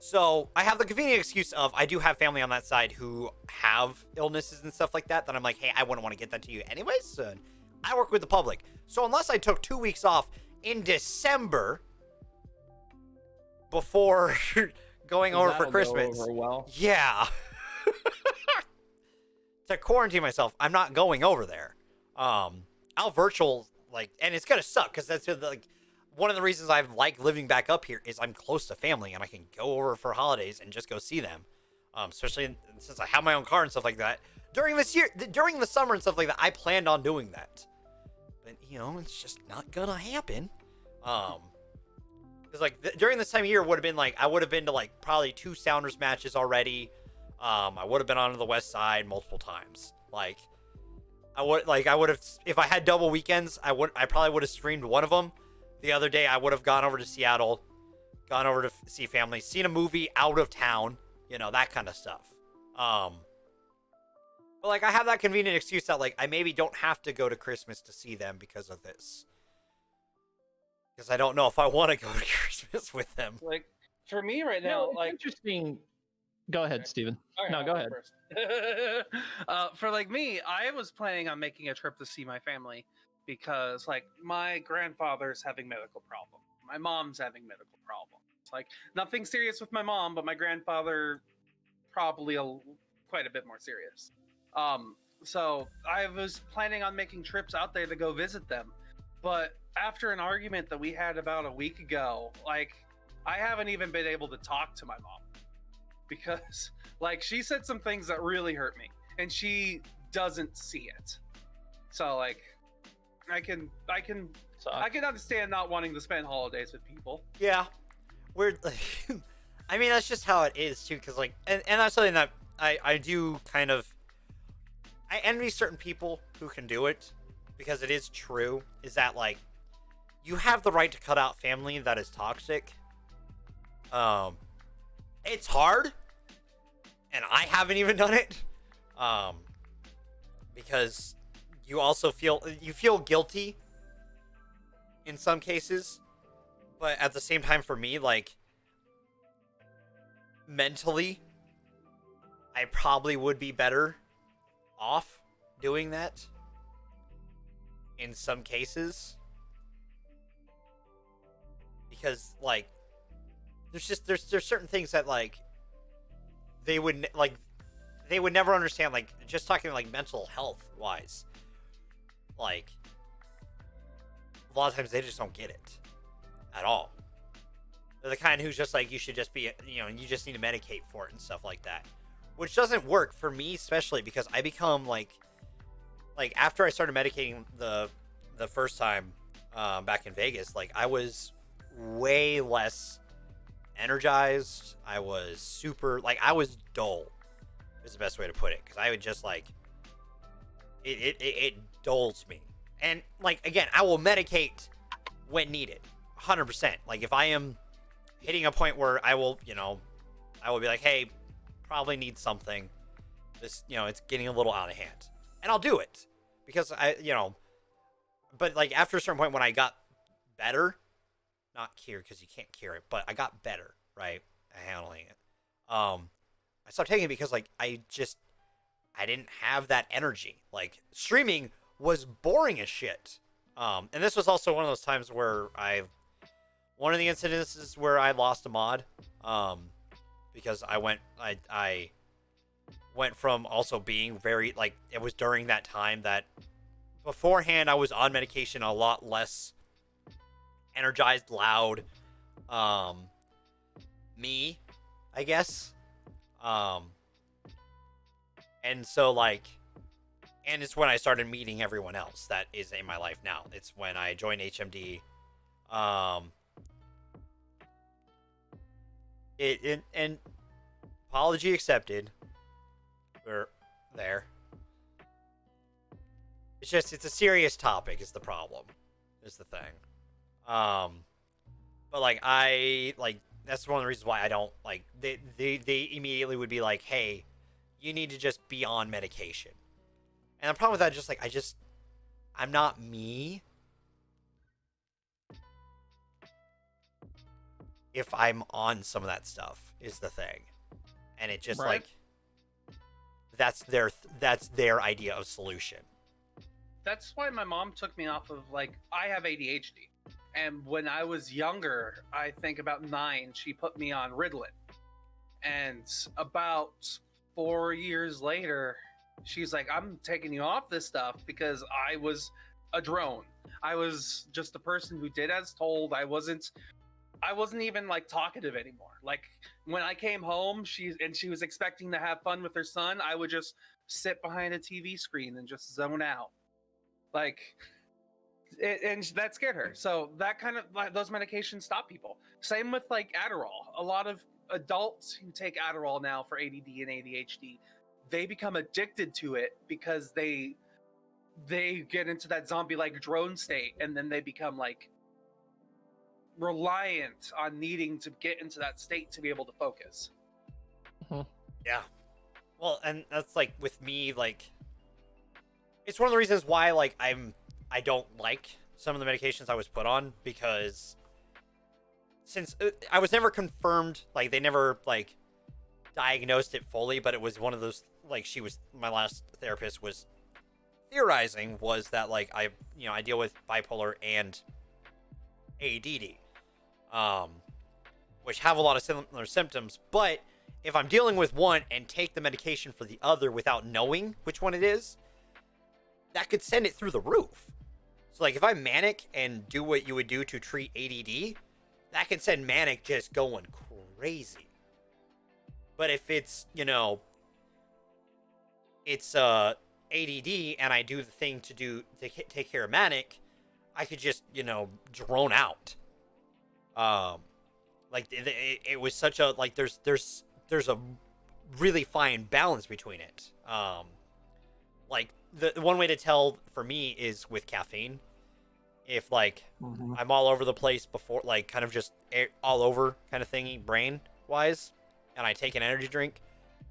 So I have the convenient excuse of I do have family on that side who have illnesses and stuff like that I'm like, hey, I wouldn't want to get that to you anyways. So I work with the public. So unless I took 2 weeks off in December before going over for Christmas, go over well. Yeah, to quarantine myself, I'm not going over there. I'll virtual, like, and it's gonna suck because that's like one of the reasons I like living back up here is I'm close to family and I can go over for holidays and just go see them. Especially since I have my own car and stuff like that. During the summer and stuff like that, I planned on doing that, but it's just not gonna happen. Because like during this time of year would have been like I would have been to like probably 2 Sounders matches already. I would have been on the West Side multiple times. Like I would have, if I had double weekends, I probably would have streamed one of them. The other day I would have gone over to Seattle, gone over to see family, seen a movie out of town, that kind of stuff. But like I have that convenient excuse that like I maybe don't have to go to Christmas to see them because of this. Because I don't know if I want to go to Christmas with them. Like for me right now, like interesting. Go ahead, Steven. Right, no, go ahead. For like me, I was planning on making a trip to see my family because like my grandfather's having medical problems. My mom's having medical problems. Like nothing serious with my mom, but my grandfather probably quite a bit more serious. So I was planning on making trips out there to go visit them. But after an argument that we had about a week ago, like I haven't even been able to talk to my mom. Because like she said some things that really hurt me and she doesn't see it. So like I can understand not wanting to spend holidays with people. Yeah. We're I mean that's just how it is too, because like and that's something that I do kind of I envy certain people who can do it, because it is true, is that like you have the right to cut out family that is toxic. It's hard, and I haven't even done it, because you also feel guilty in some cases But at the same time, for me, like, mentally, I probably would be better off doing that in some cases. Because, like, there's certain things that, like, they would never understand, like, just talking, like, mental health wise. Like, a lot of times they just don't get it at all. They're the kind who's just like, you should just be, you just need to medicate for it and stuff like that. Which doesn't work for me, especially because I become, like after I started medicating the first time back in Vegas, like, I was way less energized. I was super, like, I was dull is the best way to put it, because I would just, like, it dulls me. And, like, again, I will medicate when needed, 100%. Like, if I am hitting a point where I will be like, hey, probably need something. This, it's getting a little out of hand. And I'll do it. Because but, like, after a certain point when I got better, not cure, because you can't cure it, but I got better, right, at handling it. I stopped taking it because, like, I didn't have that energy. Like, streaming was boring as shit. And this was also one of those times where one of the incidences where I lost a mod, because I went from also being very, like, it was during that time that beforehand I was on medication, a lot less energized, loud, me, I guess. And so, like, and it's when I started meeting everyone else that is in my life now. It's when I joined HMD. And apology accepted. We're there. It's a serious topic is the problem. Is the thing. But, like, that's one of the reasons why I don't, like, they immediately would be like, hey, you need to just be on medication. And the problem with that is just, like, I'm not me if I'm on some of that stuff is the thing. And it just, right. like, that's their idea of solution. That's why my mom took me off of, like, I have ADHD. And when I was younger, I think about 9, she put me on Ritalin. And about 4 years later, she's like, I'm taking you off this stuff because I was a drone. I was just a person who did as told. I wasn't even, like, talkative anymore. Like, when I came home, she was expecting to have fun with her son, I would just sit behind a TV screen and just zone out. Like, and that scared her. So that kind of, like, those medications stop people. Same with, like, Adderall. A lot of adults who take Adderall now for ADD and ADHD, they become addicted to it because they get into that zombie-like drone state, and then they become, like, reliant on needing to get into that state to be able to focus. Yeah. Well, and that's, like, with me, like, it's one of the reasons why, like, I don't like some of the medications I was put on, because since I was never confirmed, like, they never, like, diagnosed it fully, but it was one of those, like, my last therapist was theorizing was that, like, I deal with bipolar and ADD, which have a lot of similar symptoms, but if I'm dealing with one and take the medication for the other without knowing which one it is, that could send it through the roof. So, like, if I'm manic and do what you would do to treat ADD, that could send manic just going crazy. But if it's, it's ADD and I do the thing to take care of manic, I could just, drone out. Like, it was such a, like, there's a really fine balance between it. Like, the one way to tell for me is with caffeine. If, like, I'm all over the place before, like, kind of just all over kind of thingy brain wise, and I take an energy drink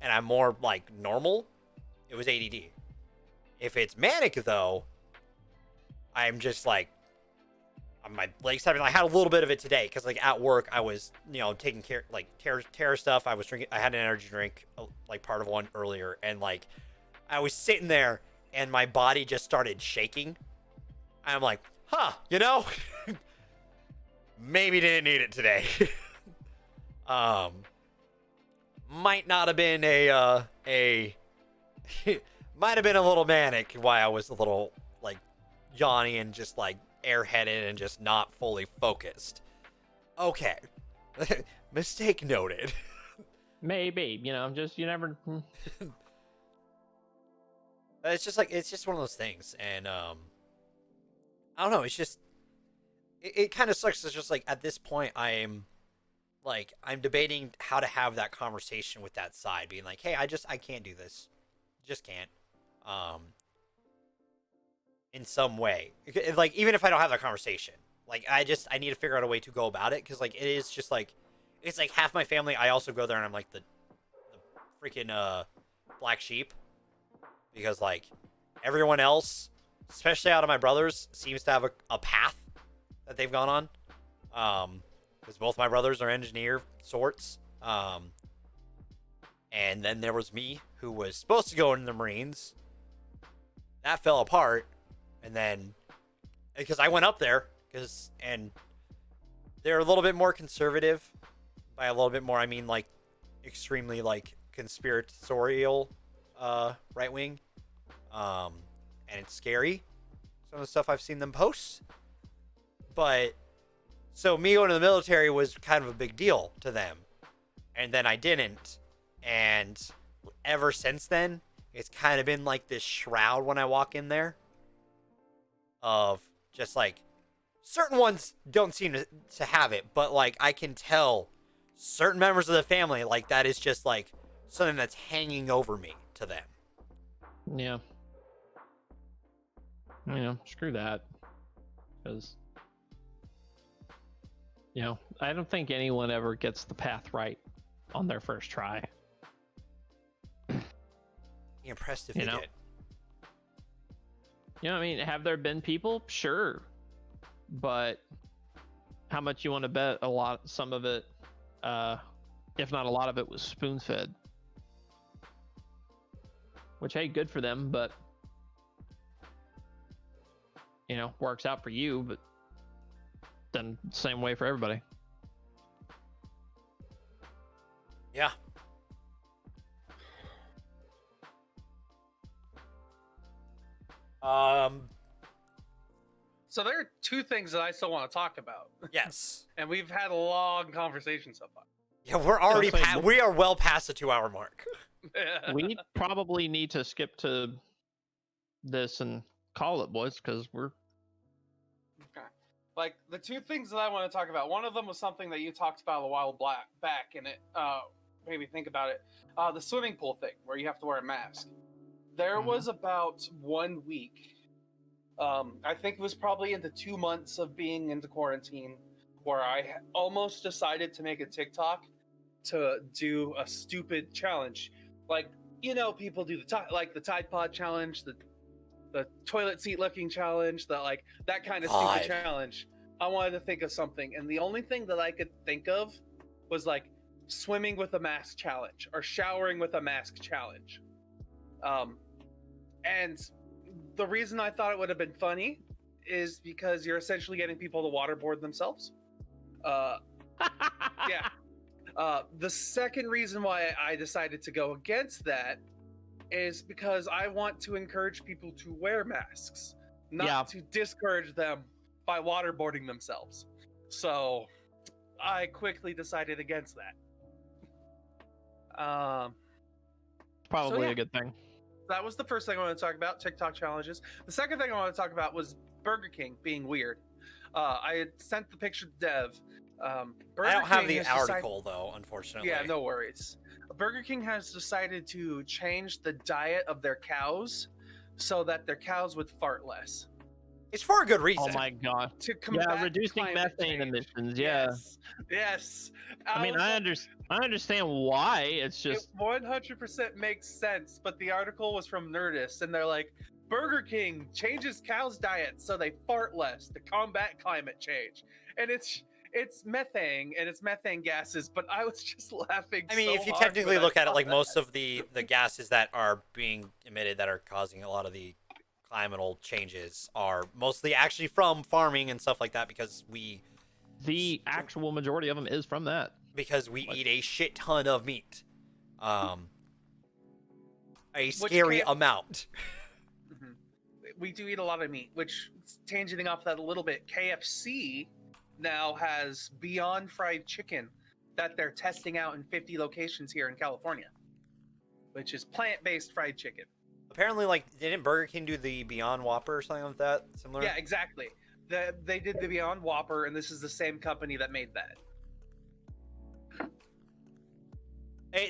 and I'm more, like, normal, it was ADD. If it's manic, though, I'm just, like, my legs having. I had a little bit of it today because like at work I was taking care like terror stuff. I was drinking. I had an energy drink like part of one earlier, and like I was sitting there and my body just started shaking. I'm like, maybe didn't need it today. Might not have been might have been a little manic why I was a little like yawny and just like airheaded and just not fully focused. Okay. Mistake noted. Maybe, just you never. It's just one of those things, and I don't know. It's just it kind of sucks. It's just like at this point I'm debating how to have that conversation with that side, being like, hey, I can't do this, just can't. In some way, like even if I don't have that conversation, like I need to figure out a way to go about it, because like it is just like it's like half my family. I also go there and I'm like the freaking black sheep, because like everyone else, especially out of my brothers, seems to have a path that they've gone on. Because both my brothers are engineer sorts. And then there was me, who was supposed to go into the Marines. That fell apart. And then, because I went up there, and they're a little bit more conservative. By a little bit more, I mean like extremely like conspiratorial, right wing. And it's scary, some of the stuff I've seen them post. But so me going to the military was kind of a big deal to them, and then I didn't, and ever since then it's kind of been like this shroud when I walk in there of just like certain ones don't seem to have it, but like I can tell certain members of the family, like that is just like something that's hanging over me to them. Yeah. Screw that. Because, I don't think anyone ever gets the path right on their first try. Be impressed if they did. Have there been people? Sure. But how much you want to bet some of it, if not a lot of it, was spoon-fed. Which, hey, good for them, but works out for you, but then same way for everybody. Yeah. So there are two things that I still want to talk about. Yes. And we've had a long conversation so far. Yeah, we're already we are well past the 2-hour mark. We probably need to skip to this and call it, boys, because we're okay. Like the two things that I want to talk about. One of them was something that you talked about a while back, and it made me think about it. The swimming pool thing, where you have to wear a mask. There was about 1 week. I think it was probably into 2 months of being into quarantine, where I almost decided to make a TikTok to do a stupid challenge. Like, people do the Tide Pod challenge, the toilet seat licking challenge, that kind of stupid challenge. I wanted to think of something, and the only thing that I could think of was like swimming with a mask challenge or showering with a mask challenge. And the reason I thought it would have been funny is because you're essentially getting people to waterboard themselves. Yeah. The second reason why I decided to go against that is because I want to encourage people to wear masks, not to discourage them by waterboarding themselves. So I quickly decided against that. probably a good thing. That was the first thing I wanted to talk about, TikTok challenges. The second thing I wanted to talk about was Burger King being weird. I had sent the picture to Dev. I don't have the article, though, unfortunately. Yeah, no worries. Burger King has decided to change the diet of their cows so that their cows would fart less. It's for a good reason. Oh my god. To combat reducing methane emissions. Yeah. Yes. I understand why. It's just it 100% makes sense. But the article was from Nerdist, and they're like, Burger King changes cows' diets so they fart less to combat climate change, and it's methane and it's methane gases. But I was just laughing. I mean, so if you hard technically when I look at it, saw like that. most of the gases that are being emitted that are causing a lot of the climatal changes are mostly actually from farming and stuff like that The actual majority of them is from that. because we Like- eat a shit ton of meat, a scary amount. Mhm. We do eat a lot of meat, which, tangent off that a little bit, KFC now has Beyond Fried Chicken that they're testing out in 50 locations here in California, which is plant-based fried chicken. Apparently, like, didn't Burger King do the Beyond Whopper or something like that? Similar? Yeah, exactly. They did the Beyond Whopper, and this is the same company that made that.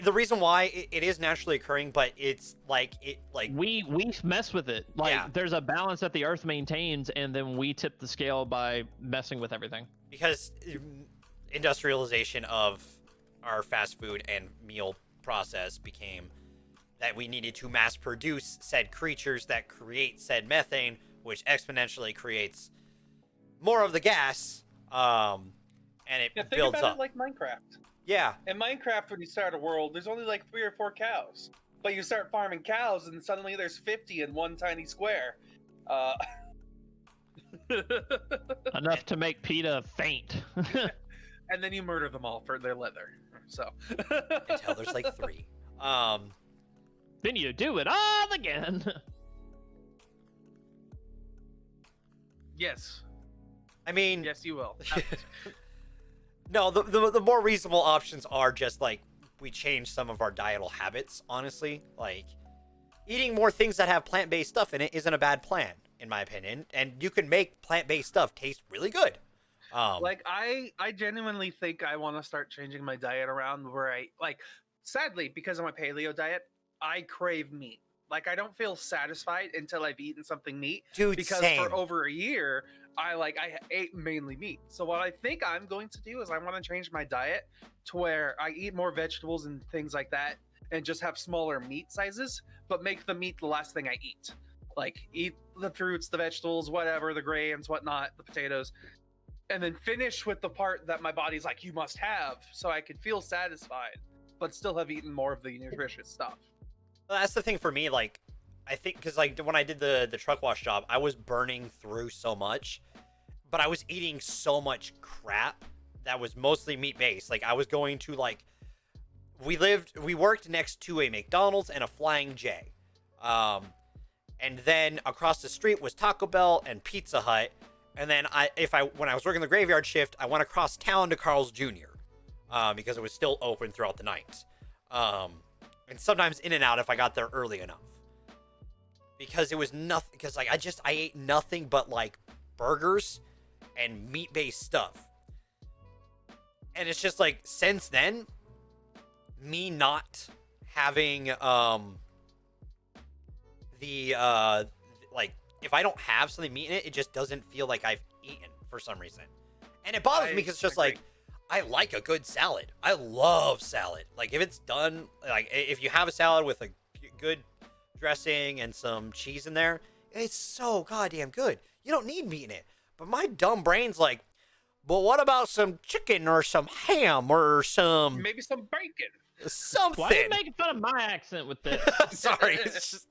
The reason why it is naturally occurring, but it's like we mess with it. Like Yeah. there's a balance that the earth maintains, and then we tip the scale by messing with everything. because industrialization of our fast food and meal process became that we needed to mass produce said creatures that create said methane, which exponentially creates more of the gas, and it Yeah, think builds about up. it like Minecraft. Yeah, In Minecraft, when you start a world, there's only like 3 or 4 cows. But you start farming cows, and suddenly there's 50 in one tiny square. Enough to make PETA faint. And then you murder them all for their leather. So until there's like 3. Then you do it all again. Yes, I mean, yes, you will. no, the more reasonable options are just like we change some of our dietal habits, honestly. Like eating more things that have plant-based stuff in it isn't a bad plan, in my opinion. And you can make plant-based stuff taste really good. Like I genuinely think I want to start changing my diet around where I like. Sadly, because of my paleo diet, I crave meat. Like I don't feel satisfied until I've eaten something meat. Dude, Because same. for over a year, I ate mainly meat. So what I think I'm going to do is I want to change my diet to where I eat more vegetables and things like that, and just have smaller meat sizes, but make the meat the last thing I eat. Like eat the fruits, the vegetables, whatever, the grains, whatnot, the potatoes, and then finish with the part that my body's like, you must have, so I can feel satisfied, but still have eaten more of the nutritious stuff. Well, that's the thing for me. Like, I think because like when I did the truck wash job, I was burning through so much, but I was eating so much crap that was mostly meat based. Like I was going to like we worked next to a McDonald's and a Flying J, and then across the street was Taco Bell and Pizza Hut, and then when I was working the graveyard shift, I went across town to Carl's Jr. Because it was still open throughout the night. And sometimes in and out if I got there early enough. Because it was nothing. Because like I ate nothing but like burgers and meat-based stuff. And it's just like since then, me not having like if I don't have something meat in it, it just doesn't feel like I've eaten for some reason. And it bothers me because it's just agree. like I like a good salad. I love salad. Like if it's done, like if you have a salad with a good dressing and some cheese in there, it's so goddamn good. You don't need meat in it. But my dumb brain's like, but what about some chicken or some ham or some Maybe some bacon. something? Why are you making fun of my accent with this? Sorry. It's just...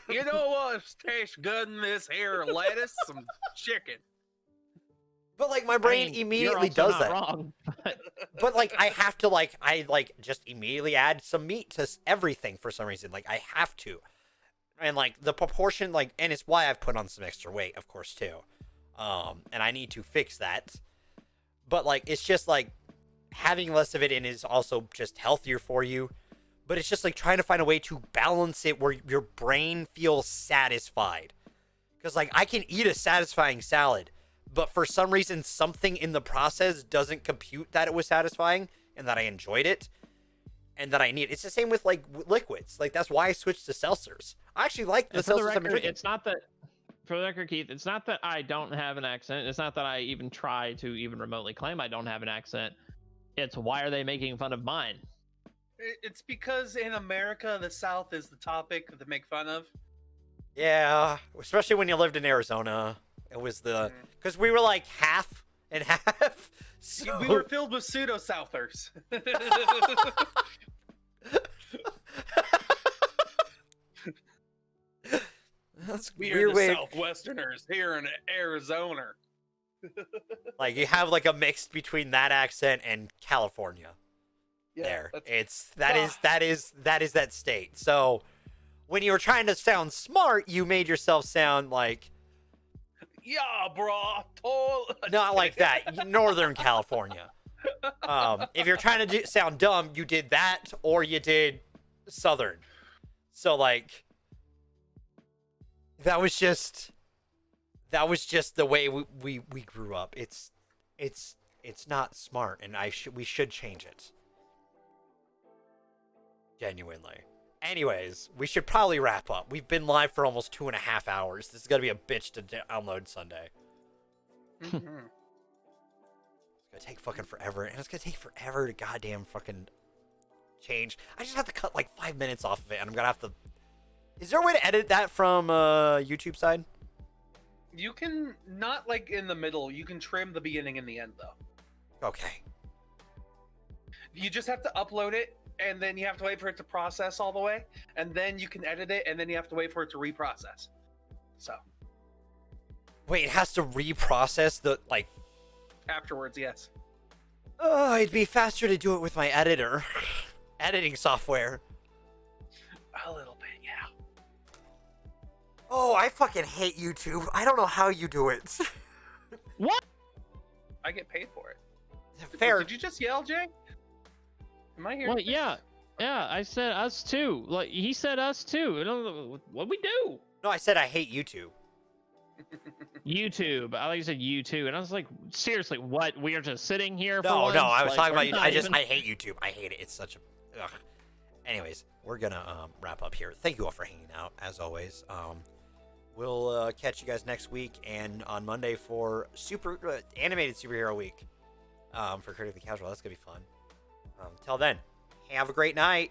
You know what tastes good in this here lettuce? Some chicken. But like my brain I mean, immediately you're also does not that. Wrong. But like I have to I just immediately add some meat to everything for some reason. Like I have to. And like the proportion and it's why I've put on some extra weight, of course, too. And I need to fix that. But like it's just like having less of it in is also just healthier for you. But it's just like trying to find a way to balance it where your brain feels satisfied. Because like I can eat a satisfying salad, but for some reason something in the process doesn't compute that it was satisfying and that I enjoyed it and that I need. It's the same with like liquids. Like that's why I switched to seltzers. I actually like the And for the seltzers I've been record, drinking. it's not that. For the record, Keith, it's not that I don't have an accent. It's not that I even try to even remotely claim I don't have an accent. It's why are they making fun of mine? It's because in America, the South is the topic to make fun of. Yeah, especially when you lived in Arizona. It was because we were like half and half. So... We were filled with pseudo Southers. That's We weird are the way. Southwesterners here in Arizona. Like you have like a mix between that accent and California. Yeah, there, that's- that is that state. So when you were trying to sound smart, you made yourself sound like Yeah, bro. Totally. not like that. Northern California. If you're trying to sound dumb, you did that or you did Southern. So like that was just the way we grew up. It's not smart, and we should change it. Genuinely. Anyways, we should probably wrap up. We've been live for almost 2.5 hours. This is gonna be a bitch to download Sunday. Mhm. It's gonna take fucking forever, and it's gonna take forever to goddamn fucking change. I just have to cut like 5 minutes off of it, and I'm gonna have to. Is there a way to edit that from YouTube side? You can not like in the middle. You can trim the beginning and the end though. Okay. You just have to upload it, and then you have to wait for it to process all the way, and then you can edit it, and then you have to wait for it to reprocess. So. Wait, it has to reprocess the like. Afterwards, yes. Oh, it'd be faster to do it with my editor, editing software. A little bit, yeah. Oh, I fucking hate YouTube. I don't know how you do it. What? I get paid for it. Fair. Did you just yell, Jay? Am I here? Well, yeah. I said us too. Like he said us too. What we do? No, I said I hate YouTube. YouTube. I like you said you too, and I was like, seriously, what? We are just sitting here. For No, once? no, I was Like, talking we're about not YouTube. even- I hate YouTube. I hate it. It's such a. Ugh. Anyways, we're gonna wrap up here. Thank you all for hanging out as always. We'll catch you guys next week and on Monday for animated superhero week. For Critically Casual. That's gonna be fun. Till then, have a great night.